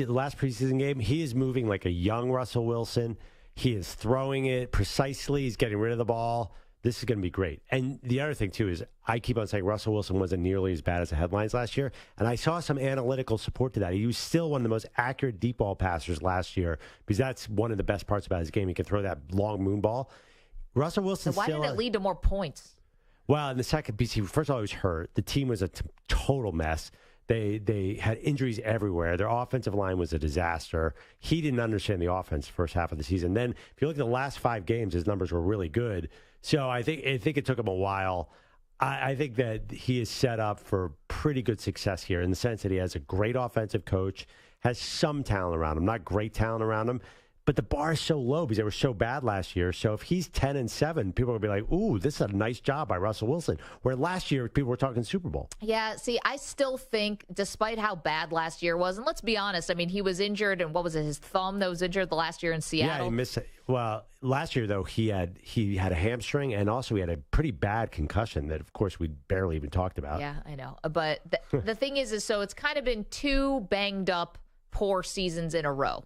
last preseason game. He is moving like a young Russell Wilson. He is throwing it precisely. He's getting rid of the ball. This is going to be great. And the other thing, too, is I keep on saying Russell Wilson wasn't nearly as bad as the headlines last year. And I saw some analytical support to that. He was still one of the most accurate deep ball passers last year because that's one of the best parts about his game. He can throw that long moon ball. Russell Wilson so why did it lead to more points? Well, in the second piece, first of all, he was hurt. The team was a total mess. They had injuries everywhere. Their offensive line was a disaster. He didn't understand the offense first half of the season. Then, if you look at the last 5 games, his numbers were really good. So I think it took him a while. I think that he is set up for pretty good success here in the sense that he has a great offensive coach, has some talent around him, not great talent around him. But the bar is so low because they were so bad last year. So if he's 10-7, people will be like, ooh, this is a nice job by Russell Wilson. Where last year, people were talking Super Bowl. Yeah, see, I still think, despite how bad last year was, and let's be honest, I mean, he was injured, and what was it, his thumb that was injured the last year in Seattle? Yeah, he missed it. Well, last year, though, he had a hamstring, and also he had a pretty bad concussion that, of course, we barely even talked about. Yeah, I know. But the thing is so it's kind of been 2 banged up, poor seasons in a row.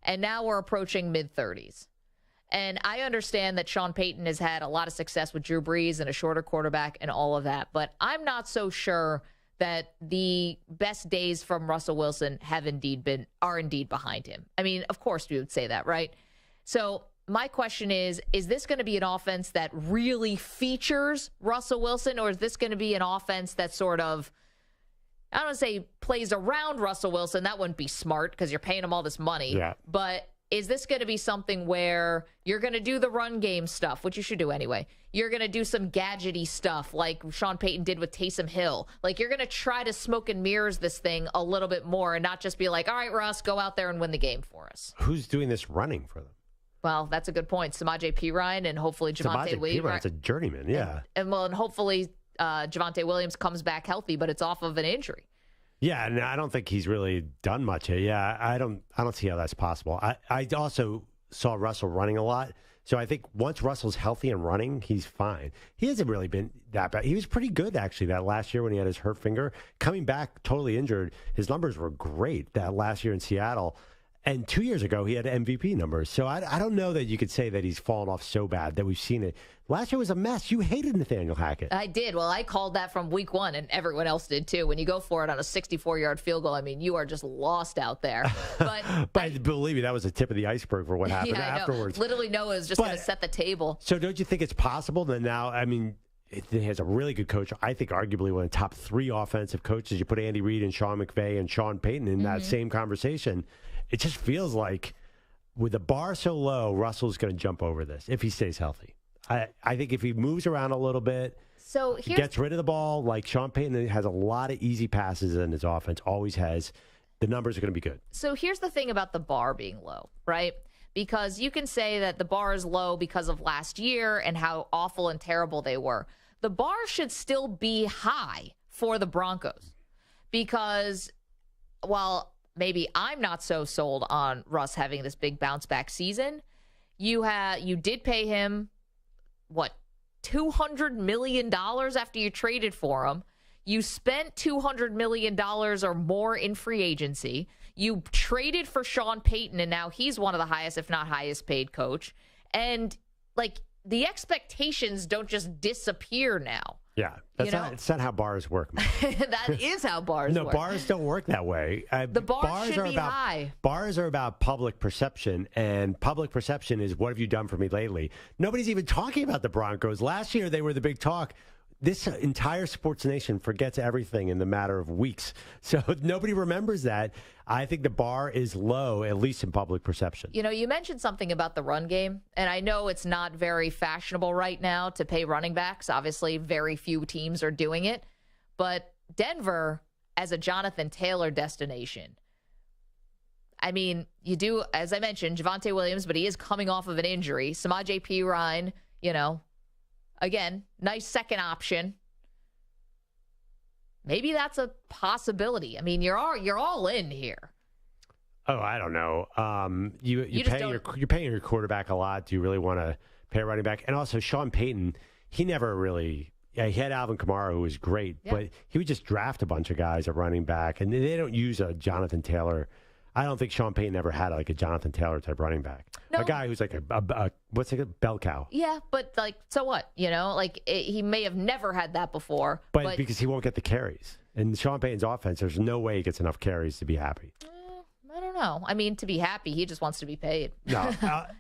And now we're approaching mid-30s. And I understand that Sean Payton has had a lot of success with Drew Brees and a shorter quarterback and all of that. But I'm not so sure that the best days from Russell Wilson are indeed behind him. I mean, of course we would say that, right? So my question is this going to be an offense that really features Russell Wilson, or is this going to be an offense that sort of, I don't want to say plays around Russell Wilson? That wouldn't be smart because you're paying him all this money. Yeah. But is this going to be something where you're going to do the run game stuff, which you should do anyway? You're going to do some gadgety stuff like Sean Payton did with Taysom Hill. Like, you're going to try to smoke and mirrors this thing a little bit more and not just be like, all right, Russ, go out there and win the game for us. Who's doing this running for them? Well, that's a good point. Samaje Perine and hopefully Javonte Williams. It's a journeyman, yeah. And hopefully Javonte Williams comes back healthy, but it's off of an injury. Yeah, and I don't think he's really done much here. Yeah, I don't see how that's possible. I also saw Russell running a lot. So I think once Russell's healthy and running, he's fine. He hasn't really been that bad. He was pretty good, actually, that last year when he had his hurt finger. Coming back totally injured, his numbers were great that last year in Seattle. And 2 years ago, he had MVP numbers. So I don't know that you could say that he's fallen off so bad that we've seen it. Last year was a mess. You hated Nathaniel Hackett. I did. Well, I called that from week 1, and everyone else did too. When you go for it on a 64-yard field goal, I mean, you are just lost out there. But believe me, that was the tip of the iceberg for what happened afterwards. Literally, Noah is just going to set the table. So don't you think it's possible that now, I mean, it has a really good coach. I think arguably one of the top 3 offensive coaches. You put Andy Reid and Sean McVay and Sean Payton in that same conversation. It just feels like with the bar so low, Russell's going to jump over this if he stays healthy. I think if he moves around a little bit, he gets rid of the ball, like Sean Payton has a lot of easy passes in his offense, always has, the numbers are going to be good. So here's the thing about the bar being low, right? Because you can say that the bar is low because of last year and how awful and terrible they were. The bar should still be high for the Broncos because while maybe I'm not so sold on Russ having this big bounce back season, you did pay him, $200 million after you traded for him. You spent $200 million or more in free agency. You traded for Sean Payton, and now he's one of the highest, if not highest paid coach. And, like, the expectations don't just disappear now. Yeah, that's not how bars work. That is how bars work. No, bars don't work that way. The bars should be high. Bars are about public perception, and public perception is, what have you done for me lately? Nobody's even talking about the Broncos. Last year, they were the big talk. This entire sports nation forgets everything in the matter of weeks. So nobody remembers that. I think the bar is low, at least in public perception. You know, you mentioned something about the run game, and I know it's not very fashionable right now to pay running backs. Obviously, very few teams are doing it. But Denver, as a Jonathan Taylor destination, I mean, you do, as I mentioned, Javonte Williams, but he is coming off of an injury. Samaje Perine, you know, again, nice second option. Maybe that's a possibility. I mean, you're all in here. Oh, I don't know. You're paying your quarterback a lot. Do you really want to pay a running back? And also, Sean Payton, he never really. Yeah, he had Alvin Kamara, who was great, but he would just draft a bunch of guys at running back, and they don't use a Jonathan Taylor. I don't think Sean Payton ever had like a Jonathan Taylor type running back. No. A guy who's like what's like a bell cow. Yeah, but like, so what? You know, like he may have never had that before. But because he won't get the carries. And Sean Payton's offense, there's no way he gets enough carries to be happy. I don't know. I mean, to be happy, he just wants to be paid. No,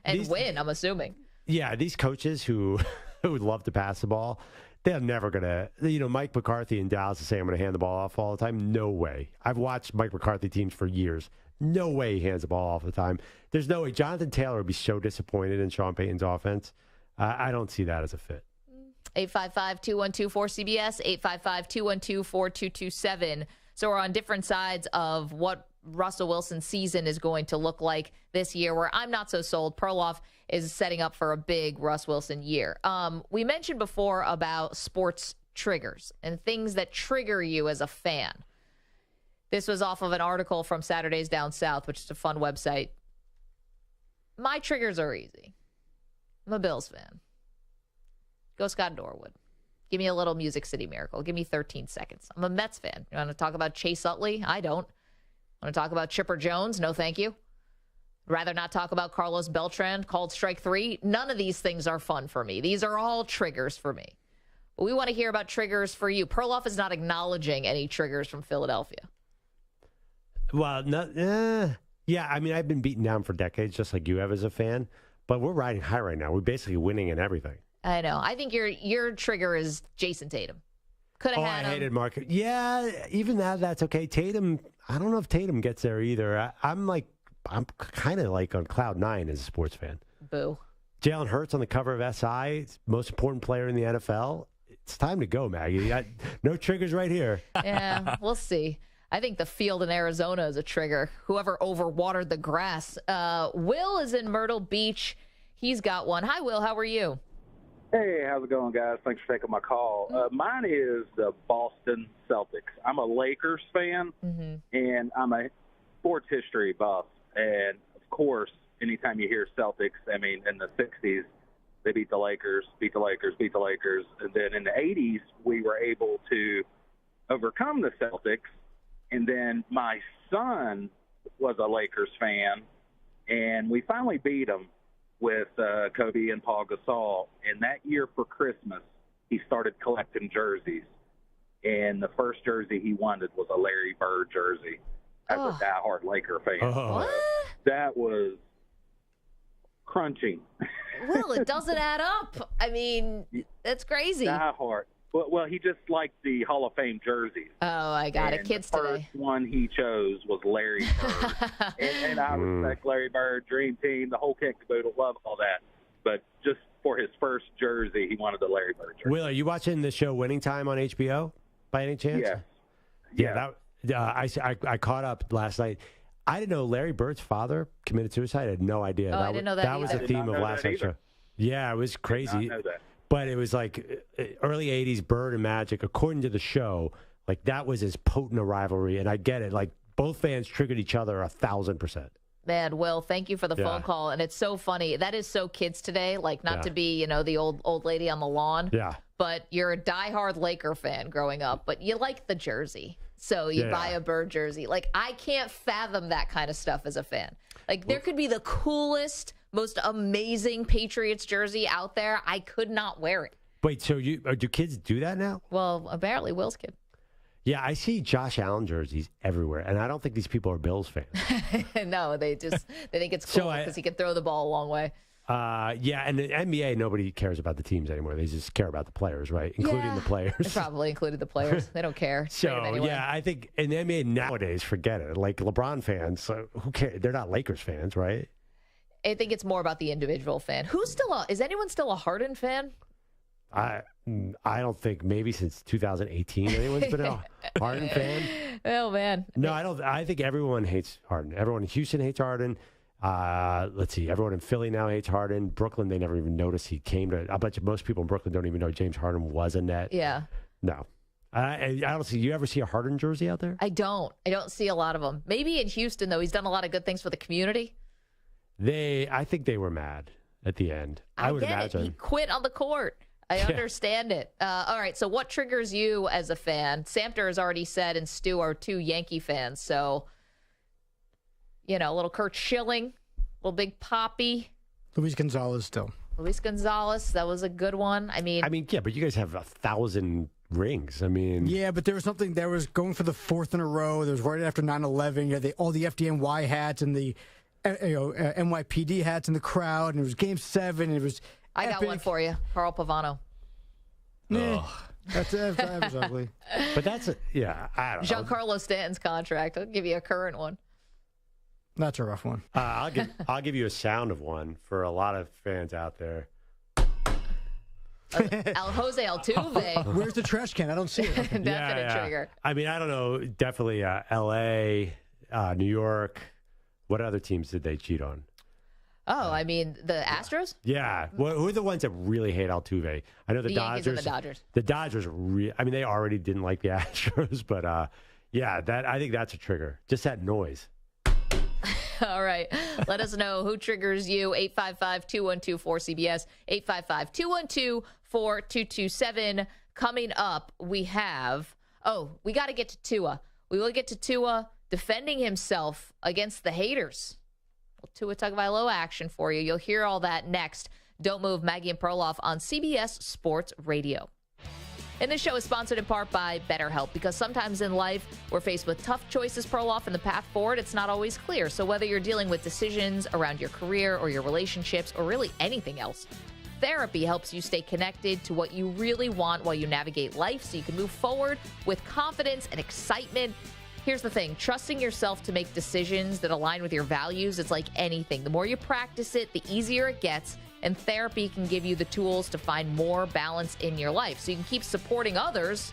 and win, I'm assuming. Yeah, these coaches who would love to pass the ball, they're never going to, Mike McCarthy in Dallas is saying, I'm going to hand the ball off all the time. No way. I've watched Mike McCarthy teams for years. No way he hands the ball off the time. There's no way. Jonathan Taylor would be so disappointed in Sean Payton's offense. I don't see that as a fit. 855-212-4CBS, 855-212-4227. So we're on different sides of what Russell Wilson's season is going to look like this year, where I'm not so sold. Perloff is setting up for a big Russ Wilson year. We mentioned before about sports triggers and things that trigger you as a fan. This was off of an article from Saturdays Down South, which is a fun website. My triggers are easy. I'm a Bills fan. Go Scott Norwood. Give me a little Music City Miracle. Give me 13 seconds. I'm a Mets fan. You want to talk about Chase Utley? I don't. Want to talk about Chipper Jones? No, thank you. Rather not talk about Carlos Beltran, called strike 3. None of these things are fun for me. These are all triggers for me. But we want to hear about triggers for you. Perloff is not acknowledging any triggers from Philadelphia. Well, yeah, I mean, I've been beaten down for decades, just like you have as a fan, but we're riding high right now. We're basically winning in everything. I know. I think your trigger is Jason Tatum. Could have had him. I hated Mark. Yeah, even that's okay. Tatum, I don't know if Tatum gets there either. I'm kind of like on cloud 9 as a sports fan. Boo. Jalen Hurts on the cover of SI, most important player in the NFL. It's time to go, Maggie. No triggers right here. Yeah, we'll see. I think the field in Arizona is a trigger. Whoever overwatered the grass. Will is in Myrtle Beach. He's got one. Hi, Will. How are you? Hey, how's it going, guys? Thanks for taking my call. Mine is the Boston Celtics. I'm a Lakers fan, and I'm a sports history buff. And, of course, anytime you hear Celtics, I mean, in the 60s, they beat the Lakers. And then in the 80s, we were able to overcome the Celtics. And then my son was a Lakers fan, and we finally beat them with Kobe and Paul Gasol. And that year for Christmas, he started collecting jerseys. And the first jersey he wanted was a Larry Bird jersey as a diehard Laker fan. What? That was crunching. Well, it doesn't add up. I mean, that's crazy. Diehard. Well, he just liked the Hall of Fame jerseys. Oh, I got it. Kids today. The first one he chose was Larry Bird. and I respect Larry Bird, Dream Team, the whole kit and caboodle, love all that. But just for his first jersey, he wanted the Larry Bird jersey. Will, are you watching the show Winning Time on HBO by any chance? Yes. Yeah, I caught up last night. I didn't know Larry Bird's father committed suicide. I had no idea. I didn't know that That was the theme of last night's show. Yeah, it was crazy. I did not know that. But it was like early 80s Bird and Magic. According to the show, like that was as potent a rivalry. And I get it. Like both fans triggered each other 1,000%. Man, Will, thank you for the phone call. And it's so funny. That is so kids today. Like, not to be, the old lady on the lawn. Yeah. But you're a diehard Laker fan growing up, but you like the jersey. So you buy a Bird jersey. Like, I can't fathom that kind of stuff as a fan. Like, there could be the coolest, most amazing Patriots jersey out there. I could not wear it. Wait, so do kids do that now? Well, apparently Will's kid. Yeah, I see Josh Allen jerseys everywhere, and I don't think these people are Bills fans. No, they think it's cool because he can throw the ball a long way. Yeah, and the NBA, nobody cares about the teams anymore. They just care about the players, right? Including the players. They probably included the players. They don't care. So, anyway. yeah, I think in the NBA nowadays, forget it. Like LeBron fans, who cares? They're not Lakers fans, right? I think it's more about the individual fan. Is anyone still a Harden fan? I don't think maybe since 2018 anyone's been a Harden fan. Oh, man. No, I don't. I think everyone hates Harden. Everyone in Houston hates Harden. Let's see. Everyone in Philly now hates Harden. Brooklyn, they never even noticed he came to. I bet you most people in Brooklyn don't even know James Harden was a net. Yeah. No. I don't see. You ever see a Harden jersey out there? I don't see a lot of them. Maybe in Houston, though. He's done a lot of good things for the community. I think they were mad at the end. I would imagine. He quit on the court. I understand it. All right, so what triggers you as a fan? Samter has already said, and Stu are two Yankee fans. So, a little Kurt Schilling, a little Big Papi. Luis Gonzalez still. Luis Gonzalez, that was a good one. I mean, yeah, but you guys have 1,000 rings. Yeah, but there was something that was going for the fourth in a row. There was right after 9/11. You had all the FDNY hats and the NYPD hats in the crowd, and it was Game 7. And it was. I got one for you, Carl Pavano. That was ugly. But I don't know. Giancarlo Stanton's contract. I'll give you a current one. That's a rough one. I'll give you a sound of one for a lot of fans out there. Jose Altuve. Where's the trash can? I don't see it. Definite trigger. I don't know. Definitely L.A., New York. What other teams did they cheat on? Oh, the Astros? Yeah. Well, who are the ones that really hate Altuve? I know the Dodgers. Yankees and the Dodgers. The Dodgers, they already didn't like the Astros, but I think that's a trigger. Just that noise. All right. Let us know who triggers you. 855-212-4CBS, 855-212-4227. Coming up, we got to get to Tua. We will get to Tua defending himself against the haters. Tua Tagovailoa action for you. You'll hear all that next. Don't move. Maggie and Perloff on CBS Sports Radio. And this show is sponsored in part by BetterHelp, because sometimes in life we're faced with tough choices, Perloff, and the path forward, it's not always clear. So whether you're dealing with decisions around your career or your relationships or really anything else, therapy helps you stay connected to what you really want while you navigate life so you can move forward with confidence and excitement. Here's the thing, trusting yourself to make decisions that align with your values, it's like anything. The more you practice it, the easier it gets, and therapy can give you the tools to find more balance in your life so you can keep supporting others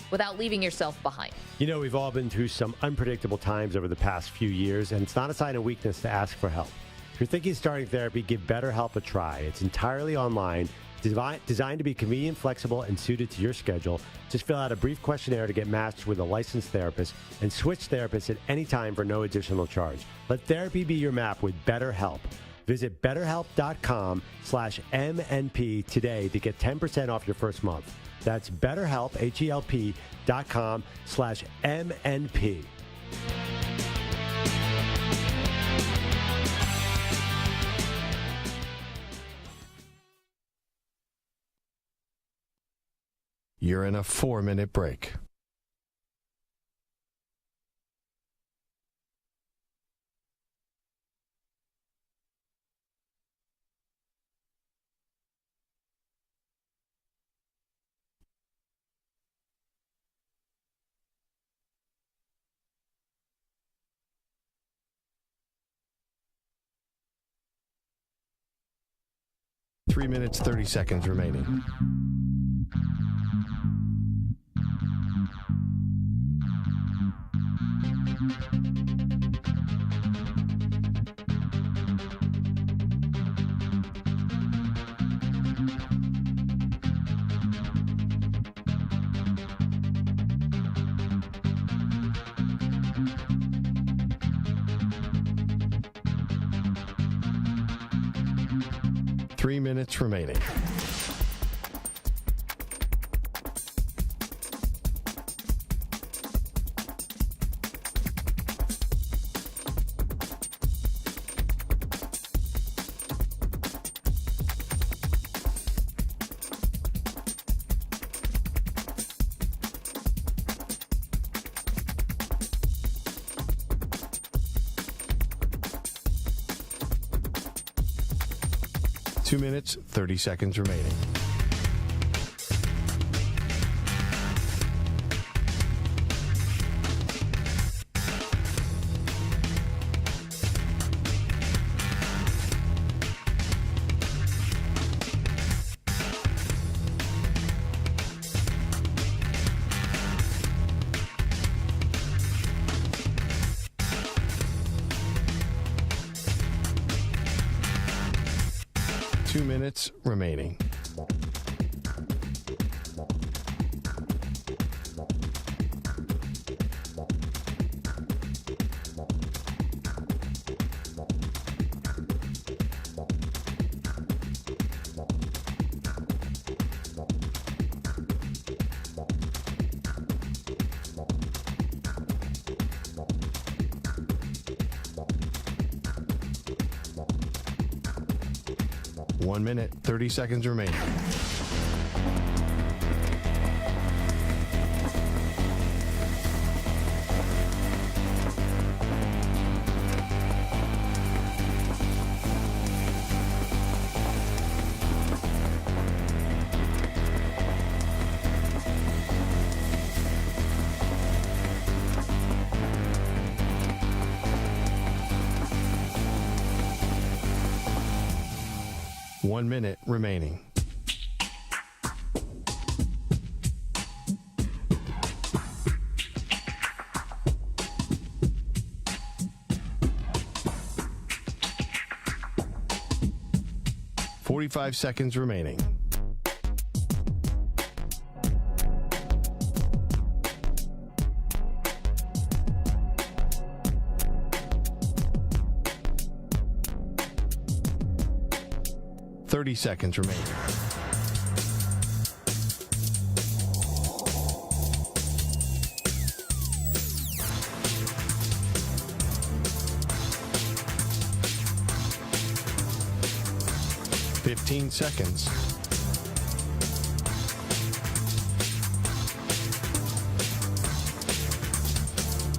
without leaving yourself behind. We've all been through some unpredictable times over the past few years, and it's not a sign of weakness to ask for help. If you're thinking of starting therapy, give BetterHelp a try. It's entirely online, designed to be convenient, flexible, and suited to your schedule. Just fill out a brief questionnaire to get matched with a licensed therapist and switch therapists at any time for no additional charge. Let therapy be your map with BetterHelp. Visit BetterHelp.com /MNP today to get 10% off your first month. That's BetterHelp, HELP.com /MNP. You're in a 4-minute break. Three minutes, 30 seconds remaining. 3 minutes remaining. Two minutes, 30 seconds remaining. Two minutes remaining. One minute, 30 seconds remaining. One minute remaining. Forty-five seconds remaining. Seconds remaining. Fifteen seconds.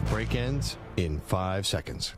Break ends in 5 seconds.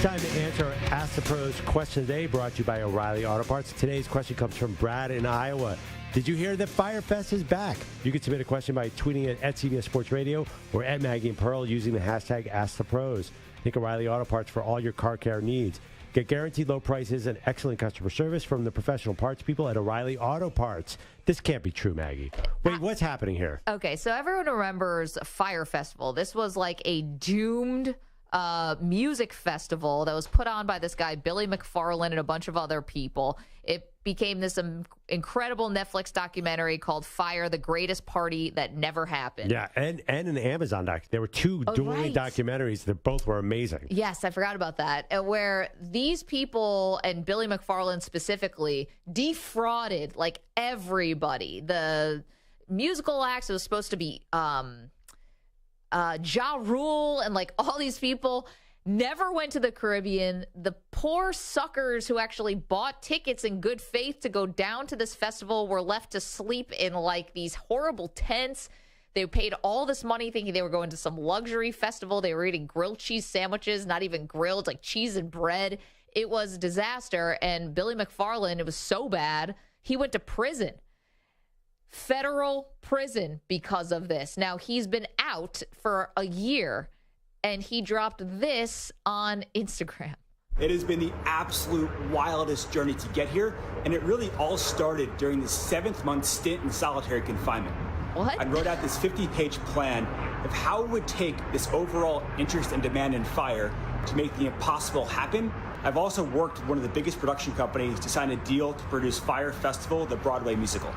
Time to answer Ask the Pros question today, brought to you by O'Reilly Auto Parts. Today's question comes from Brad in Iowa. Did you hear that Fire Fest is back? You can submit a question by tweeting it at CBS Sports Radio or at Maggie and Pearl using the hashtag #AskThePros. Think O'Reilly Auto Parts for all your car care needs. Get guaranteed low prices and excellent customer service from the professional parts people at O'Reilly Auto Parts. This can't be true, Maggie. Wait, what's happening here? Okay, so everyone remembers Fire Festival. This was like a doomed music festival that was put on by this guy, Billy McFarland, and a bunch of other people. It became this incredible Netflix documentary called Fire, the Greatest Party That Never Happened. Yeah, and an Amazon doc. There were two dueling documentaries that both were amazing. Yes, I forgot about that. Where these people, and Billy McFarland specifically, defrauded like everybody. The musical acts, it was supposed to be Ja Rule and like all these people never went to the Caribbean. The poor suckers who actually bought tickets in good faith to go down to this festival were left to sleep in like these horrible tents. They paid all this money thinking they were going to some luxury festival. They were eating grilled cheese sandwiches, not even grilled, like cheese and bread. It was a disaster. And Billy McFarland, it was so bad, he went to prison. Federal prison because of this. Now, he's been out for a year, and he dropped this on Instagram. It has been the absolute wildest journey to get here, and it really all started during the 7th-month stint in solitary confinement. What? I wrote out this 50-page plan of how it would take this overall interest and demand in fire to make the impossible happen. I've also worked with one of the biggest production companies to sign a deal to produce Fire Festival, the Broadway musical.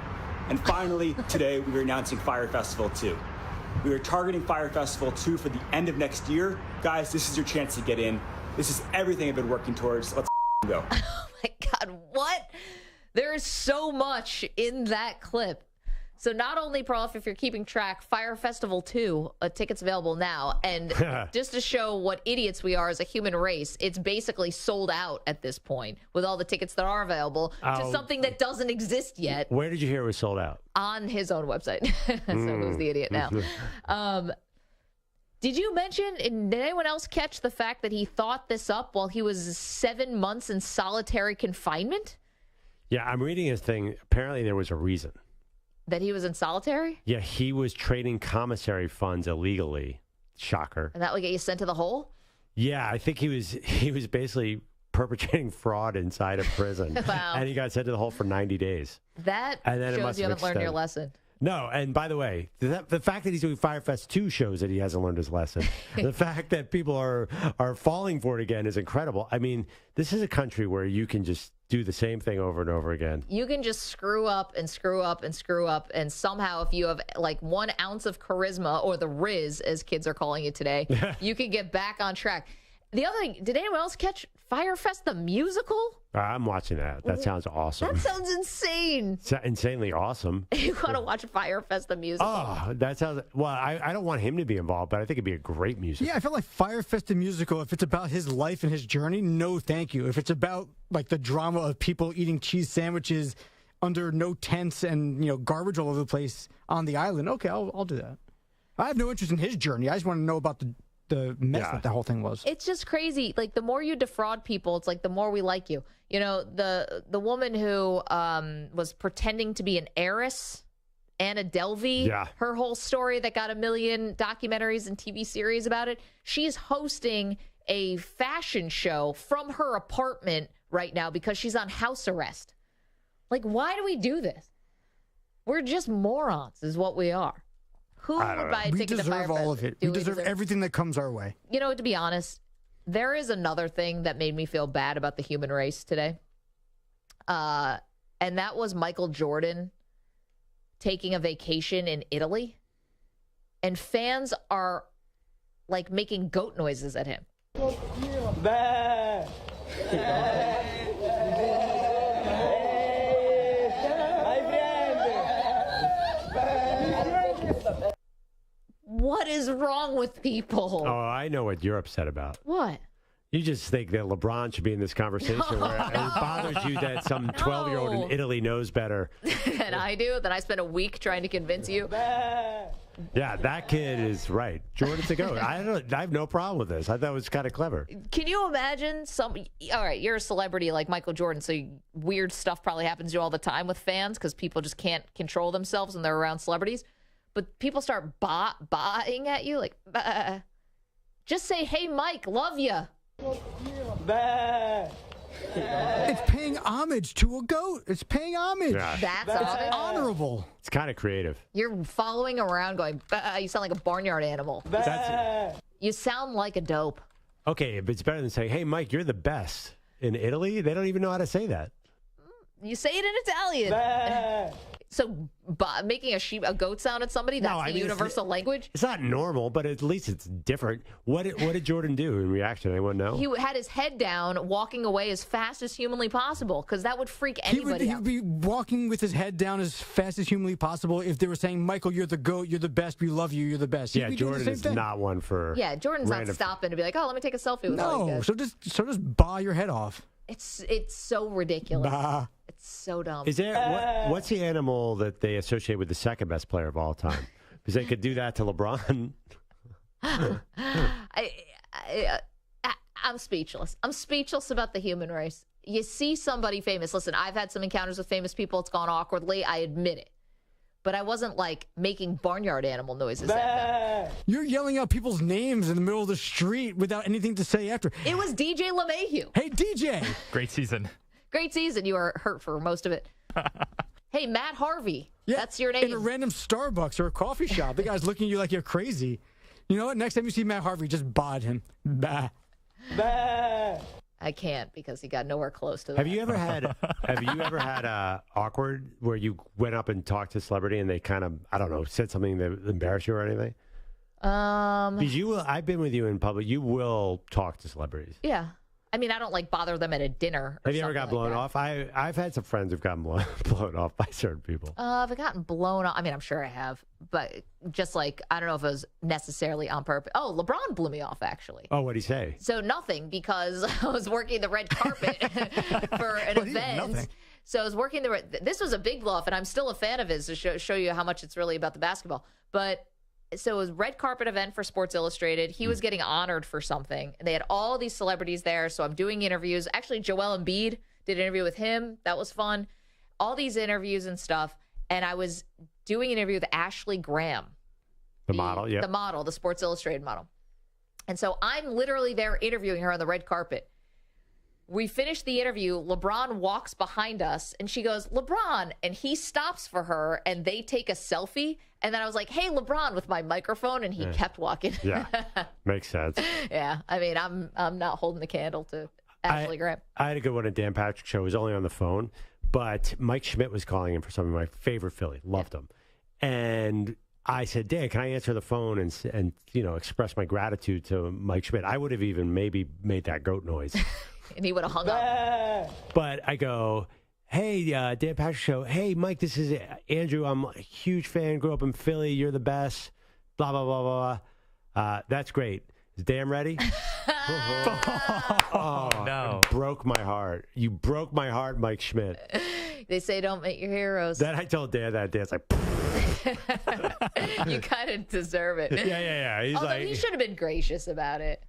And finally, today, we are announcing Fire Festival 2. We are targeting Fire Festival 2 for the end of next year. Guys, this is your chance to get in. This is everything I've been working towards. Let's go. Oh my God, what? There is so much in that clip. So not only, Perloff, if you're keeping track, Fire Festival 2, tickets available now. And just to show what idiots we are as a human race, it's basically sold out at this point with all the tickets that are available to something that doesn't exist yet. Where did you hear it was sold out? On his own website. So who's the idiot now? Did you mention, did anyone else catch the fact that he thought this up while he was 7 months in solitary confinement? Yeah, I'm reading his thing. Apparently there was a reason. That he was in solitary? Yeah, he was trading commissary funds illegally. Shocker. And that would get you sent to the hole? Yeah, I think he was basically perpetrating fraud inside a prison. Wow. And he got sent to the hole for 90 days. That and then shows you haven't learned your lesson. No, and by the way, the fact that he's doing Firefest 2 shows that he hasn't learned his lesson. The fact that people are falling for it again is incredible. I mean, this is a country where you can just do the same thing over and over again. You can just screw up and screw up and screw up, and somehow if you have like 1 ounce of charisma, or the Riz, as kids are calling it today, you can get back on track. The other thing, did anyone else catch Firefest the musical? I'm watching that. That sounds awesome. That sounds insane. It's insanely awesome. You want to watch Firefest the musical? Oh, that sounds... Well, I don't want him to be involved, but I think it'd be a great musical. Yeah, I feel like Firefest the musical, if it's about his life and his journey, no thank you. If it's about like the drama of people eating cheese sandwiches under no tents and, you know, garbage all over the place on the island, okay, I'll do that. I have no interest in his journey. I just want to know about the mess that the whole thing was. It's just crazy. Like, the more you defraud people, it's like the more we like you. You know, the woman who was pretending to be an heiress, Anna Delvey, her whole story that got 1 million documentaries and TV series about it. She's hosting a fashion show from her apartment right now because she's on house arrest. Like, why do we do this? We're just morons is what we are. Who would buy a ticket to Firefest? We deserve all of it. We deserve everything that comes our way. You know, to be honest, there is another thing that made me feel bad about the human race today. And that was Michael Jordan taking a vacation in Italy. And fans are, like, making goat noises at him. What is wrong with people? Oh, I know what you're upset about. What? You just think that LeBron should be in this conversation where it bothers you that some 12-year-old in Italy knows better. Than I do? That I spent a week trying to convince you? Yeah, that kid is right. Jordan's a goat. I have no problem with this. I thought it was kind of clever. Can you imagine all right, you're a celebrity like Michael Jordan, so weird stuff probably happens to you all the time with fans because people just can't control themselves when they're around celebrities. But people start baaing at you, like, bah. Just say, hey, Mike, love ya. It's paying homage to a goat. It's paying homage. Yeah. That's honorable. It's kind of creative. You're following around going, bah. You sound like a barnyard animal. You sound like a dope. Okay, but it's better than saying, hey, Mike, you're the best. In Italy, they don't even know how to say that. You say it in Italian. So making a goat sound at somebody, that's the universal language? It's not normal, but at least it's different. What did Jordan do in reaction? Anyone know? He had his head down, walking away as fast as humanly possible, because that would freak anybody out. He would be walking with his head down as fast as humanly possible if they were saying, Michael, you're the GOAT, you're the best, we love you, you're the best. Yeah, Jordan is not one for... Yeah, Jordan's not stopping to be like, oh, let me take a selfie with all you guys. So just bah your head off. It's so ridiculous. Bah. It's so dumb. Is there what's the animal that they associate with the second best player of all time? Because they could do that to LeBron. I'm speechless. I'm speechless about the human race. You see somebody famous. Listen, I've had some encounters with famous people. It's gone awkwardly. I admit it. but I wasn't like making barnyard animal noises at them. You're yelling out people's names in the middle of the street without anything to say after. It was DJ LeMahieu. Hey, DJ. Great season. Great season. You were hurt for most of it. Hey, Matt Harvey. Yeah, that's your name. In a random Starbucks or a coffee shop. The guy's looking at you like you're crazy. You know what? Next time you see Matt Harvey, just bod him. Bah. Bah. I can't because he got nowhere close to that. Have you ever had awkward where you went up and talked to a celebrity and they kind of, I don't know, said something that embarrassed you or anything? Because I've been with you in public. You will talk to celebrities. Yeah. I mean, I don't like bother them at a dinner. Have you ever got blown off? I've had some friends who've gotten blown off by certain people. Have I gotten blown off? I mean, I'm sure I have, but just like, I don't know if it was necessarily on purpose. Oh, LeBron blew me off, actually. Oh, what'd he say? So nothing, because I was working the red carpet for an event. So I was working this was a big blow off, and I'm still a fan of his to show you how much it's really about the basketball. But so it was red carpet event for Sports Illustrated. He was getting honored for something, and they had all these celebrities there. So I'm doing interviews. Actually, Joel Embiid did an interview with him. That was fun. All these interviews and stuff. And I was doing an interview with Ashley Graham. The model, yeah. The model, the Sports Illustrated model. And so I'm literally there interviewing her on the red carpet. We finished the interview. LeBron walks behind us, and she goes, "LeBron," and he stops for her, and they take a selfie. And then I was like, "Hey, LeBron," with my microphone, and he kept walking. Yeah, makes sense. Yeah, I mean, I'm not holding the candle to Ashley Graham. I had a good one at Dan Patrick's show. It was only on the phone, but Mike Schmidt was calling in for some of my favorite Philly. Loved him, and I said, "Dan, can I answer the phone and express my gratitude to Mike Schmidt?" I would have even maybe made that goat noise. And he would have hung up. But I go, "Hey, Dan Patrick Show. Hey, Mike, this is Andrew. I'm a huge fan. Grew up in Philly. You're the best. Blah, blah, blah, blah. That's great. Is Dan ready?" Oh, no. Broke my heart. You broke my heart, Mike Schmidt. They say don't make your heroes. Then I told Dan that. Dan's like, you kind of deserve it. Yeah. He's Although he should have been gracious about it.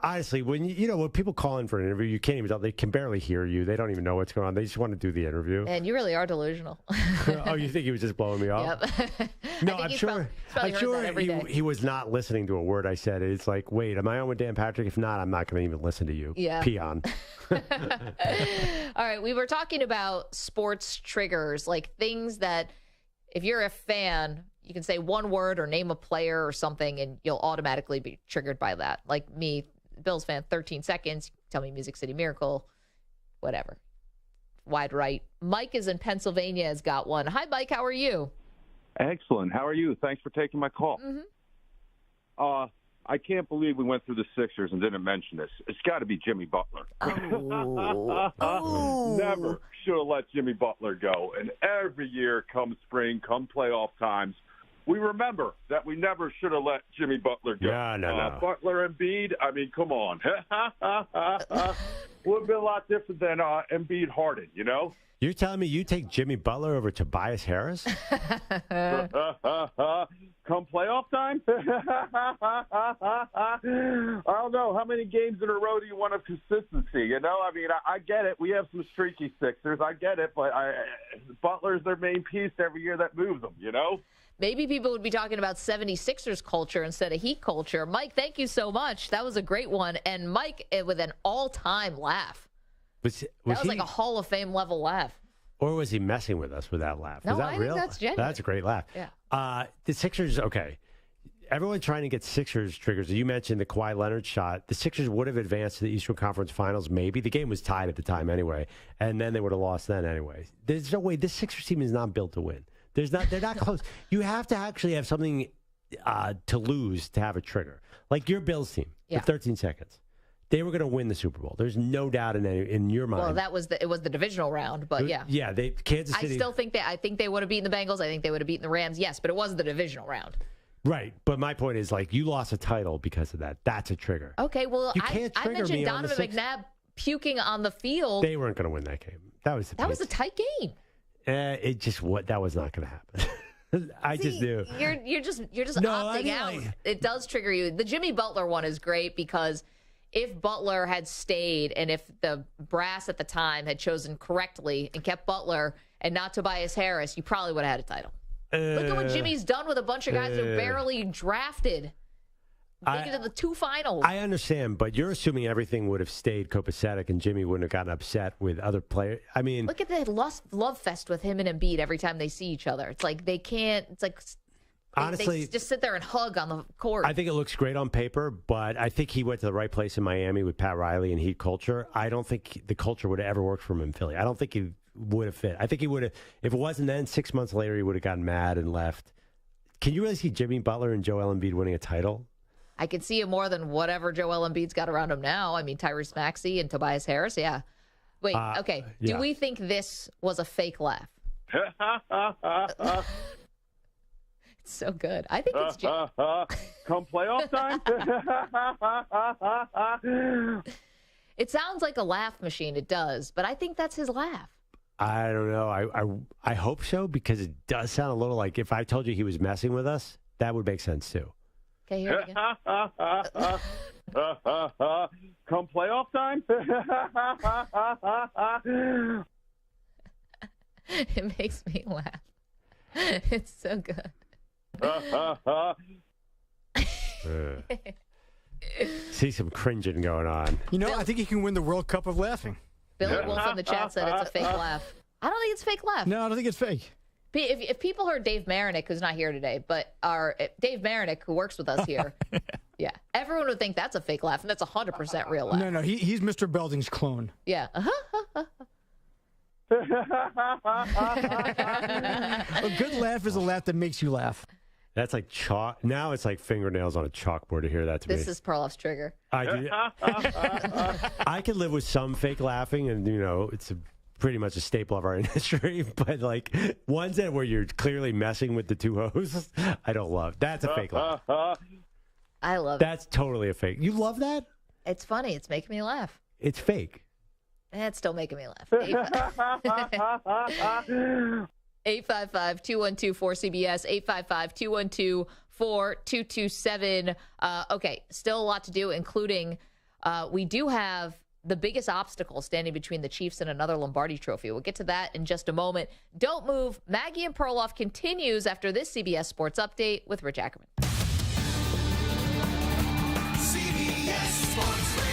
Honestly, when people call in for an interview, you can't even tell. They can barely hear you. They don't even know what's going on. They just want to do the interview. And you really are delusional. Oh, you think he was just blowing me off? Yep. No, I'm sure he was not listening to a word I said. It's like, wait, am I on with Dan Patrick? If not, I'm not going to even listen to you. Yeah. Peon. All right, we were talking about sports triggers, like things that if you're a fan, you can say one word or name a player or something, and you'll automatically be triggered by that. Like me, Bills fan, 13 seconds. Tell me Music City Miracle, whatever. Wide right. Mike is in Pennsylvania, has got one. Hi, Mike. How are you? Excellent. How are you? Thanks for taking my call. Mm-hmm. I can't believe we went through the Sixers and didn't mention this. It's got to be Jimmy Butler. Oh. Never should have let Jimmy Butler go. And every year, come spring, come playoff times, we remember that we never should have let Jimmy Butler go. Yeah, no. And Butler Embiid, I mean, come on. Would have been a lot different than Embiid Harden, you know? You're telling me you take Jimmy Butler over Tobias Harris? Come playoff time? I don't know. How many games in a row do you want of consistency? You know, I mean, I get it. We have some streaky Sixers. I get it. But Butler's their main piece every year that moves them, you know? Maybe people would be talking about 76ers culture instead of Heat culture. Mike, thank you so much. That was a great one. And Mike, with an all-time laugh. That was like a Hall of Fame level laugh. Or was he messing with us with that laugh? No, was that I real? think that's genuine. That's a great laugh. Yeah. The Sixers, okay. Everyone trying to get Sixers triggers. You mentioned the Kawhi Leonard shot. The Sixers would have advanced to the Eastern Conference Finals, maybe. The game was tied at the time anyway. And then they would have lost then anyway. There's no way. This Sixers team is not built to win. They're not close. You have to actually have something to lose to have a trigger. Like your Bills team with 13 seconds. They were going to win the Super Bowl. There's no doubt in your mind. Well, it was the divisional round, but yeah. Yeah, Kansas City. I still think I think they would have beaten the Bengals. I think they would have beaten the Rams. Yes, but it was the divisional round. Right, but my point is, like, you lost a title because of that. That's a trigger. Okay, well, I mentioned Donovan McNabb puking on the field. They weren't going to win that game. That was a tight game. That was not going to happen. I just knew. You're just opting out. It does trigger you. The Jimmy Butler one is great because if Butler had stayed and if the brass at the time had chosen correctly and kept Butler and not Tobias Harris, you probably would have had a title. Look at what Jimmy's done with a bunch of guys who are barely drafted. Make it to the 2 finals. I understand, but you're assuming everything would have stayed copacetic and Jimmy wouldn't have gotten upset with other players. I mean, look at the love fest with him and Embiid every time they see each other. It's like they can't. It's like honestly, they just sit there and hug on the court. I think it looks great on paper, but I think he went to the right place in Miami with Pat Riley and Heat culture. I don't think the culture would have ever worked for him in Philly. I don't think he would have fit. I think he would have. If it wasn't then, 6 months later, he would have gotten mad and left. Can you really see Jimmy Butler and Joel Embiid winning a title? I can see it more than whatever Joel Embiid's got around him now. I mean, Tyrese Maxey and Tobias Harris, yeah. Wait, okay. Yeah. Do we think this was a fake laugh? It's so good. I think it's Jimmy. Come playoff time? It sounds like a laugh machine. It does, but I think that's his laugh. I don't know. I hope so, because it does sound a little like if I told you he was messing with us, that would make sense too. Okay, here we go. Come playoff time? It makes me laugh. It's so good. See some cringing going on. You know, I think he can win the World Cup of laughing. Billy Wolf in the chat said it's a fake laugh. I don't think it's a fake laugh. No, I don't think it's fake. If people heard Dave Marinick, who's not here today, but Dave Marinick, who works with us here, yeah, everyone would think that's a fake laugh, and that's 100% real laugh. No, he's Mr. Belding's clone. Yeah. A good laugh is a laugh that makes you laugh. That's like chalk. Now it's like fingernails on a chalkboard to hear that to me. This is Perloff's trigger. I can live with some fake laughing, and it's pretty much a staple of our industry. But like ones that where you're clearly messing with the two hosts, I don't love. That's a fake laugh. I love it. That's totally a fake. You love that? It's funny. It's making me laugh. It's fake. It's still making me laugh. 855-212-4CBS, 855-212-4227. Okay, still a lot to do, including we do have the biggest obstacle standing between the Chiefs and another Lombardi trophy. We'll get to that in just a moment. Don't move. Maggie and Perloff continues after this CBS Sports Update with Rich Ackerman. CBS Sports Radio.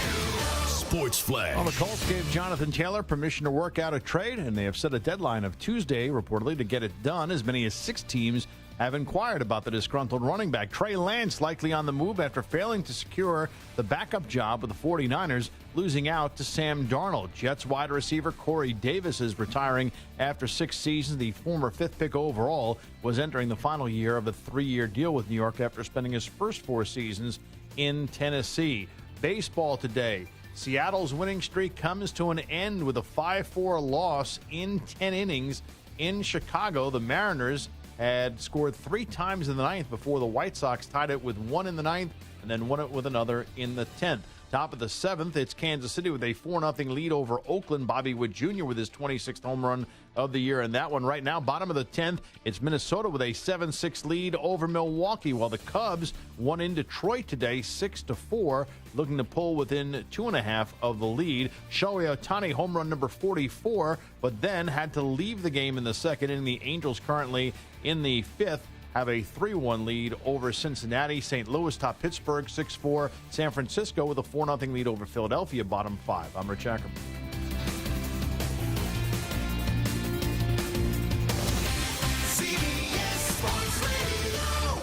Sports Flash. Well, the Colts gave Jonathan Taylor permission to work out a trade, and they have set a deadline of Tuesday, reportedly, to get it done. As many as 6 teams have inquired about the disgruntled running back. Trey Lance likely on the move after failing to secure the backup job with the 49ers, losing out to Sam Darnold. Jets wide receiver Corey Davis is retiring after 6 seasons. The former 5th pick overall was entering the final year of a 3-year deal with New York after spending his first 4 seasons in Tennessee. Baseball today. Seattle's winning streak comes to an end with a 5-4 loss in 10 innings in Chicago. The Mariners had scored 3 times in the 9th before the White Sox tied it with 1 in the 9th and then won it with another in the 10th. Top of the 7th, it's Kansas City with a 4-0 lead over Oakland. Bobby Witt Jr. with his 26th home run of the year in that one. Right now, bottom of the 10th, it's Minnesota with a 7-6 lead over Milwaukee, while the Cubs won in Detroit today 6-4, looking to pull within 2.5 of the lead. Shohei Ohtani, home run number 44, but then had to leave the game in the 2nd inning. The Angels currently in the 5th have a 3-1 lead over Cincinnati. St. Louis top Pittsburgh 6-4. San Francisco with a 4-0 lead over Philadelphia, bottom 5. I'm Rich Ackerman. CBS Sports Radio.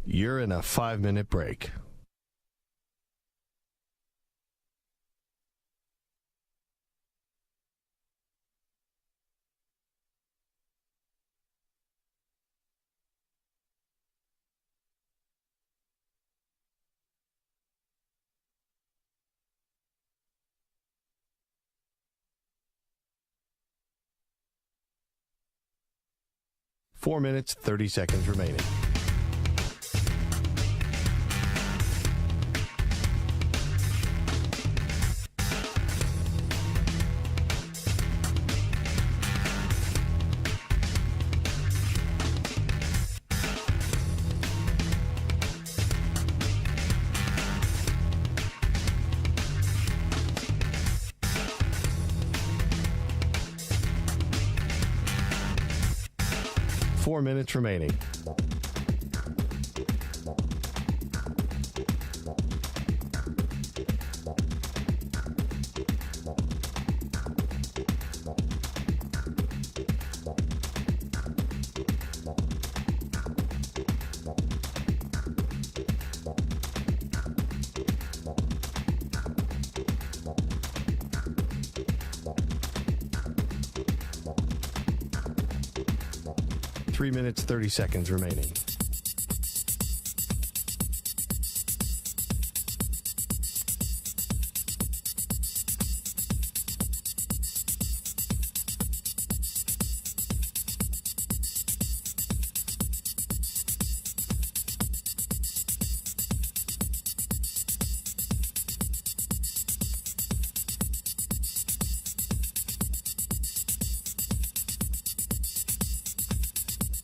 You're in a 5-minute break. Four minutes, 30 seconds remaining. 4 minutes remaining. Three minutes, 30 seconds remaining.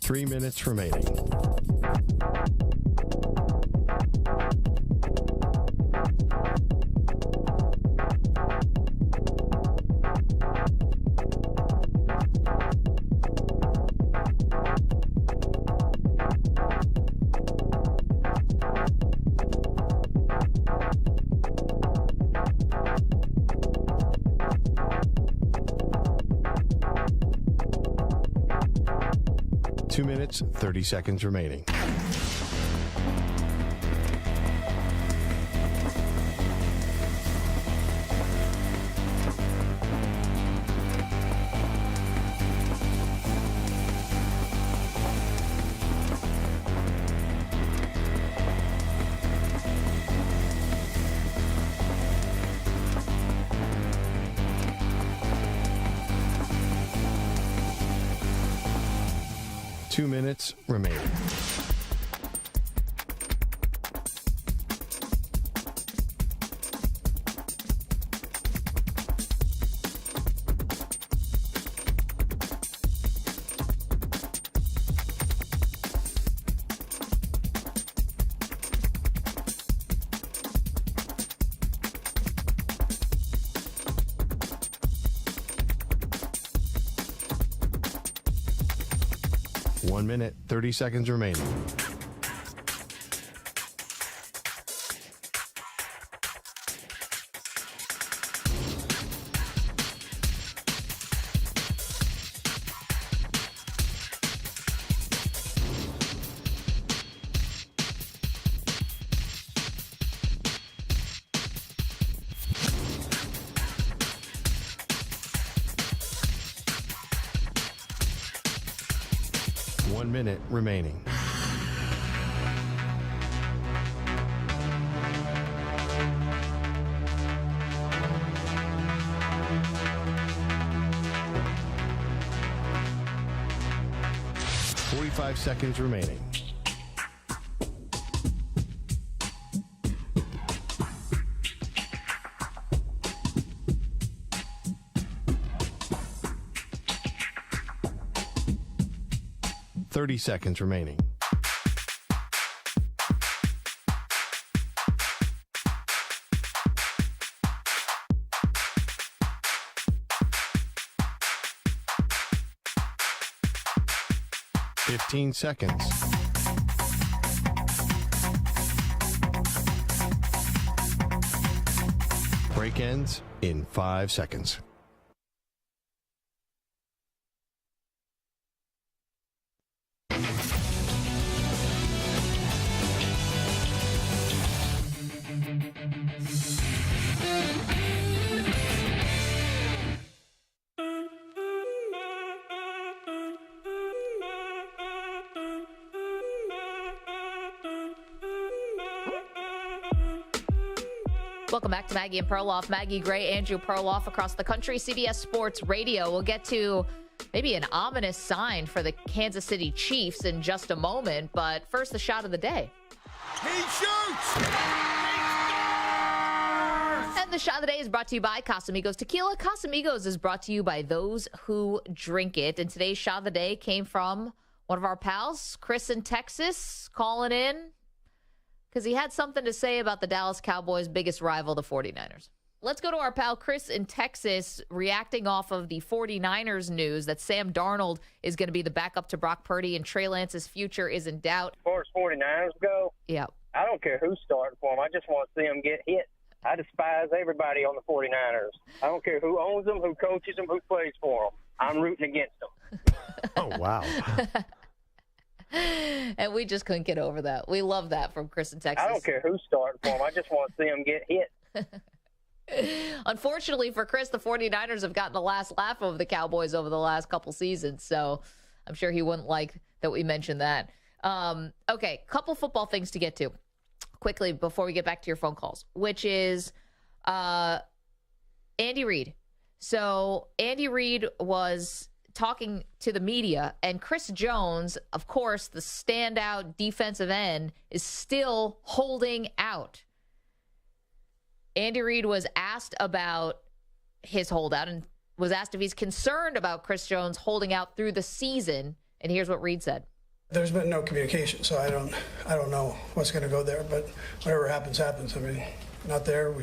Three minutes remaining. Two minutes, 30 seconds remaining. Two minutes remaining. One minute, 30 seconds remaining. One minute remaining. Five seconds remaining. Seconds remaining. Fifteen seconds. Break ends in 5 seconds. Welcome back to Maggie and Perloff. Maggie Gray, Andrew Perloff across the country. CBS Sports Radio. We'll get to maybe an ominous sign for the Kansas City Chiefs in just a moment. But first, the shot of the day. He shoots! And the shot of the day is brought to you by Casamigos Tequila. Casamigos is brought to you by those who drink it. And today's shot of the day came from one of our pals, Chris in Texas, calling in because he had something to say about the Dallas Cowboys' biggest rival, the 49ers. let's go to our pal Chris in Texas reacting off of the 49ers news that Sam Darnold is going to be the backup to Brock Purdy and Trey Lance's future is in doubt. As far as 49ers go, I don't care who's starting for them. I just want to see them get hit. I despise everybody on the 49ers. I don't care who owns them, who coaches them, who plays for them. I'm rooting against them. Oh, wow. And we just couldn't get over that. We love that from Chris in Texas. I don't care who's starting for them. I just want to see them get hit. Unfortunately for Chris, the 49ers have gotten the last laugh of the Cowboys over the last couple seasons, so I'm sure he wouldn't like that we mentioned that. Okay, couple football things to get to quickly before we get back to your phone calls, which is Andy Reid. So Andy Reid was talking to the media, and Chris Jones, of course, the standout defensive end, is still holding out. Andy Reid was asked about his holdout and was asked if he's concerned about Chris Jones holding out through the season, and here's what Reid said. There's been no communication, so I don't know what's going to go there, but whatever happens, happens. I mean, not there,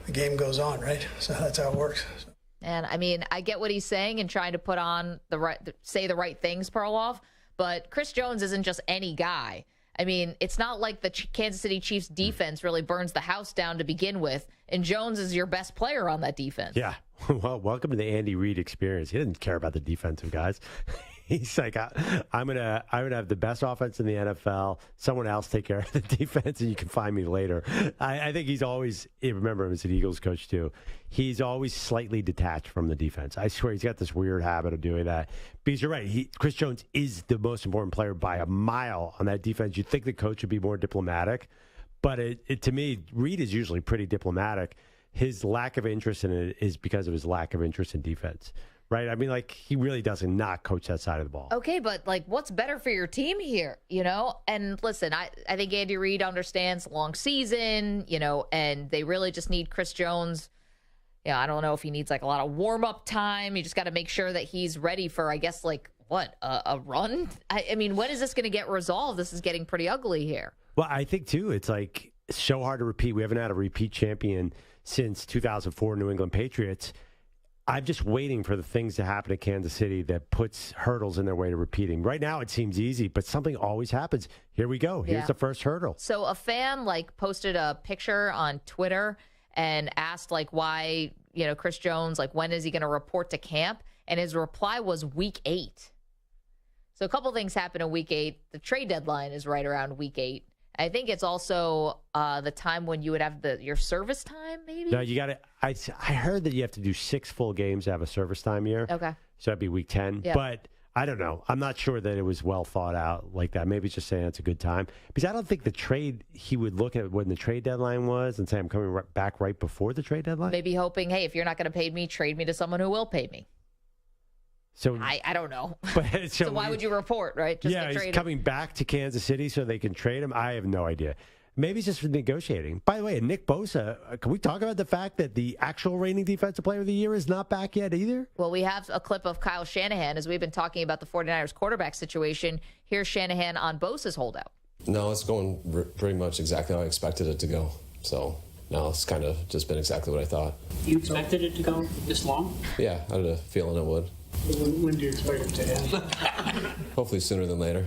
the game goes on, right? So that's how it works. And I mean, I get what he's saying and trying to put on say the right things, Perloff, but Chris Jones isn't just any guy. I mean, it's not like the Kansas City Chiefs defense really burns the house down to begin with, and Jones is your best player on that defense. Yeah. Well, welcome to the Andy Reid experience. He didn't care about the defensive guys. He's like, I'm gonna have the best offense in the NFL. Someone else take care of the defense, and you can find me later. I think he's always, remember him as an Eagles coach too, he's always slightly detached from the defense. I swear he's got this weird habit of doing that. Because you're right, Chris Jones is the most important player by a mile on that defense. You'd think the coach would be more diplomatic, but to me, Reid is usually pretty diplomatic. His lack of interest in it is because of his lack of interest in defense. Right? I mean, like, he really does not coach that side of the ball. Okay, but, like, what's better for your team here, you know? And listen, I think Andy Reid understands long season, you know, and they really just need Chris Jones. Yeah, I don't know if he needs, like, a lot of warm-up time. You just got to make sure that he's ready for, I guess, like, what, a run? I mean, when is this going to get resolved? This is getting pretty ugly here. Well, I think, too, it's, like, so hard to repeat. We haven't had a repeat champion since 2004 New England Patriots. I'm just waiting for the things to happen at Kansas City that puts hurdles in their way to repeating. Right now, it seems easy, but something always happens. Here we go. Here's the first hurdle. So a fan, like, posted a picture on Twitter and asked, like, why, you know, Chris Jones, like, when is he going to report to camp? And his reply was week 8. So a couple things happen in week 8. The trade deadline is right around week 8. I think it's also the time when you would have your service time, maybe? No, you got to. I heard that you have to do 6 full games to have a service time year. Okay. So that'd be week 10. Yeah. But I don't know. I'm not sure that it was well thought out like that. Maybe it's just saying it's a good time. Because I don't think he would look at when the trade deadline was and say, I'm coming back right before the trade deadline. Maybe hoping, hey, if you're not going to pay me, trade me to someone who will pay me. So I don't know. But, so why would you report, right? Just yeah, he's coming back to Kansas City so they can trade him. I have no idea. Maybe it's just for negotiating. By the way, Nick Bosa, can we talk about the fact that the actual reigning defensive player of the year is not back yet either? Well, we have a clip of Kyle Shanahan as we've been talking about the 49ers quarterback situation. Here's Shanahan on Bosa's holdout. No, it's going pretty much exactly how I expected it to go. So now it's kind of just been exactly what I thought. You expected it to go this long? Yeah, I had a feeling it would. When do you expect it to end? Hopefully sooner than later.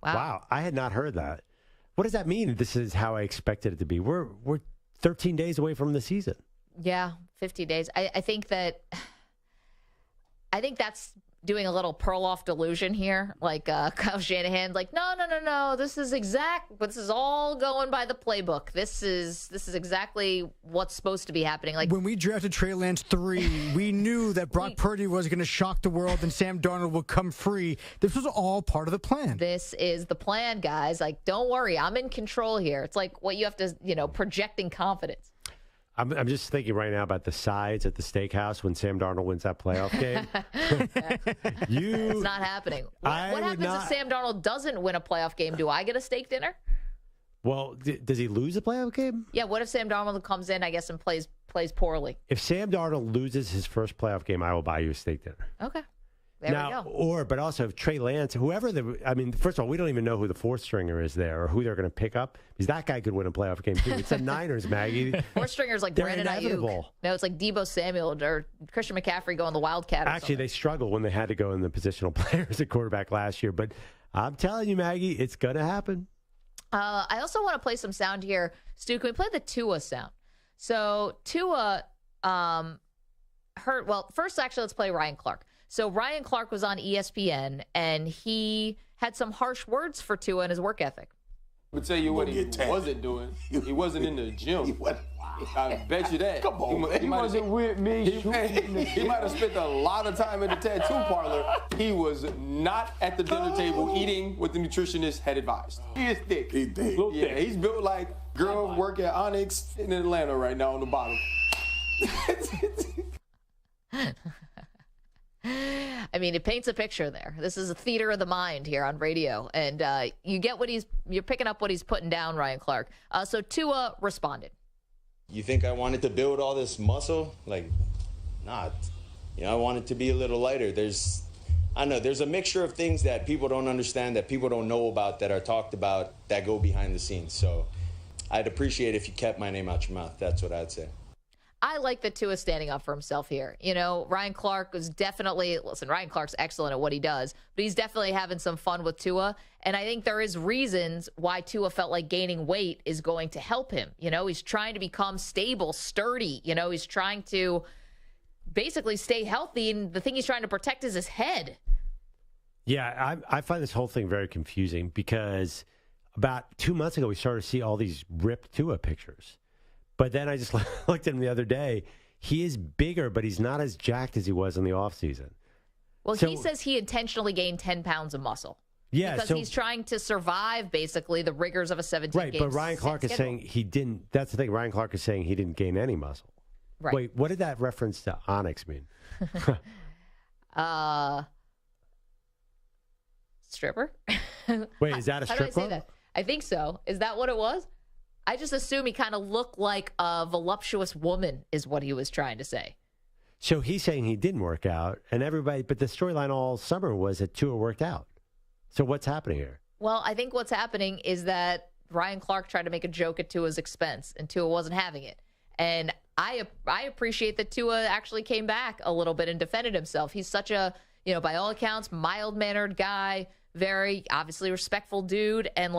Wow. I had not heard that. What does that mean? This is how I expected it to be. We're 13 days away from the season. Yeah, 50 days. I think that's doing a little Perloff delusion here. Like Kyle Shanahan, like, no. This is all going by the playbook. This is exactly what's supposed to be happening. Like when we drafted Trey Lance 3, we knew that Brock Purdy was going to shock the world and Sam Darnold would come free. This was all part of the plan. This is the plan, guys. Like, don't worry, I'm in control here. It's like what you have to, projecting confidence. I'm just thinking right now about the sides at the steakhouse when Sam Darnold wins that playoff game. It's not happening. What happens if Sam Darnold doesn't win a playoff game? Do I get a steak dinner? Well, does he lose a playoff game? Yeah, what if Sam Darnold comes in, I guess, and plays poorly? If Sam Darnold loses his first playoff game, I will buy you a steak dinner. Okay. There we go. But also if Trey Lance, first of all, we don't even know who the fourth stringer is there or who they're going to pick up because that guy could win a playoff game too. It's the Niners, Maggie. Fourth stringers like Brandon Ayuk. No, it's like Deebo Samuel or Christian McCaffrey going the Wildcat. Actually, they struggled when they had to go in the positional players at quarterback last year. But I'm telling you, Maggie, it's going to happen. I also want to play some sound here. Stu, can we play the Tua sound? So Tua hurt. Well, first, actually, let's play Ryan Clark. So Ryan Clark was on ESPN, and he had some harsh words for Tua and his work ethic. I'll tell you what he wasn't doing. He wasn't in the gym. I bet you that. Come on, he wasn't with me. He might have spent a lot of time at the tattoo parlor. He was not at the dinner table eating what the nutritionist had advised. He is thick. He's thick. Yeah, he's built like girl work at Onyx in Atlanta right now on the bottom. I mean, it paints a picture there. This is a theater of the mind here on radio, and you get you're picking up what he's putting down, Ryan Clark. So Tua responded. You think I wanted to build all this muscle? Like, not. I want it to be a little lighter. There's a mixture of things that people don't understand, that people don't know about, that are talked about, that go behind the scenes. So I'd appreciate if you kept my name out your mouth. That's what I'd say. I like that Tua standing up for himself here. Ryan Clark was definitely, Ryan Clark's excellent at what he does, but he's definitely having some fun with Tua. And I think there is reasons why Tua felt like gaining weight is going to help him. He's trying to become stable, sturdy. He's trying to basically stay healthy. And the thing he's trying to protect is his head. Yeah, I find this whole thing very confusing because about 2 months ago, we started to see all these ripped Tua pictures. But then I just looked at him the other day. He is bigger, but he's not as jacked as he was in the offseason. Well, he says he intentionally gained 10 pounds of muscle. Yeah. Because he's trying to survive, basically, the rigors of a 17-game Right, but Ryan Clark is saying he didn't. That's the thing. Ryan Clark is saying he didn't gain any muscle. Right. Wait, what did that reference to Onyx mean? Stripper? Wait, is that a strip club? How do I say club? that? I think so. Is that what it was? I just assume he kind of looked like a voluptuous woman is what he was trying to say. So he's saying he didn't work out, and but the storyline all summer was that Tua worked out. So what's happening here? Well, I think what's happening is that Ryan Clark tried to make a joke at Tua's expense, and Tua wasn't having it. And I appreciate that Tua actually came back a little bit and defended himself. He's such a, by all accounts, mild-mannered guy, very obviously respectful dude, and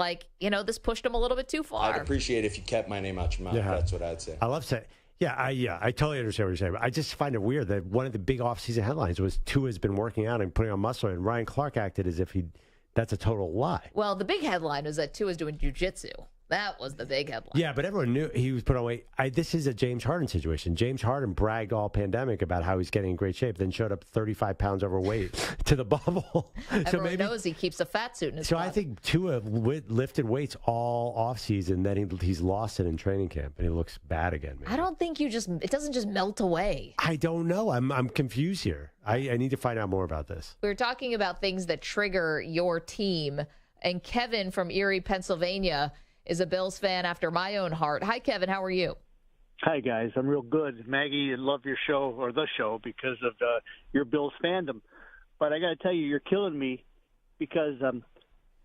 this pushed him a little bit too far. I'd appreciate if you kept my name out your mouth. Yeah. That's what I'd say. I love saying, I totally understand what you're saying. But I just find it weird that one of the big offseason headlines was Tua's been working out and putting on muscle, and Ryan Clark acted as if that's a total lie. Well, the big headline was that Tua's doing jiu-jitsu. That was the big headline. Yeah, but everyone knew he was put on weight. This is a James Harden situation. James Harden bragged all pandemic about how he's getting in great shape, then showed up 35 pounds overweight to the bubble. Everyone knows he keeps a fat suit in his I think Tua lifted weights all offseason, then he's lost it in training camp, and he looks bad again. Maybe. I don't think it doesn't just melt away. I don't know. I'm confused here. I need to find out more about this. We were talking about things that trigger your team, and Kevin from Erie, Pennsylvania, is a Bills fan after my own heart. Hi, Kevin. How are you? Hi, guys. I'm real good. Maggie, I love your show, or the show, because of your Bills fandom. But I got to tell you, you're killing me because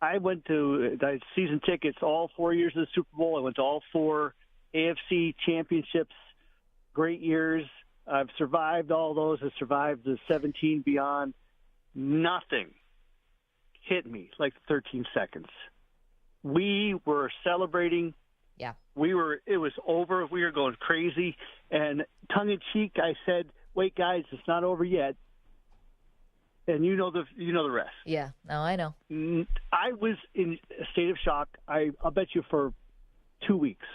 I went to season tickets all 4 years of the Super Bowl. I went to all 4 AFC championships. Great years. I've survived all those. I've survived the 17 beyond. Nothing hit me like 13 seconds. We were celebrating. Yeah. It was over. We were going crazy. And tongue in cheek, I said, wait, guys, it's not over yet. And you know the rest. Yeah. No, I know. I was in a state of shock. I'll bet you for 2 weeks,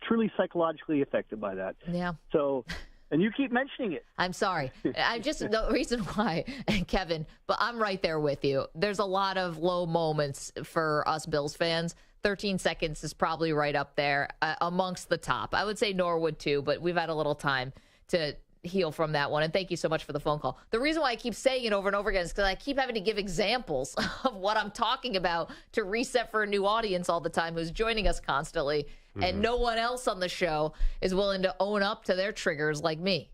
truly psychologically affected by that. Yeah. So, and you keep mentioning it. I'm sorry. The reason why, Kevin, but I'm right there with you. There's a lot of low moments for us Bills fans. 13 seconds is probably right up there amongst the top. I would say Norwood too, but we've had a little time to heal from that one. And thank you so much for the phone call. The reason why I keep saying it over and over again is because I keep having to give examples of what I'm talking about to reset for a new audience all the time who's joining us constantly. Mm-hmm. And no one else on the show is willing to own up to their triggers like me.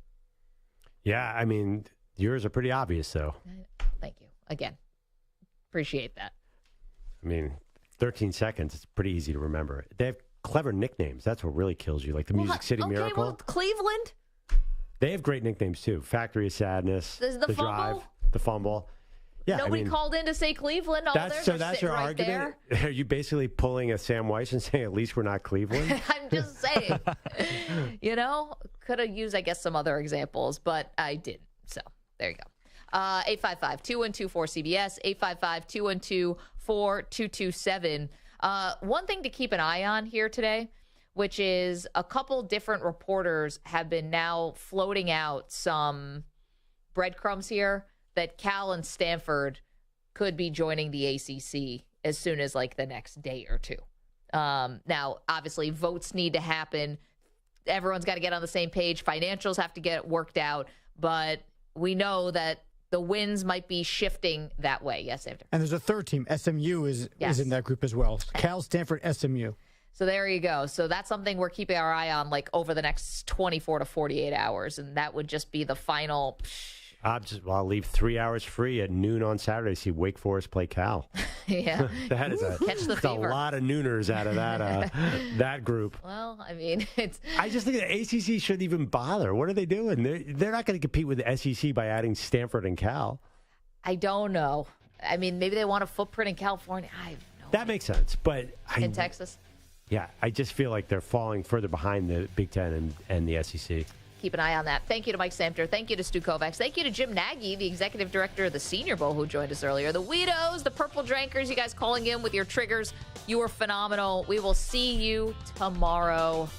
Yeah, I mean, Yours are pretty obvious, though. Thank you. Again, appreciate that. I mean, 13 seconds, it's pretty easy to remember. They have clever nicknames. That's what really kills you, like the Music City Miracle. Well, Cleveland. They have great nicknames, too. Factory of Sadness, the Fumble? Drive, the Fumble. Yeah, nobody called in to say Cleveland. All that's your right argument? there. Are you basically pulling a Sam Weiss and saying, at least we're not Cleveland? I'm just saying. Could have used, I guess, some other examples, but I didn't. So there you go. 855-212-4CBS, 855-212-4227. One thing to keep an eye on here today, which is a couple different reporters have been now floating out some breadcrumbs here that Cal and Stanford could be joining the ACC as soon as like the next day or two. Now, obviously, votes need to happen. Everyone's got to get on the same page. Financials have to get worked out. But we know that the winds might be shifting that way. Yes, Andrew. And there's a third team. SMU is in that group as well. Cal, Stanford, SMU. So there you go. So that's something we're keeping our eye on like over the next 24 to 48 hours. And that would just be the final... I'll leave 3 hours free at noon on Saturday to see Wake Forest play Cal. Yeah. That is catch the fever. A lot of nooners out of that that group. Well, I mean, I just think the ACC shouldn't even bother. What are they doing? They're not going to compete with the SEC by adding Stanford and Cal. I don't know. I mean, maybe they want a footprint in California. I have no That makes sense, but in Texas. Yeah, I just feel like they're falling further behind the Big Ten and the SEC. Keep an eye on that. Thank you to Mike Samter. Thank you to Stu Kovacs. Thank you to Jim Nagy, the executive director of the Senior Bowl, who joined us earlier. The Weedos, the Purple Drankers, you guys calling in with your triggers. You were phenomenal. We will see you tomorrow.